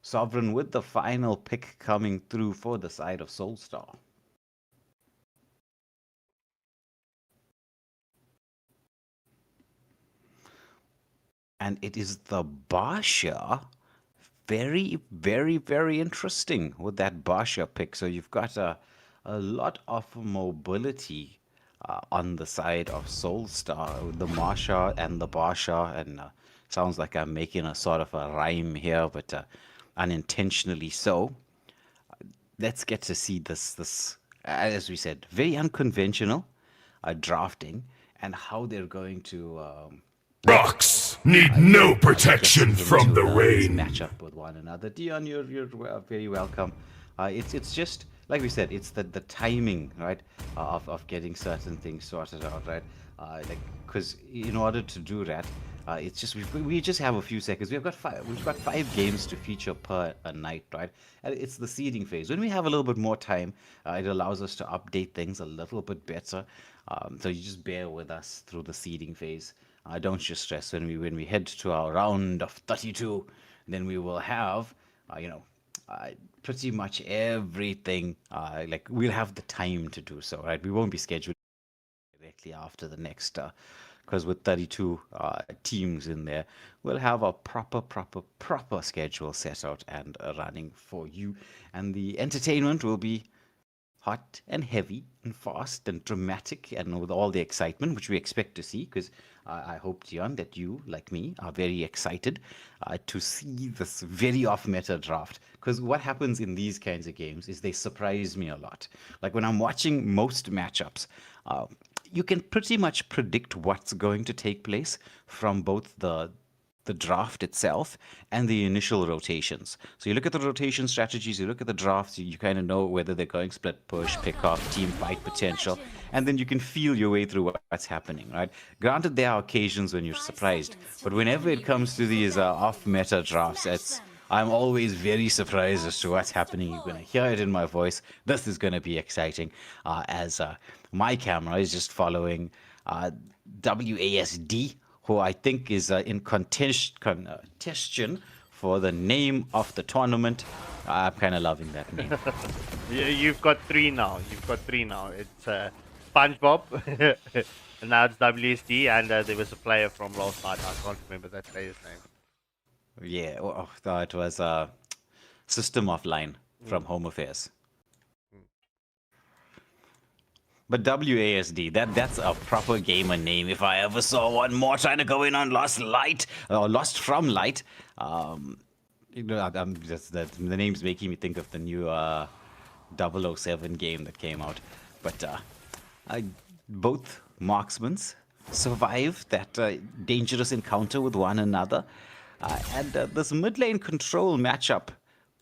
Sovereign with the final pick coming through for the side of Solstar. And it is the Basha. Very, very, very interesting with that Basha pick. So you've got a lot of mobility on the side of Solstar with the Masha and the Basha. And sounds like I'm making a sort of a rhyme here, but unintentionally so. Let's get to see this, as we said, very unconventional drafting and how they're going to... Rocks need no protection from the rain. Match up with one another. Dion, you're very welcome. It's just like we said. It's the timing, right, of getting certain things sorted out, right? Because in order to do that, it's just we just have a few seconds. We've got 5 games to feature per a night, right? And it's the seeding phase. When we have a little bit more time, it allows us to update things a little bit better. So you just bear with us through the seeding phase. Don't just stress. When we head to our round of 32, then we will have pretty much everything. Like we'll have the time to do so, right? We won't be scheduled directly after the next, because with 32 teams in there, we'll have a proper schedule set out and running for you, and the entertainment will be hot and heavy and fast and dramatic and with all the excitement which we expect to see, because I hope, Dion, that you, like me, are very excited to see this very off-meta draft. Because what happens in these kinds of games is they surprise me a lot. Like when I'm watching most matchups, you can pretty much predict what's going to take place from both the the draft itself and the initial rotations. So you look at the rotation strategies, you look at the drafts, you kind of know whether they're going split push, pick off, team fight potential, and then you can feel your way through what's happening, right? Granted, there are occasions when you're surprised, but whenever it comes to these off-meta drafts, I'm always very surprised as to what's happening. You're going to hear it in my voice. This is going to be exciting as my camera is just following WASD, who I think is in contention for the name of the tournament. I'm kind of loving that name. You've got 3 now. It's SpongeBob, and now it's WSD, and there was a player from last night. I can't remember that player's name. Yeah, it was System Offline from Home Affairs. But WASD, that's a proper gamer name. If I ever saw one more trying to go in on Lost from Light, the name's making me think of the new 007 game that came out. But both marksmen survived that dangerous encounter with one another. And this mid lane control matchup,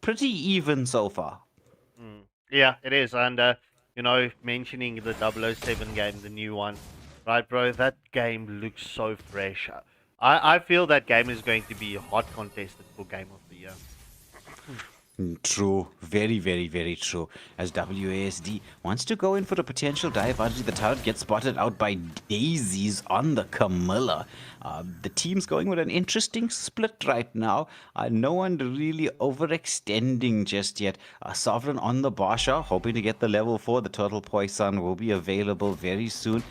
pretty even so far. Yeah, it is. And, mentioning the 007 game, the new one, right, bro? That game looks so fresh. I feel that game is going to be hot contested for Game of the Year. True. Very, very, very true. As WASD wants to go in for a potential dive, the turret gets spotted out by daisies on the Camilla. The team's going with an interesting split right now. No one really overextending just yet. Sovereign on the Basha, hoping to get the level 4. The Turtle Poison will be available very soon.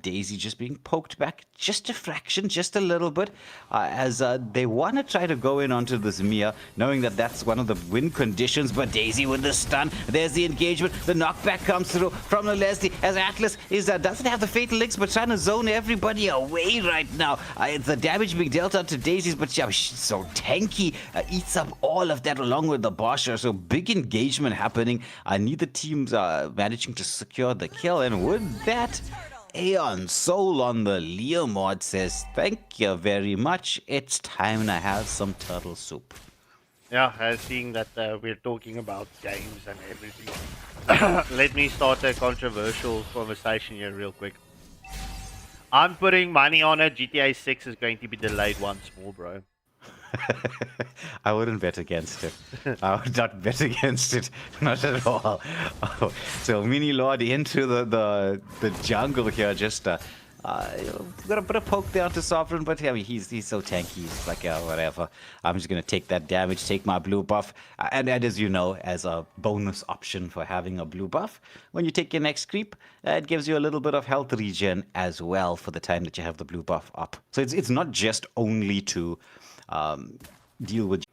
Daisy just being poked back just a fraction, just a little bit, as they want to try to go in onto this Mia, knowing that that's one of the win conditions, but Daisy with the stun. There's the engagement. The knockback comes through from the Leslie as Atlas doesn't have the fatal links, but trying to zone everybody away right now. It's the damage being dealt out to Daisies, but she's so tanky. Eats up all of that along with the Basher. So big engagement happening. Neither teams managing to secure the kill, and with that, Aeon Soul on the Leo mod says, thank you very much. It's time to have some turtle soup. Yeah, seeing that we're talking about games and everything, let me start a controversial conversation here real quick. I'm putting money on it. GTA 6 is going to be delayed once more, bro. I wouldn't bet against it. I would not bet against it. Not at all. Oh, so Mini Lord into the jungle here. Just gonna put a poke there onto Sovereign, but yeah, he's so tanky. He's like, yeah, whatever. I'm just gonna take that damage, take my blue buff, and as you know, as a bonus option for having a blue buff, when you take your next creep, it gives you a little bit of health regen as well for the time that you have the blue buff up. So it's not just only to deal with.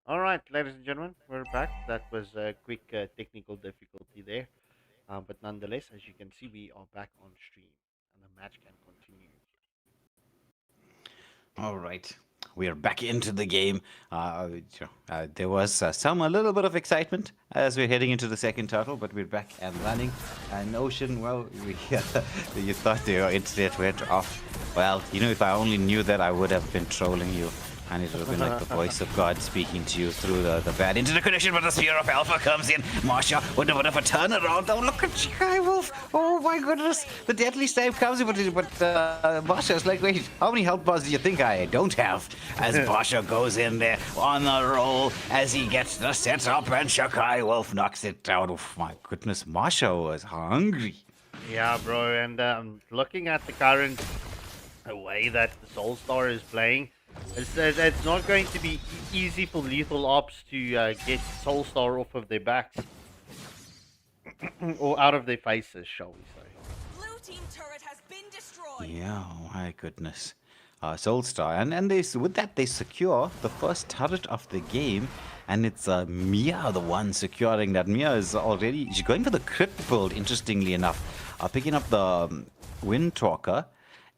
All right, ladies and gentlemen, we're back. That was a quick technical difficulty there. But nonetheless, as you can see, we are back on stream and the match can continue. All right. We are back into the game. There was a little bit of excitement as we're heading into the second turtle, but we're back and running. And Ocean, well, you thought your internet went off. Well, if I only knew that, I would have been trolling you. And it would have been like the voice of God speaking to you through the bad internet connection, but the Sphere of Alpha comes in. Marsha with a bit of a turnaround. Oh, look at Sky Wolf. Oh, my goodness. The deadly save comes in, but Marsha's like, wait, how many health bars do you think I don't have? As Marsha goes in there on the roll as he gets the setup, and Shakai Wolf knocks it down. Oh, my goodness. Marsha was hungry. Yeah, bro. And looking at the current way that the Solstar is playing, it's not going to be easy for Lethal Ops to get Solstar off of their backs. Or out of their faces, shall we say. Blue team turret has been destroyed. Yeah, my goodness. Solstar. And with that, they secure the first turret of the game. And it's Mia, the one securing that. Mia is already... She's going for the crit build, interestingly enough. Picking up the Wind Talker.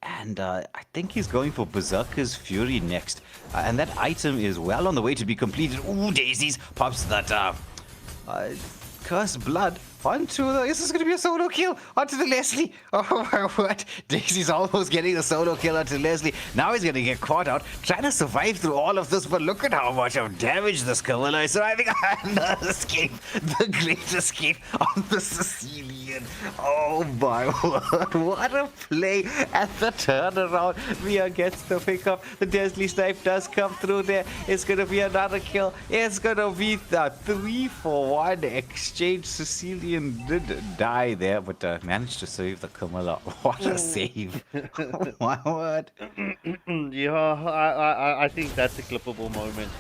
And I think he's going for Berserker's Fury next. And that item is well on the way to be completed. Ooh, daisies. Pops that Cursed Blood onto the... This is going to be a solo kill onto the Leslie. Oh my word. Daisy's almost getting a solo kill onto Leslie. Now he's going to get caught out, trying to survive through all of this. But look at how much of damage this Camilla is surviving. And the escape. The great escape on the Sicilian. Oh my word. What a play at the turnaround. Mia gets the pick up. The Deadly Snipe does come through there. It's going to be another kill. It's going to be the 3-for-1 exchange. Sicilian did die there, but managed to save the Camilla. What a save. Oh my word. Yeah, I think that's a clippable moment.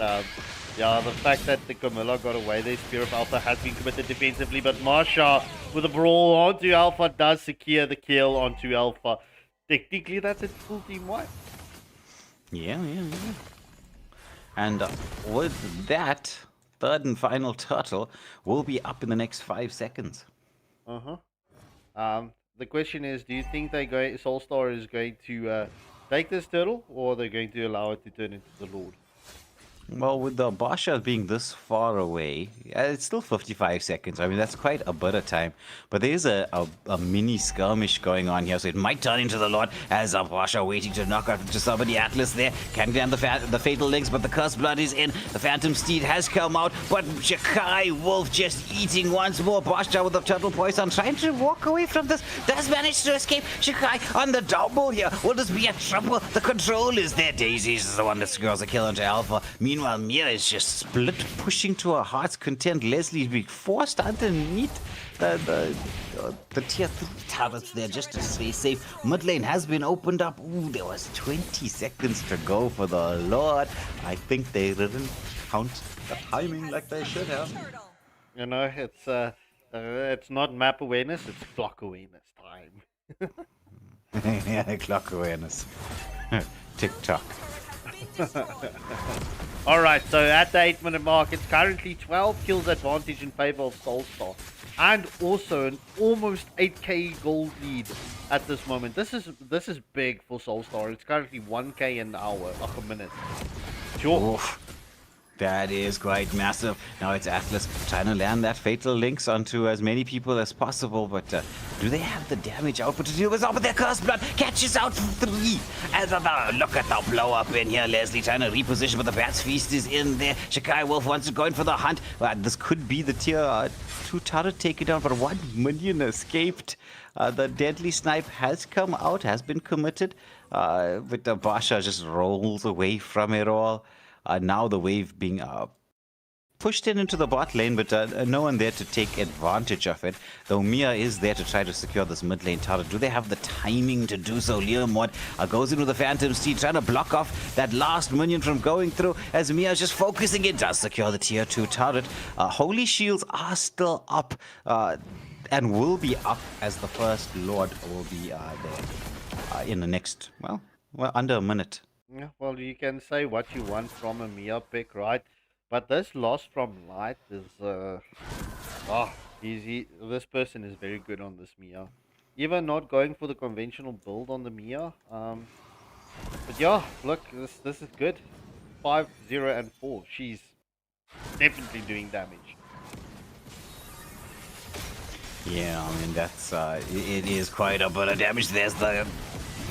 Yeah, the fact that the Camilla got away there, Spear of Alpha has been committed defensively, but Marsha with a brawl onto Alpha does secure the kill onto Alpha. Technically, that's a full team wipe. Yeah. And with that, third and final turtle will be up in the next 5 seconds. The question is, do you think Solstar is going to take this turtle, or they're going to allow it to turn into the Lord? Well, with the Basha being this far away, it's still 55 seconds. I mean, that's quite a bit of time. But there's a mini skirmish going on here, so it might turn into the Lord as Basha waiting to knock out just somebody. Atlas there can get the fatal links, but the Cursed Blood is in. The Phantom Steed has come out, but Shakai Wolf just eating once more. Basha with the turtle poison trying to walk away from this. Does manage to escape. Shakai on the double here. Will this be a trouble? The control is there. Daisy is the one that scores a kill onto Alpha. Meanwhile, Mia is just split pushing to her heart's content. Leslie is being forced underneath the tier 3 turrets there just to stay safe. Mid lane has been opened up. Ooh, there was 20 seconds to go for the Lord. I think they didn't count the timing like they should have. You know, it's not map awareness, it's clock awareness time. Yeah, clock awareness. TikTok. Alright, so at the 8-minute mark, it's currently 12 kills advantage in favor of Solstar. And also an almost 8k gold lead at this moment. This is big for Solstar. It's currently 1k an hour, a minute. Sure. Oof. That is quite massive. Now it's Atlas trying to land that fatal links onto as many people as possible, but do they have the damage output to deal with? Oh, but their Cursed Blood catches out 3. And look at the blow up in here. Leslie trying to reposition, but the Bat's Feast is in there. Shakai Wolf wants to go in for the hunt. This could be the tier 2 turret taken down, but 1 minion escaped. The Deadly Snipe has come out, has been committed, but the Basha just rolls away from it all. Now the wave being pushed into the bot lane, but no one there to take advantage of it. Though Mia is there to try to secure this mid lane turret. Do they have the timing to do so? Leomord goes in with the Phantom Steed, trying to block off that last minion from going through, as Mia is just focusing it. Does secure the tier 2 turret. Holy Shields are still up and will be up, as the first Lord will be there in the next, well, under a minute. Yeah, well, you can say what you want from a Mia pick, right? But this loss from Light is, this person is very good on this Mia. Even not going for the conventional build on the Mia. But yeah, look, this is good. 5, 0, and 4. She's definitely doing damage. Yeah, I mean, that's, it is quite a bit of damage. There's the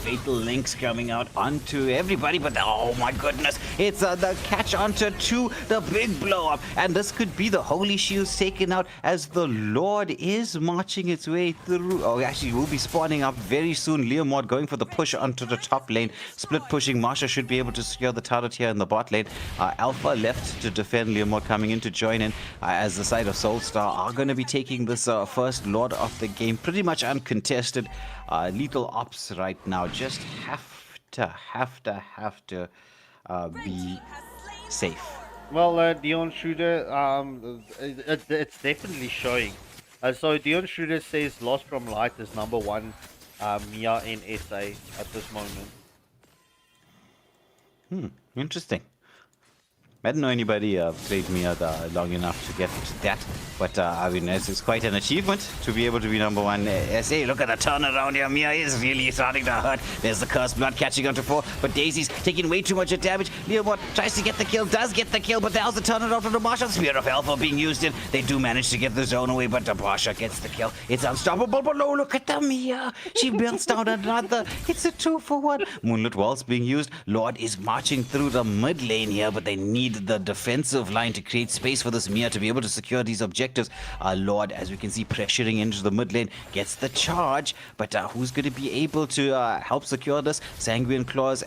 fatal links coming out onto everybody, but oh my goodness, it's the catch onto 2, the big blow up, and this could be the Holy Shields taken out as the Lord is marching its way through. Oh, actually, will be spawning up very soon. Leomord going for the push onto the top lane, split pushing. Marsha should be able to secure the turret here in the bot lane. Alpha left to defend. Leomord coming in to join in, as the side of Solstar are going to be taking this first Lord of the game pretty much uncontested. Lethal Ops right now just have to be safe. Well, Dion Shooter, it's definitely showing. So Dion Shooter says Lost from Light is #1 Mia in SA at this moment. Interesting. I didn't know anybody played Mia long enough to get to that, but I mean, it's quite an achievement to be able to be number one. SA, look at the turnaround here. Mia is really starting to hurt. There's the Cursed Blood catching onto 4, but Daisy's taking way too much damage. Leomord tries to get the kill, does get the kill, but there's the turnaround from the Marsha. Spear of Alpha being used in. They do manage to get the zone away, but the Marsha gets the kill. It's unstoppable, but no, look at the Mia. She builds down another. It's a 2-for-1. Moonlit Walls being used. Lord is marching through the mid lane here, but they need the defensive line to create space for this Mia to be able to secure these objectives. Lord, as we can see, pressuring into the mid lane, gets the charge, but who's going to be able to help secure this? Sanguine Claws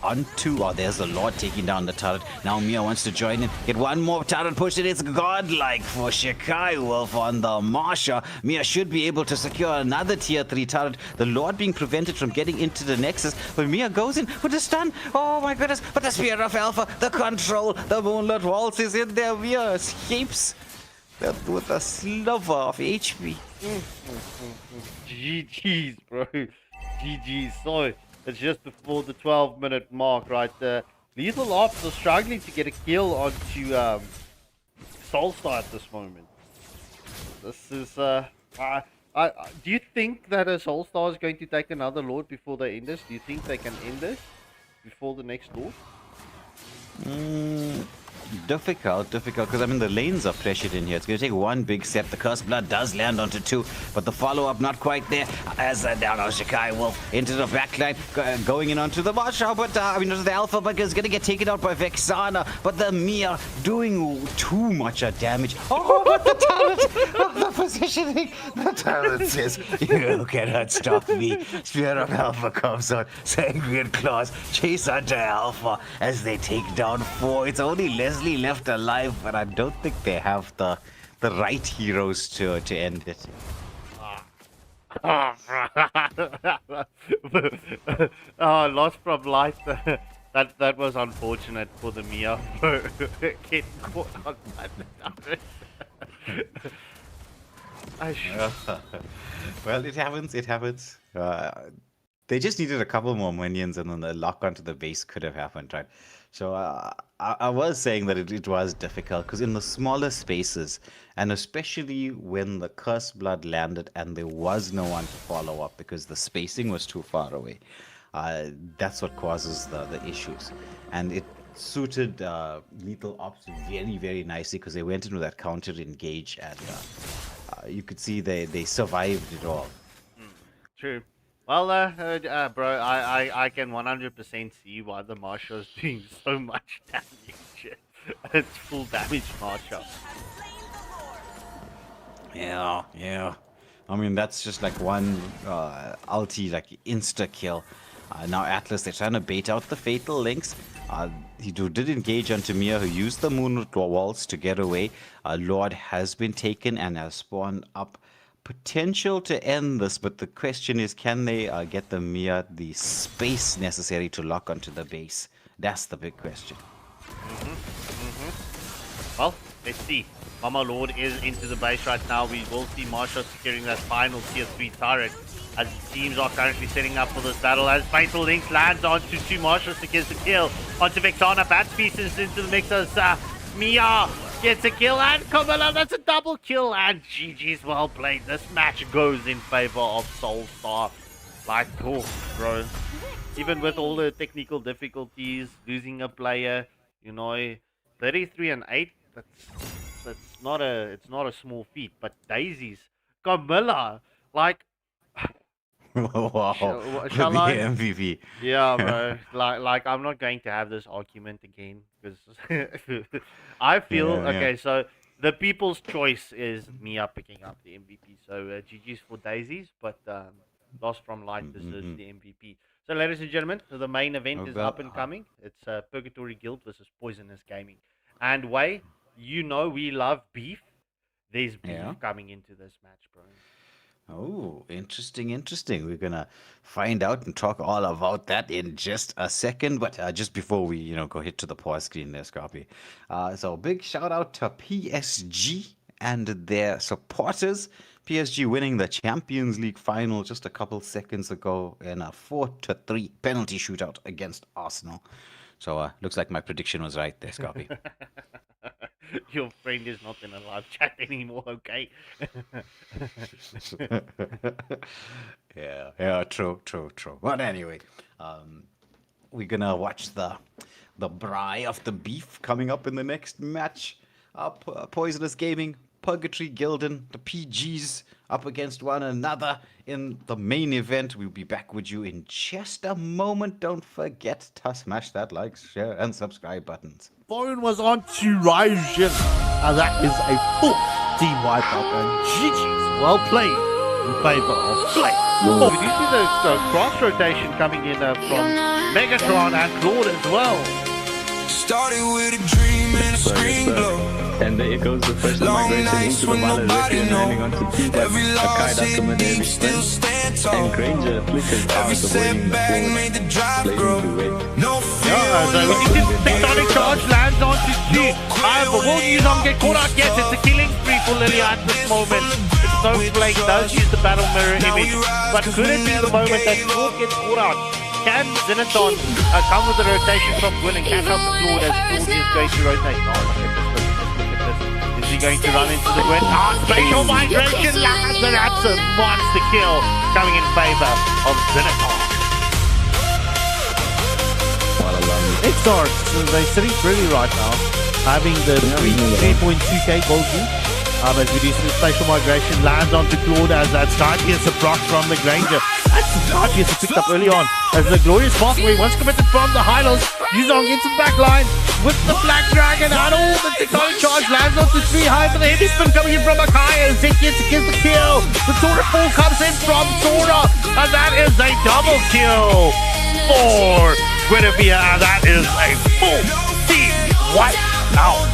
onto, there's the Lord taking down the turret. Now Mia wants to join in, get one more turret push, and it's godlike for Shikai Wolf on the Marsha. Mia should be able to secure another tier 3 turret. The Lord being prevented from getting into the Nexus, but Mia goes in with a stun. Oh my goodness, but the Spear of Alpha, the control, the Moonlit Waltz is in there. Mia escapes with a sliver of HP. GG's, bro. GG's. So, it's just before the 12-minute mark right there. Lethal Ops are struggling to get a kill onto Solstar at this moment. This is, do you think that a Solstar is going to take another Lord before they end this? Do you think they can end this before the next Lord? Difficult, because I mean the lanes are pressured in here. It's going to take one big step. The Cursed Blood does land onto 2, but the follow-up not quite there. As down on Shikai Wolf into the backline, going in onto the Marsha, but I mean the Alpha, but is going to get taken out by Vexana. But the Mia doing too much damage. Oh, but the talent, the positioning, the talent says, "You cannot stop me." Spear of Alpha comes on. Sanguine Claws chase under Alpha as they take down 4. It's only Leslie left alive, but I don't think they have the right heroes to end it. Lost from life. That was unfortunate for the Mia. Getting caught on that. Well, it happens. They just needed a couple more minions, and then the lock onto the base could have happened, right? So I was saying that it was difficult, because in the smaller spaces, and especially when the Cursed Blood landed and there was no one to follow up because the spacing was too far away, that's what causes the issues. And it suited Lethal Ops very, very nicely, because they went into that counter engage, and you could see they survived it all. True. Well, bro, I can 100% see why the Marsha is doing so much damage. It's full damage Marsha. Yeah. I mean, that's just like one ulti, like insta kill. Now Atlas, they're trying to bait out the Fatal Links. He did engage onto Mia, who used the Moonlit Waltz to get away. Lord has been taken and has spawned up. Potential to end this, but the question is, can they get the Mia the space necessary to lock onto the base? That's the big question. Well, let's see. Mama Lord is into the base right now. We will see Marsha securing that final tier 3 turret, as the teams are currently setting up for this battle. As Fatal Links lands onto 2, Marsha secures the kill onto Vexana. Bats pieces into the mix as Mia gets a kill, and Camilla, that's a double kill, and GG's well played. This match goes in favor of Solstar. Like, oh, bro. Even with all the technical difficulties, losing a player, 33-8, it's not a small feat. But Daisy's Camilla, like, wow, shall I? MVP. Yeah, bro. like I'm not going to have this argument again, because I feel okay. So the people's choice is Mia picking up the MVP. So GG's for Daisies, but Lost from Light deserves the MVP. So, ladies and gentlemen, the main event is up and coming. It's Purgatory Guild versus Poisonous Gaming. And Way, we love beef. There's beef coming into this match, bro. Oh, interesting. We're gonna find out and talk all about that in just a second. But just before we, go hit to the pause screen there, Scarpy. So big shout out to PSG and their supporters. PSG winning the Champions League final just a couple seconds ago in a 4-3 penalty shootout against Arsenal. So looks like my prediction was right there, Scarpy. Your friend is not in a live chat anymore, okay? yeah, true. But anyway, we're gonna watch the braai of the beef coming up in the next match. Poisonous Gaming, Purgatory Gildan, the PGs up against one another in the main event. We'll be back with you in just a moment. Don't forget to smash that like, share, and subscribe buttons. Phone was on to Ryzen. That is a full team wipeout, and GG's well played in favor of Flame. Oh, we do see the cross rotation coming in from Megatron and Claude as well. Started with a dream and a screen glow. And there goes the first migration into the Valorant and landing onto P, but Akai does come in heavy sprint, and Granger flickers out of waiting the forward, placing to wait. So we need to tectonic charge lands onto G. However, will Yuzong get caught out? Yes, it's a killing spree for Lilia at this moment. Snowflake does use the battle mirror image, but could it be the moment that Claude gets caught out? Can Zenithon come with the rotation from Gwen and catch up to Claude as Claude is going to rotate? Oh, look at this. Is he going to run into the Gwen? Spatial migration lands, and that's a monster kill coming in favor of Zenithon. Esports, they're sitting pretty right now, having the 3.2k gold lead. As we do see the spatial migration lands onto Claude as that Skypiece a proc from the Granger. That's Skypiece picked up early on as the glorious pathway once committed from the highlands. Yuzong into the back line with the Black Dragon and all the tectonic charge lands onto 3 high for the heavy spin coming in from Akai as Zinkius gets the kill. The Sora 4 comes in from Sora and that is a double kill for Guinevere, and that is a full team wipe out.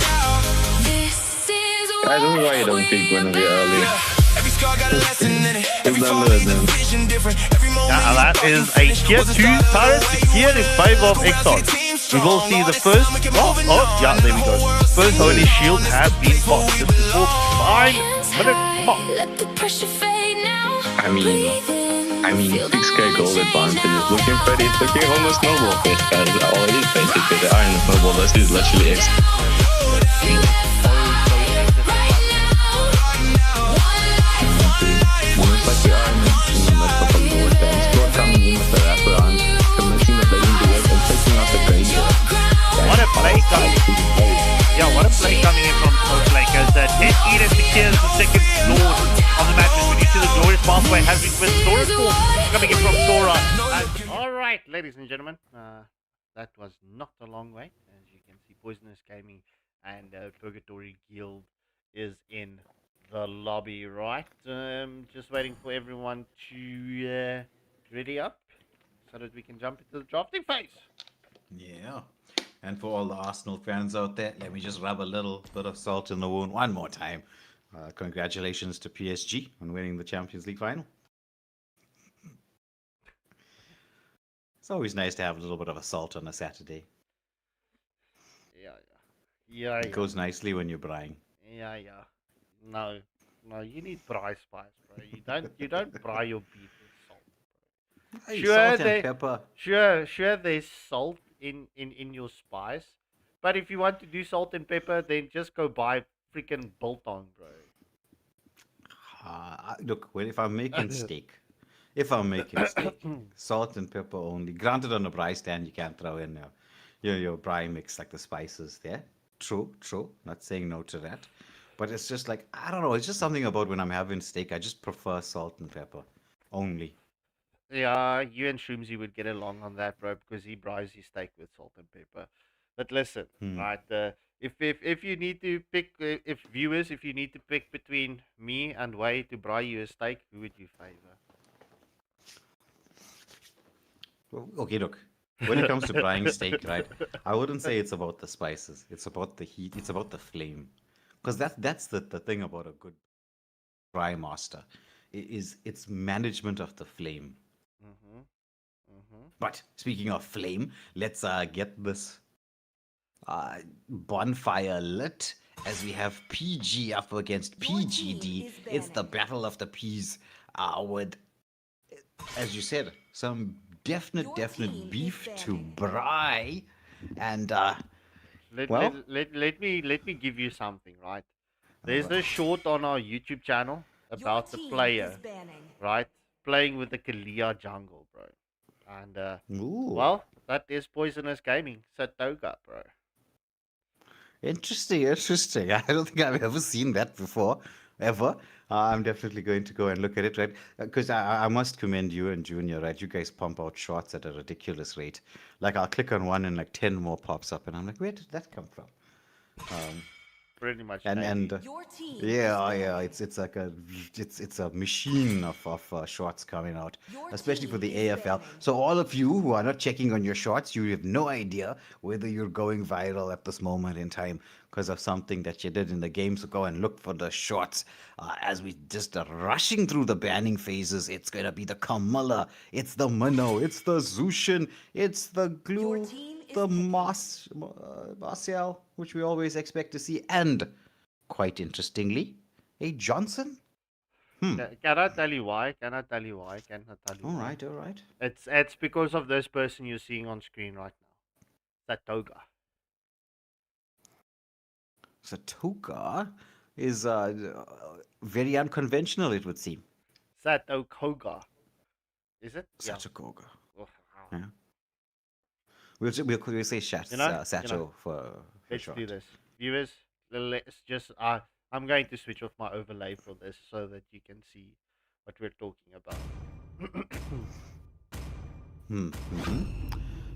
I don't know why you don't pick Guinevere early. It's not good, man. Yeah, that is a tier 2 turret secured in favor of Exxon. We will see the first. Yeah, there we go. First Holy Shield has been popped just before 5-minute mark. I mean, 6k gold advantage is looking pretty. It's looking almost noble for this guy. Oh, it is basically the Iron Snowball. This is literally X. Almost like the Iron in the midst of a Lord dance. Lord coming in with the wraparound, commencing the Legend to it and taking out the Granger. What a play coming. Yeah, what a play coming in from Snowflake as that Dead Eater secures the second Lord of the matches. We need to the glorious pathway has been with Sora 4 coming in from Sora. Alright, ladies and gentlemen, that was not a long wait. As you can see, Poisonous Gaming and Purgatory Guild is in the lobby, right? Just waiting for everyone to ready up so that we can jump into the drafting phase. Yeah. And for all the Arsenal fans out there, let me just rub a little bit of salt in the wound one more time. Congratulations to PSG on winning the Champions League final. It's always nice to have a little bit of a salt on a Saturday. Yeah. It goes nicely when you're braaiing. Yeah. No, you need braai spice, bro. You don't braai your beef with salt, bro. Hey, salt and pepper. Sure, there's salt in your spice, but if you want to do salt and pepper, then just go buy freaking biltong, bro. Look, if I'm making steak, salt and pepper only. Granted, on a braai stand, you can't throw in your braai mix like the spices there. True. Not saying no to that. But it's just like, I don't know, it's just something about when I'm having steak, I just prefer salt and pepper only. Yeah, you and Shroomsy would get along on that, bro, because he braais his steak with salt and pepper. But listen, right, if you need to pick, if you need to pick between me and Way to braai you a steak, who would you favor? Okay, look, when it comes to braaiing steak, right, I wouldn't say it's about the spices. It's about the heat. It's about the flame. Because that's the thing about a good braai master. It's management of the flame. But speaking of flame, let's get this bonfire lit as we have PG up against PGD. It's the battle of the P's with, as you said, some definite beef to braai. And let me give you something, right? There's this short on our YouTube channel about the player, right, playing with the Kalia jungle, bro. And well, that is Poisonous Gaming, Satoga, bro. Interesting. I don't think I've ever seen that before, ever. I'm definitely going to go and look at it, right? Because I must commend you and Junior, right? You guys pump out shots at a ridiculous rate. Like, I'll click on one and like 10 more pops up, and I'm like, where did that come from? Pretty much. Yeah, it's like it's a machine of shorts coming out, especially for the AFL. So all of you who are not checking on your shorts, you have no idea whether you're going viral at this moment in time because of something that you did in the game. So go and look for the shorts. As we just are rushing through the banning phases, it's gonna be the Kamala, it's the Minnow, it's the Zushin, it's the Glue, the Martial, which we always expect to see, and quite interestingly, a Johnson. Can I tell you why? All right. It's because of this person you're seeing on screen right now, Satoga. Satoga is very unconventional, it would seem. Satoga. Is it? Satoga. Yeah. Yeah. We'll say Sato for let's short. do this. Viewers, let's just I'm going to switch off my overlay for this so that you can see what we're talking about.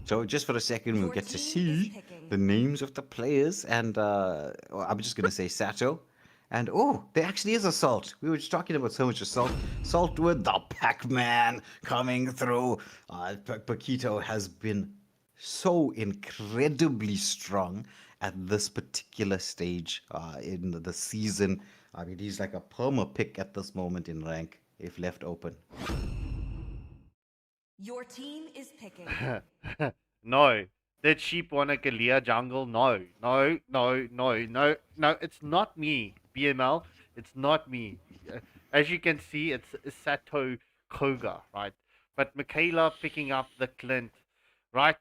So just for a second, we'll get to see the names of the players, and I'm just going to say Sato. And there actually is a Salt. We were just talking about so much Assault. Salt with the Pac-Man coming through. Paquito has been so incredibly strong at this particular stage in the season. I mean, he's like a perma pick at this moment in rank if left open. Your team is picking. No. Did Sheep want a Kalia jungle? No. It's not me, BML. It's not me. As you can see, it's Sato Koga, right? But Michaela picking up the Clint, right?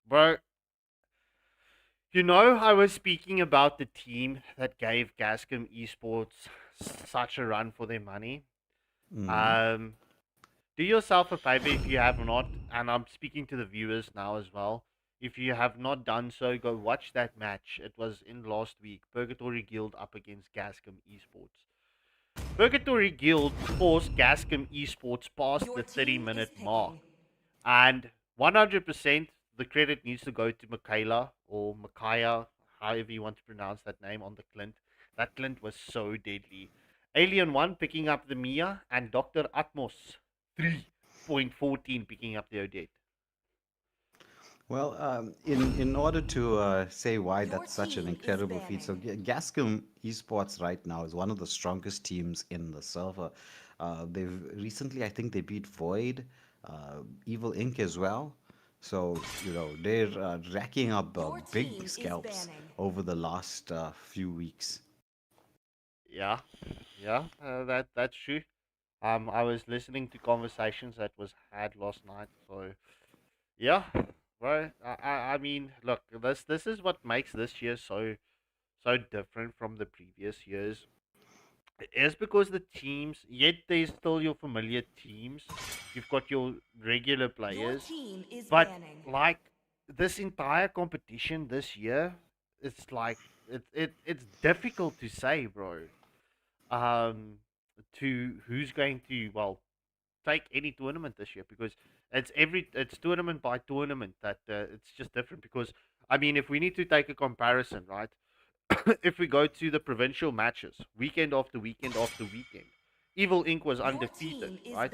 Bro, you know, I was speaking about the team that gave Gascom Esports such a run for their money. Do yourself a favor if you have not, and I'm speaking to the viewers now as well. If you have not done so, go watch that match. It was in last week. Purgatory Guild up against Gascom Esports. Purgatory Guild forced Gascom Esports past the 30-minute mark. And 100% the credit needs to go to Michaela or Micaiah, however you want to pronounce that name, on the Clint. That Clint was so deadly. Alien 1 picking up the Mia, and Dr. Atmos 3.14 picking up the Odette. Well, in order to say why that's such an incredible feat, so Gascom Esports right now is one of the strongest teams in the server. They've recently, I think they beat Void, Evil Inc. as well. So, you know, they're racking up big scalps over the last few weeks. Yeah, that's true. I was listening to conversations that was had last night, so yeah. Right. I mean, look, this is what makes this year so different from the previous years. It's because the teams, yet there's still your familiar teams. You've got your regular players, but like this entire competition this year, it's like it's difficult to say, bro. To who's going to take any tournament this year, because it's tournament by tournament that it's just different. Because I mean, if we need to take a comparison, right? If we go to the provincial matches, weekend after weekend after weekend, Evil Inc. was undefeated, right?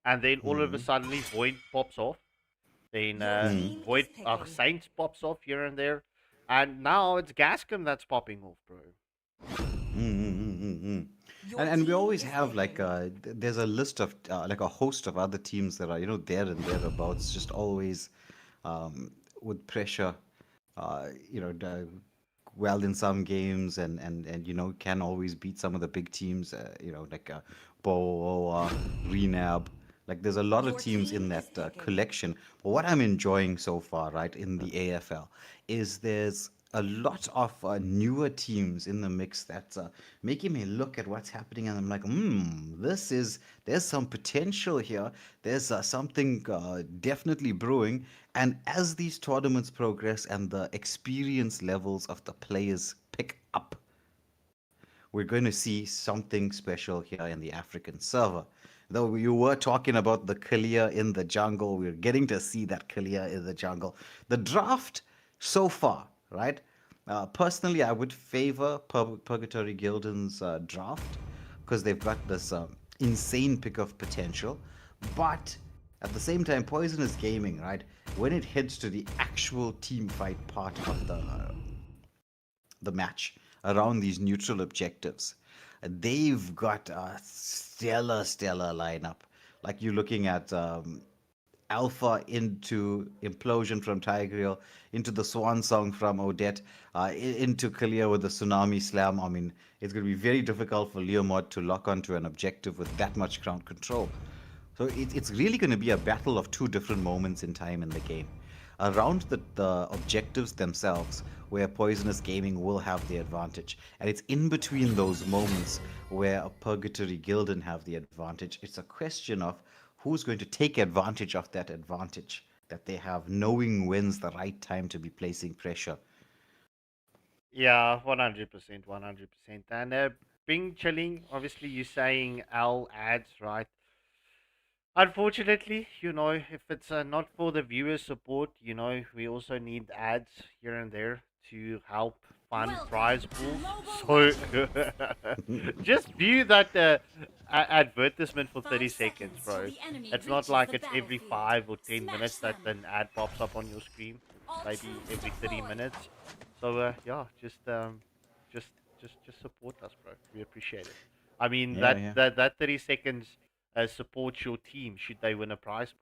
And then all of a sudden, Void pops off. Then Void Saints pops off here and there, and now it's Gascom that's popping off, bro. And we always have like there's a list of like a host of other teams that are, you know, there and thereabouts, just always with pressure, you know, well in some games, and you know, can always beat some of the big teams, you know, like Bo, Renab, Like there's a lot of teams in that collection. But what I'm enjoying so far, right, in the AFL, is there's a lot of newer teams in the mix that's making me look at what's happening, and I'm like, there's some potential here. There's something definitely brewing. And as these tournaments progress and the experience levels of the players pick up, we're going to see something special here in the African server. Though you were talking about the Kalia in the jungle, we're getting to see that Kalia in the jungle. The draft so far, right? Personally, I would favor Purgatory Gilden's draft because they've got this insane pick of potential. But at the same time, Poisonous Gaming, right? When it heads to the actual team fight part of the match around these neutral objectives, they've got a stellar lineup. Like you're looking at Alpha into Implosion from Tigreal, into the Swan Song from Odette, into Kalia with the Tsunami Slam. I mean, it's going to be very difficult for Leomod to lock onto an objective with that much ground control. So it's really going to be a battle of two different moments in time in the game. Around the objectives themselves, where Poisonous Gaming will have the advantage. And it's in between those moments where a Purgatory Gilden have the advantage. It's a question of who's going to take advantage of that advantage that they have, knowing when's the right time to be placing pressure. Yeah, 100%, 100%. And Bing Chilling, obviously you're saying L ads, right? Unfortunately, if it's not for the viewer support, we also need ads here and there to help fund prize pools. So just view that advertisement for 30 seconds, bro. It's not like it's every 5 or 10 minutes that an ad pops up on your screen. Maybe every 30 minutes. So yeah, just support us, bro. We appreciate it. I mean, that 30 seconds supports your team should they win a prize,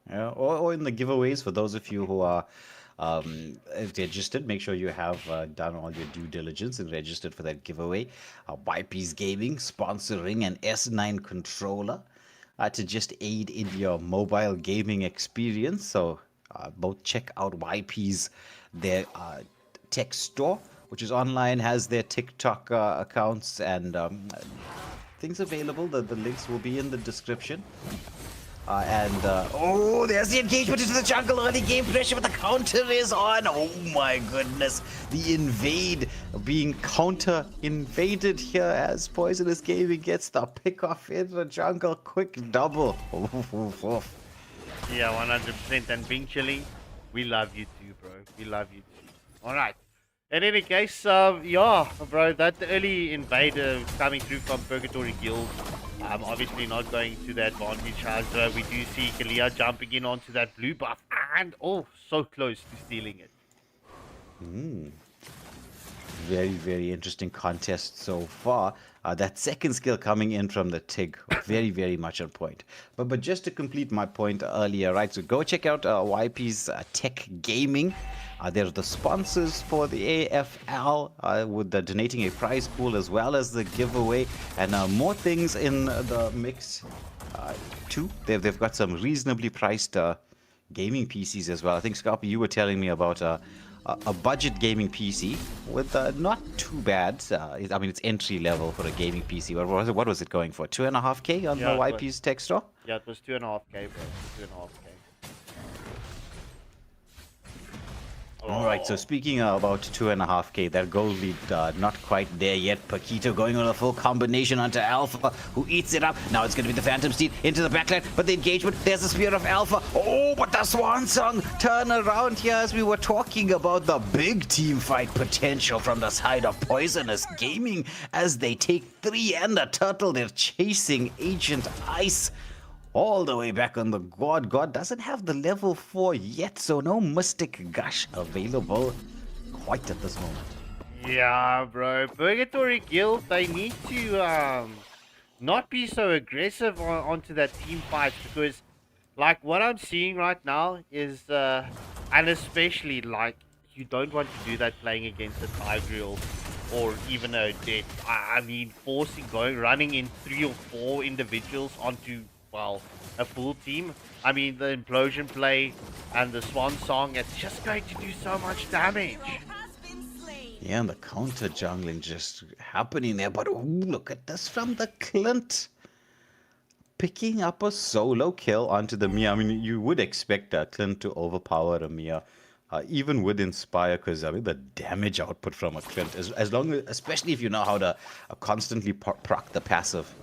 Yeah, or in the giveaways, for those of you who are registered, make sure you have done all your due diligence and registered for that giveaway. YP's Gaming sponsoring an S9 controller to just aid in your mobile gaming experience. So both check out YP's their tech store, which is online, has their TikTok accounts and things available. The links will be in the description. Oh, there's the engagement into the jungle. Early game pressure, but the counter is on. Oh my goodness. The invade being counter invaded here as Poisonous Gaming gets the pick off in the jungle. Quick double. Yeah, 100%. And Bing Chilling, we love you too, bro. We love you too. Alright. In any case, yeah, bro, that early invader coming through from Purgatory Guild, obviously not going to the advantage as we do see Kalia jumping in onto that blue buff and so close to stealing it. Very interesting contest so far. That second skill coming in from the TIG, very much on point. But just to complete my point earlier, right? So go check out YP's Tech Gaming. They're the sponsors for the AFL with the donating a prize pool as well as the giveaway, and more things in the mix too. They've got some reasonably priced gaming PCs as well. I think Scarpy, you were telling me about a budget gaming PC with not too bad. I mean, it's entry level for a gaming PC. What was it going for? 2.5K on the YP's tech store? Yeah, it was 2.5K, bro. 2.5K. Alright, so speaking about 2.5K, that gold lead not quite there yet. Paquito going on a full combination onto Alpha, who eats it up. Now it's going to be the Phantom Steed into the backline, but the engagement, there's the Spear of Alpha. Oh, but the Swan Song turn around here as we were talking about the big team fight potential from the side of Poisonous Gaming as they take 3 and the turtle. They're chasing Agent Ice all the way back on the God. God doesn't have the level 4 yet, so no Mystic Gush available quite at this moment. Yeah, bro. Purgatory Guild, they need to not be so aggressive onto that team fight, because like what I'm seeing right now is and especially like you don't want to do that playing against a Tigreal or even a Death. I mean, running in 3 or 4 individuals onto well, a full team. I mean, the implosion play and the swan song, it's just going to do so much damage. Yeah, and the counter jungling just happening there. But ooh, look at this from the Clint. Picking up a solo kill onto the Mia. I mean, you would expect Clint to overpower a Mia, even with Inspire, because I mean, the damage output from a Clint, as long as, especially if you know how to constantly proc the passive.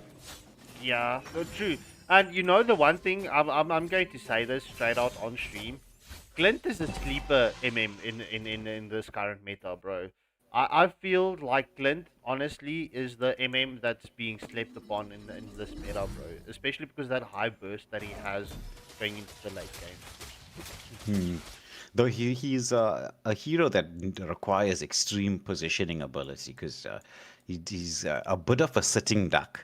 Yeah, so true. And you know the one thing, I'm going to say this straight out on stream. Clint is a sleeper MM in this current meta, bro. I feel like Clint, honestly, is the MM that's being slept upon in this meta, bro. Especially because that high burst that he has going into the late game. Though he's a hero that requires extreme positioning ability, because he's a bit of a sitting duck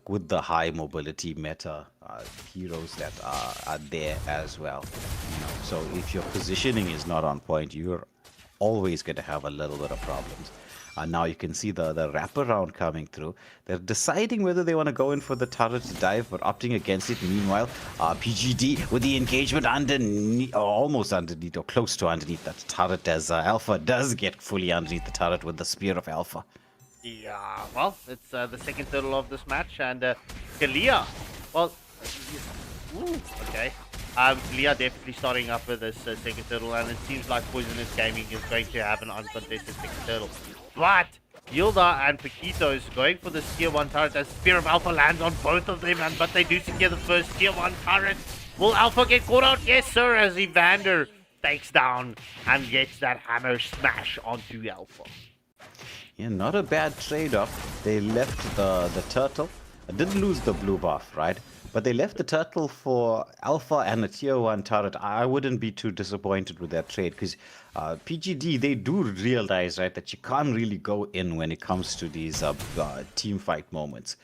with the high mobility meta heroes that are there as well. You know, so if your positioning is not on point, you're always going to have a little bit of problems. Now you can see the wraparound coming through. They're deciding whether they want to go in for the turret dive, but opting against it. Meanwhile, PGD with the engagement underneath, or almost underneath, or close to underneath that turret, as Alpha does get fully underneath the turret with the Spear of Alpha. Yeah, well, it's the second turtle of this match, and Kalia, well, ooh, okay. Kalia definitely starting up with this second turtle, and it seems like Poisonous Gaming is going to have an uncontested second turtle. But Gilda and Paquito is going for this tier 1 turret as Spear of Alpha lands on both of them, but they do secure the first tier 1 turret. Will Alpha get caught out? Yes, sir, as Evander takes down and gets that hammer smash onto Alpha. Yeah, not a bad trade-off. They left the turtle. Didn't lose the blue buff, right? But they left the turtle for Alpha and a tier 1 turret. I wouldn't be too disappointed with that trade, because PGD, they do realize, right, that you can't really go in when it comes to these team fight moments.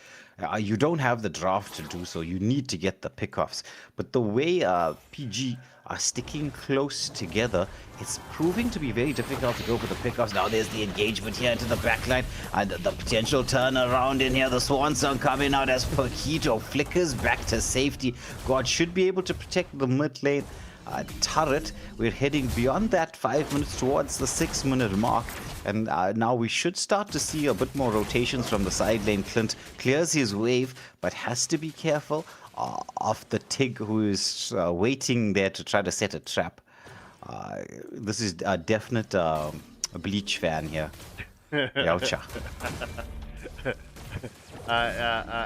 You don't have the draft to do so. You need to get the pickoffs. But the way PG are sticking close together, it's proving to be very difficult to go for the pickoffs. Now there's the engagement here into the backline, and the potential turnaround in here. The Swan Song coming out as Paquito flickers back to safety. God should be able to protect the mid lane turret. We're heading beyond that 5 minutes towards the 6-minute mark, and now we should start to see a bit more rotations from the side lane. Clint clears his wave, but has to be careful of the Tig, who is waiting there to try to set a trap. This is a definite Bleach fan here. Yaucha.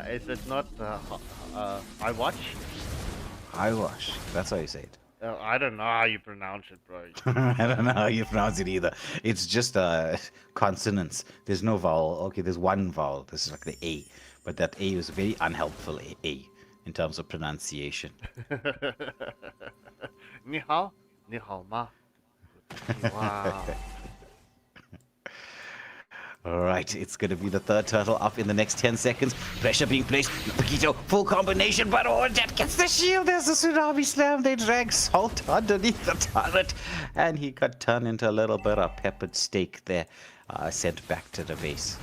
Is it not I watch? I watch. That's how you say it. I don't know how you pronounce it, bro. I don't know how you pronounce it either. It's just consonants. There's no vowel. Okay, there's one vowel. This is like the A. But that A is very unhelpful A in terms of pronunciation. Ni hao ma. Wow. Alright, it's going to be the third turtle up in the next 10 seconds. Pressure being placed. Paquito, full combination, but that gets the shield. There's a tsunami slam. They drag Salt underneath the turret. And he got turned into a little bit of peppered steak there. Sent back to the base.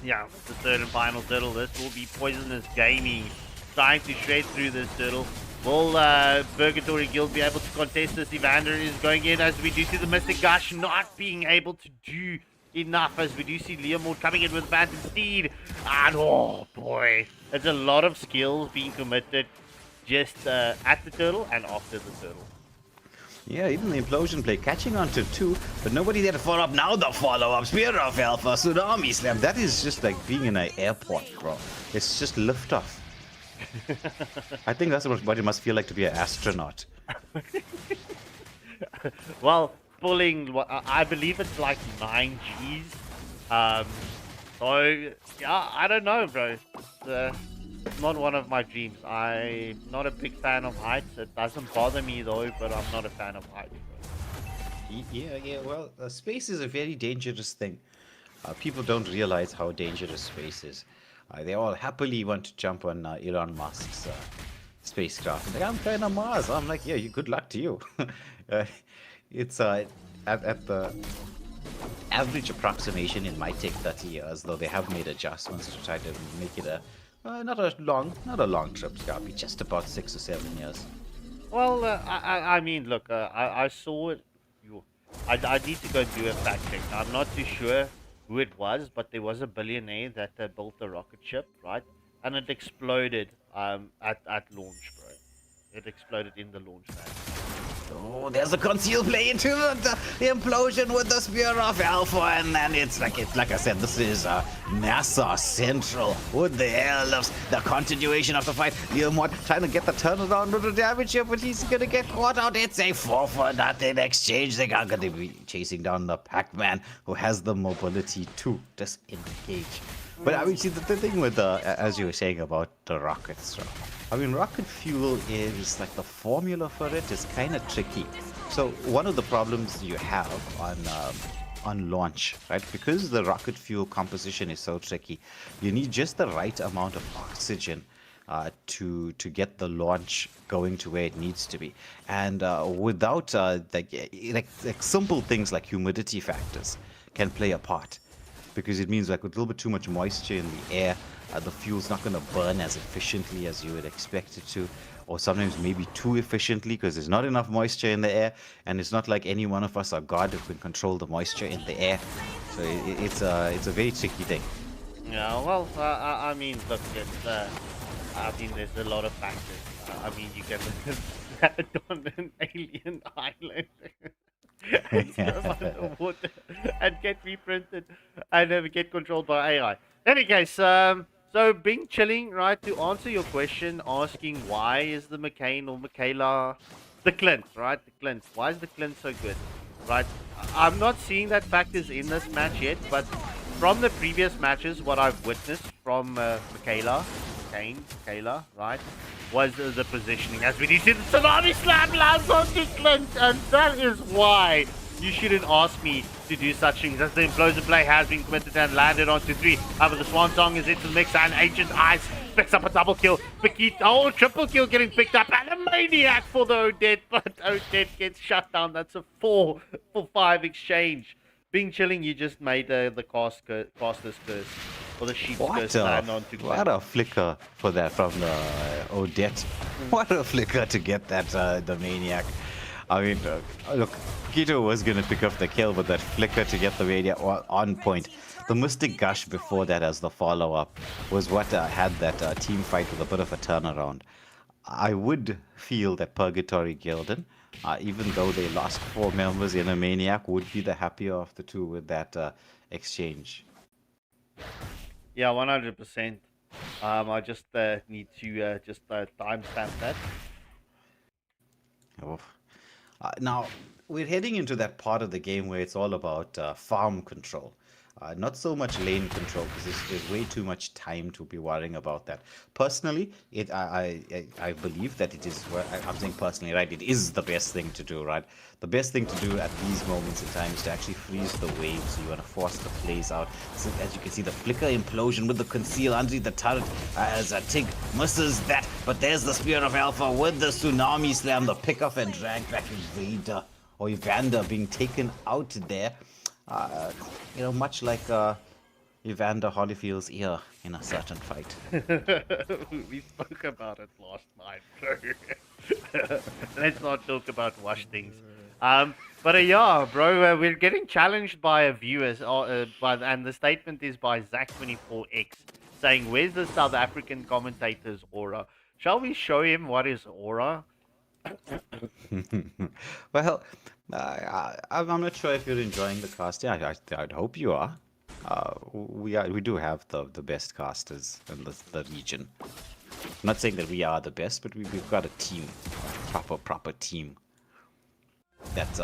Yeah, the third and final turtle. This will be Poisonous Gaming trying to shred through this turtle. Will Purgatory Guild be able to contest this? Evander is going in, as we do see the Mystic Gush not being able to do enough, as we do see Leomord coming in with Phantom Steed. And oh boy, there's a lot of skills being committed just at the turtle and after the turtle. Yeah, even the implosion play catching on to 2, but nobody there to follow up. Now the follow-up, Spear of Alpha, Tsunami Slam. That is just like being in an airport, bro. It's just liftoff. I think that's what it must feel like to be an astronaut. Well, pulling, I believe it's like 9 Gs. So, yeah, I don't know, bro. It's not one of my dreams. I'm not a big fan of heights. It doesn't bother me, though, but I'm not a fan of heights, bro. Yeah, well, space is a very dangerous thing. People don't realize how dangerous space is. They all happily want to jump on Elon Musk's spacecraft. And like, I'm going to Mars. I'm like, yeah, good luck to you. It's at the average approximation, it might take 30 years, though they have made adjustments to try to make it a Not a long trip, Scarpy. Just about 6 or 7 years. Well, I mean, look, I saw it. I need to go do a fact check. I'm not too sure who it was, but there was a billionaire that built a rocket ship, right? And it exploded at launch, bro. It exploded in the launch pad. Oh, there's a concealed play into the implosion with the Spear of Alpha, and then it's like I said, this is NASA Central with the airlifts, the continuation of the fight. Leomord trying to get the turnaround with the damage here, but he's gonna get caught out. It's a 4-for-0 exchange. They are gonna be chasing down the Pac-Man, who has the mobility to disengage. But I mean, see, the thing with as you were saying about the rockets, I mean, rocket fuel is like the formula for it is kind of tricky. So one of the problems you have on launch, right? Because the rocket fuel composition is so tricky, you need just the right amount of oxygen to get the launch going to where it needs to be. And without like simple things like humidity factors can play a part. Because it means like with a little bit too much moisture in the air, the fuel's not going to burn as efficiently as you would expect it to, or sometimes maybe too efficiently because there's not enough moisture in the air, and it's not like any one of us are God who can control the moisture in the air. So it's a very tricky thing. Yeah, well, I mean, look, I mean, there's a lot of factors. I mean, you can look at that on an alien island. And go underwater and get reprinted and get controlled by AI. Any case, so Bing Chilling, right, to answer your question, asking why is the McCain or Michaela, the Clint, right, the Clint, why is the Clint so good, right? I'm not seeing that factors in this match yet, but from the previous matches, what I've witnessed from Michaela, right, was the positioning. As we see the Tsunami Slam lands onto Clint, and that is why you shouldn't ask me to do such things, as the implosion play has been committed and landed onto 3. However, the Swan Song is into the mix, and Ancient Eyes picks up a double kill. Triple kill getting picked up, and a Maniac for the Odette, but Odette gets shut down. That's a 4-for-5 exchange. Being Chilling, you just made the caster's curse, or the sheep's curse land onto Clint. What a flicker for that from the Odette. What a flicker to get that the Maniac. I mean, look, Kito was going to pick up the kill, but that flicker to get the Maniac on point. The Mystic Gush before that as the follow-up was what had that team fight with a bit of a turnaround. I would feel that Purgatory Gildan, even though they lost 4 members in a Maniac, would be the happier of the two with that exchange. Yeah, 100%. I just need to timestamp that. Oh. Now, we're heading into that part of the game where it's all about farm control. Not so much lane control, because there's way too much time to be worrying about that. Personally, I believe that it is, I'm saying personally, right, it is the best thing to do, right? The best thing to do at these moments in time is to actually freeze the wave, so you want to force the plays out. So as you can see, the flicker implosion with the conceal underneath the turret as Tig misses that, but there's the Spear of Alpha with the Tsunami Slam, the pick up and drag back Vader, or Evander being taken out there. You know, much like Evander Holyfield's ear in a certain fight. We spoke about it last night, bro. Let's not talk about wash things. But yeah, bro, we're getting challenged by a viewer, and the statement is by Zach24X, saying, "Where's the South African commentator's aura? Shall we show him what is aura?" Well, I'm not sure if you're enjoying the cast. Yeah, I'd hope you are. We do have the best casters in the region. I'm not saying that we are the best, but we've got a team, a proper team. That's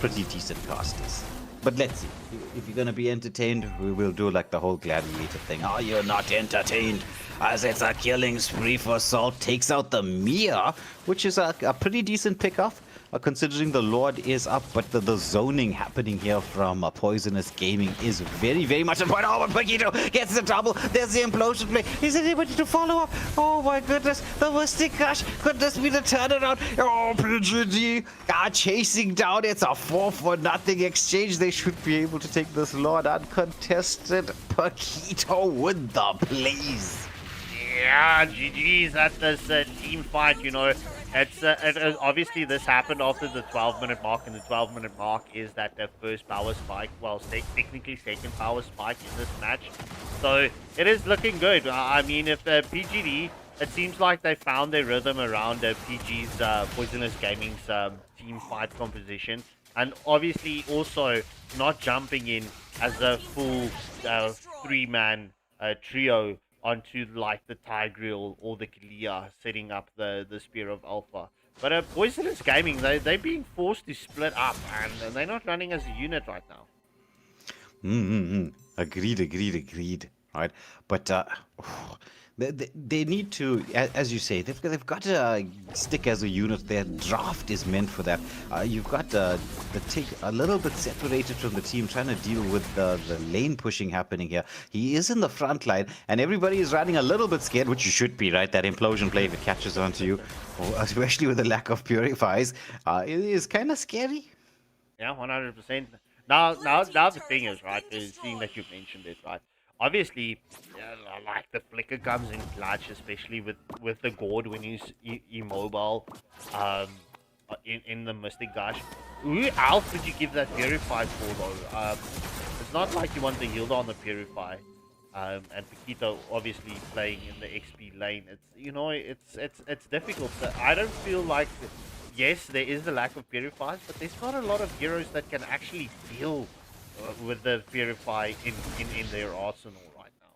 pretty decent casters. But let's see. If you're gonna be entertained, we will do like the whole gladiator thing. Oh, you're not entertained, as it's a killing spree for Salt. Takes out the Mia, which is a pretty decent pickup. Considering the Lord is up, but the zoning happening here from Poisonous Gaming is very, very much on point. Oh, but Paquito gets the double. There's the implosion play. Is anybody to follow up? Oh my goodness, the Mystic Gush. Could this be the turnaround? Oh, PGD chasing down. It's a 4-for-0 exchange. They should be able to take this Lord uncontested. Paquito with the plays. Yeah, GG's at this team fight, you know. Obviously this happened after the 12-minute mark, and the 12-minute mark is that the first power spike, well, technically second power spike in this match. So it is looking good. I mean, if PGD, it seems like they found their rhythm around PG's Poisonous Gaming's team fight composition, and obviously also not jumping in as a full 3-man trio onto like the Tigreal or the Kalia, setting up the Spear of Alpha. But Poisonous Gaming, they're being forced to split up, and they're not running as a unit right now. Agreed. Right, but they need to, as you say, they've got to stick as a unit. Their draft is meant for that. You've got the tick a little bit separated from the team, trying to deal with the lane pushing happening here. He is in the front line, and everybody is running a little bit scared, which you should be, right? That implosion play, if it catches onto you, especially with the lack of purifies, it is kind of scary. Yeah, 100%. Now the thing is, right, is seeing that you've mentioned it, right? Obviously, like the flicker comes in clutch, especially with the Gord when he's immobile in the Mystic Gush. Who else would you give that Purify for, though? It's not like you want the Hilda on the Purify, and Paquito obviously playing in the XP lane. It's difficult. I don't feel like, yes, there is a lack of Purifies, but there's not a lot of heroes that can actually deal with the Purify in their arsenal right now.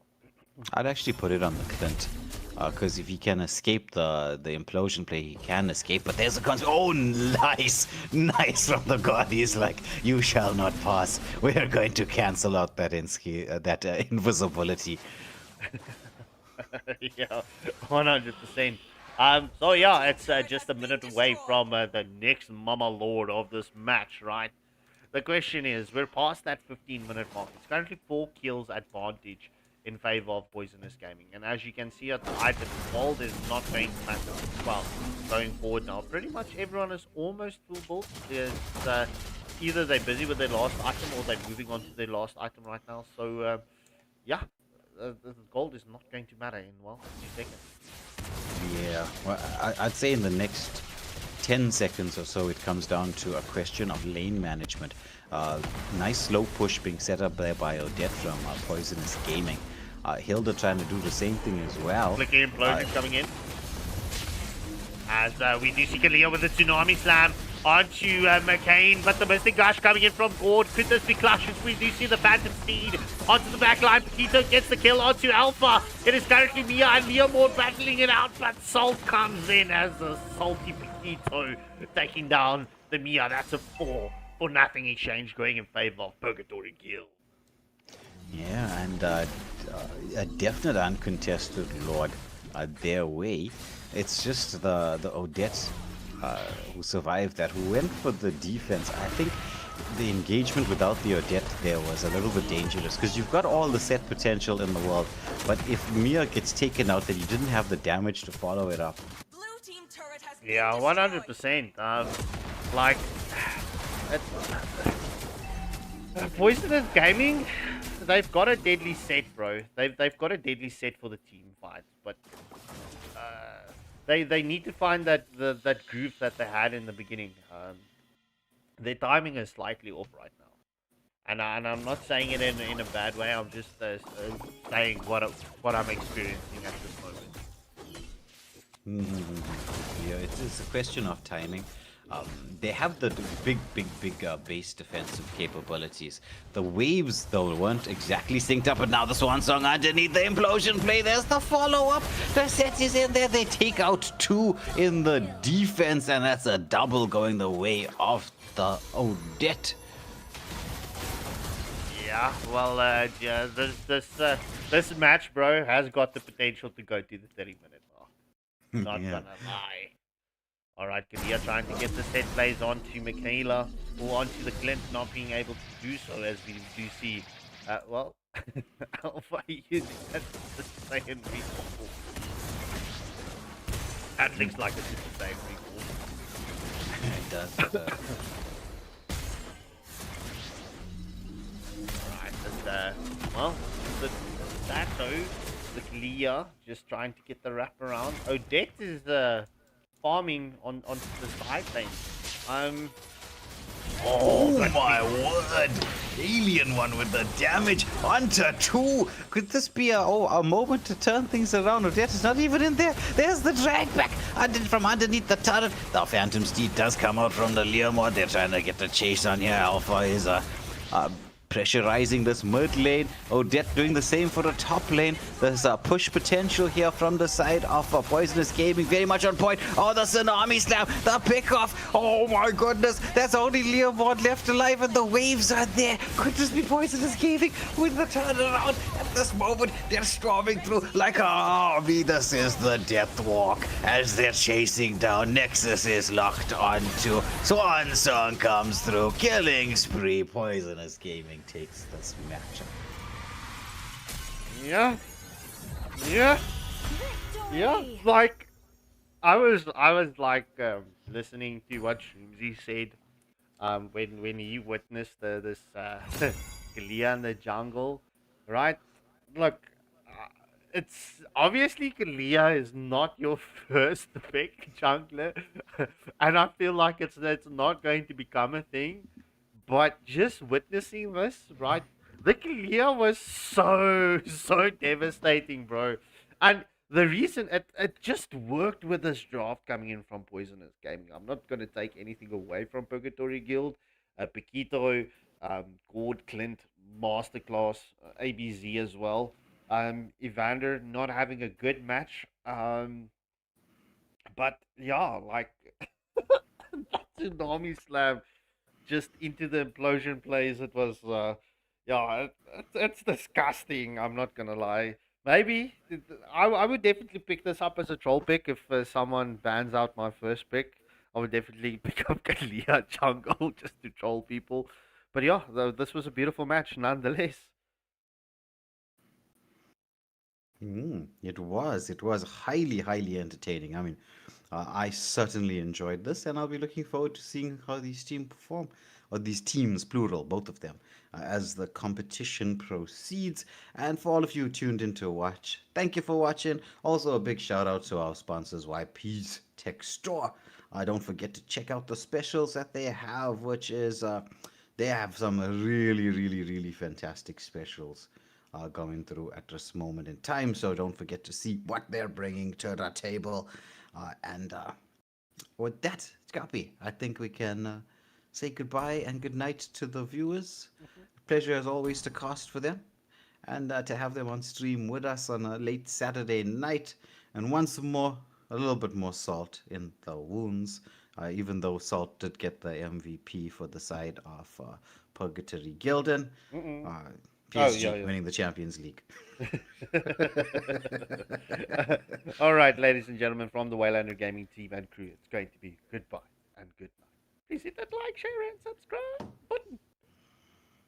I'd actually put it on the Clint, because if he can escape the implosion play, he can escape. But there's a oh, nice from the god. He's like, you shall not pass. We are going to cancel out that invisibility. Yeah, 100%. So yeah, it's just a minute away from the next Mama Lord of this match, right? The question is, we're past that 15-minute mark. It's currently 4 kills advantage in favor of Poisonous Gaming. And as you can see at the item, gold is not going to matter well going forward now. Pretty much everyone is almost full build. Either they're busy with their last item or they're moving on to their last item right now. So, yeah, the gold is not going to matter in, well, 2 seconds. Yeah, well, I'd say in the next 10 seconds or so, it comes down to a question of lane management. Nice slow push being set up there by Odette from Poisonous Gaming. Hilda trying to do the same thing as well. Flicker implosion coming in. As we do see Kalia with the Tsunami Slam onto McCain, but the Mystic Gush coming in from Gord. Could this be clutch? We do see the Phantom Steed onto the back line. Paquito gets the kill onto Alpha. It is currently Mia and Leomord battling it out, but Salt comes in as a salty Paquito taking down the Mia. That's a 4-0 exchange going in favor of Purgatory Guild. Yeah, and a definite uncontested Lord their way. It's just the Odette who survived that, who went for the defense. I think the engagement without the Odette there was a little bit dangerous, because you've got all the set potential in the world, but if Mia gets taken out, then you didn't have the damage to follow it up. Yeah, 100%. Like, Poisonous Gaming, they've got a deadly set, bro. They've got a deadly set for the team fights, but they need to find that groove that they had in the beginning. Their timing is slightly off right now, and I'm not saying it in a bad way. I'm just saying what I'm experiencing at this moment. Yeah, it's a question of timing. They have the big base defensive capabilities. The waves, though, weren't exactly synced up, but now the Swan Song underneath the implosion play. There's the follow-up. The set is in there. They take out 2 in the defense, and that's a double going the way of the Odette. Yeah, well, yeah, this match, bro, has got the potential to go to the 30-minute mark. Not gonna lie. Alright, Kalia trying to get the set plays onto Michaela, or onto the Clint, not being able to do so, as we do see, well, Alpha using that the second recall. That looks like it's the same recall. It does. Alright, well, the Sato with Leah just trying to get the wrap around. Odette is farming on the side lane. Oh my word! Alien one with the damage. Hunter 2. Could this be a moment to turn things around? Odette is not even in there. There's the drag back from underneath the turret. The Phantom Steed does come out from the Learmod. They're trying to get the chase on here. Alpha is pressurizing this mid lane. Odette doing the same for the top lane. There's a push potential here from the side of Poisonous Gaming. Very much on point. Oh, the Tsunami Slam. The pickoff. Oh my goodness. There's only Leomord left alive and the waves are there. Could this be Poisonous Gaming with the turnaround? At this moment, they're storming through like an army. This is the Death Walk as they're chasing down. Nexus is locked onto. Swan Song comes through. Killing spree. Poisonous Gaming takes this matchup. Yeah. Like, I was like listening to what Shroomsy said when he witnessed this Kalia in the jungle, right? Look, it's obviously Kalia is not your first pick jungler, and I feel like it's not going to become a thing. But just witnessing this, right? The Kalia was so devastating, bro. And the reason it just worked with this draft coming in from Poisonous Gaming. I'm not gonna take anything away from Purgatory Guild, Paquito, Gord, Clint, Masterclass, ABZ as well. Evander not having a good match. But yeah, like that Tsunami Slam just into the implosion plays. It was it's disgusting. I'm not gonna lie. Maybe I would definitely pick this up as a troll pick if someone bans out my first pick. I would definitely pick up Kalia jungle just to troll people. But yeah, this was a beautiful match nonetheless. It was highly entertaining. I mean, I certainly enjoyed this, and I'll be looking forward to seeing how these teams perform, or these teams, plural, both of them, as the competition proceeds. And for all of you tuned in to watch, thank you for watching. Also, a big shout out to our sponsors, YP's Tech Store. Don't forget to check out the specials that they have, which is they have some really fantastic specials going through at this moment in time. So don't forget to see what they're bringing to the table. And with that, Scrappy, I think we can say goodbye and good night to the viewers. Pleasure as always to cast for them and to have them on stream with us on a late Saturday night. And once more, a little bit more salt in the wounds, even though Salt did get the MVP for the side of Purgatory Gildan. PSG winning the Champions League. All right, ladies and gentlemen, from the Waylander Gaming team and crew, it's going to be goodbye and good night. Please hit that like, share, and subscribe button.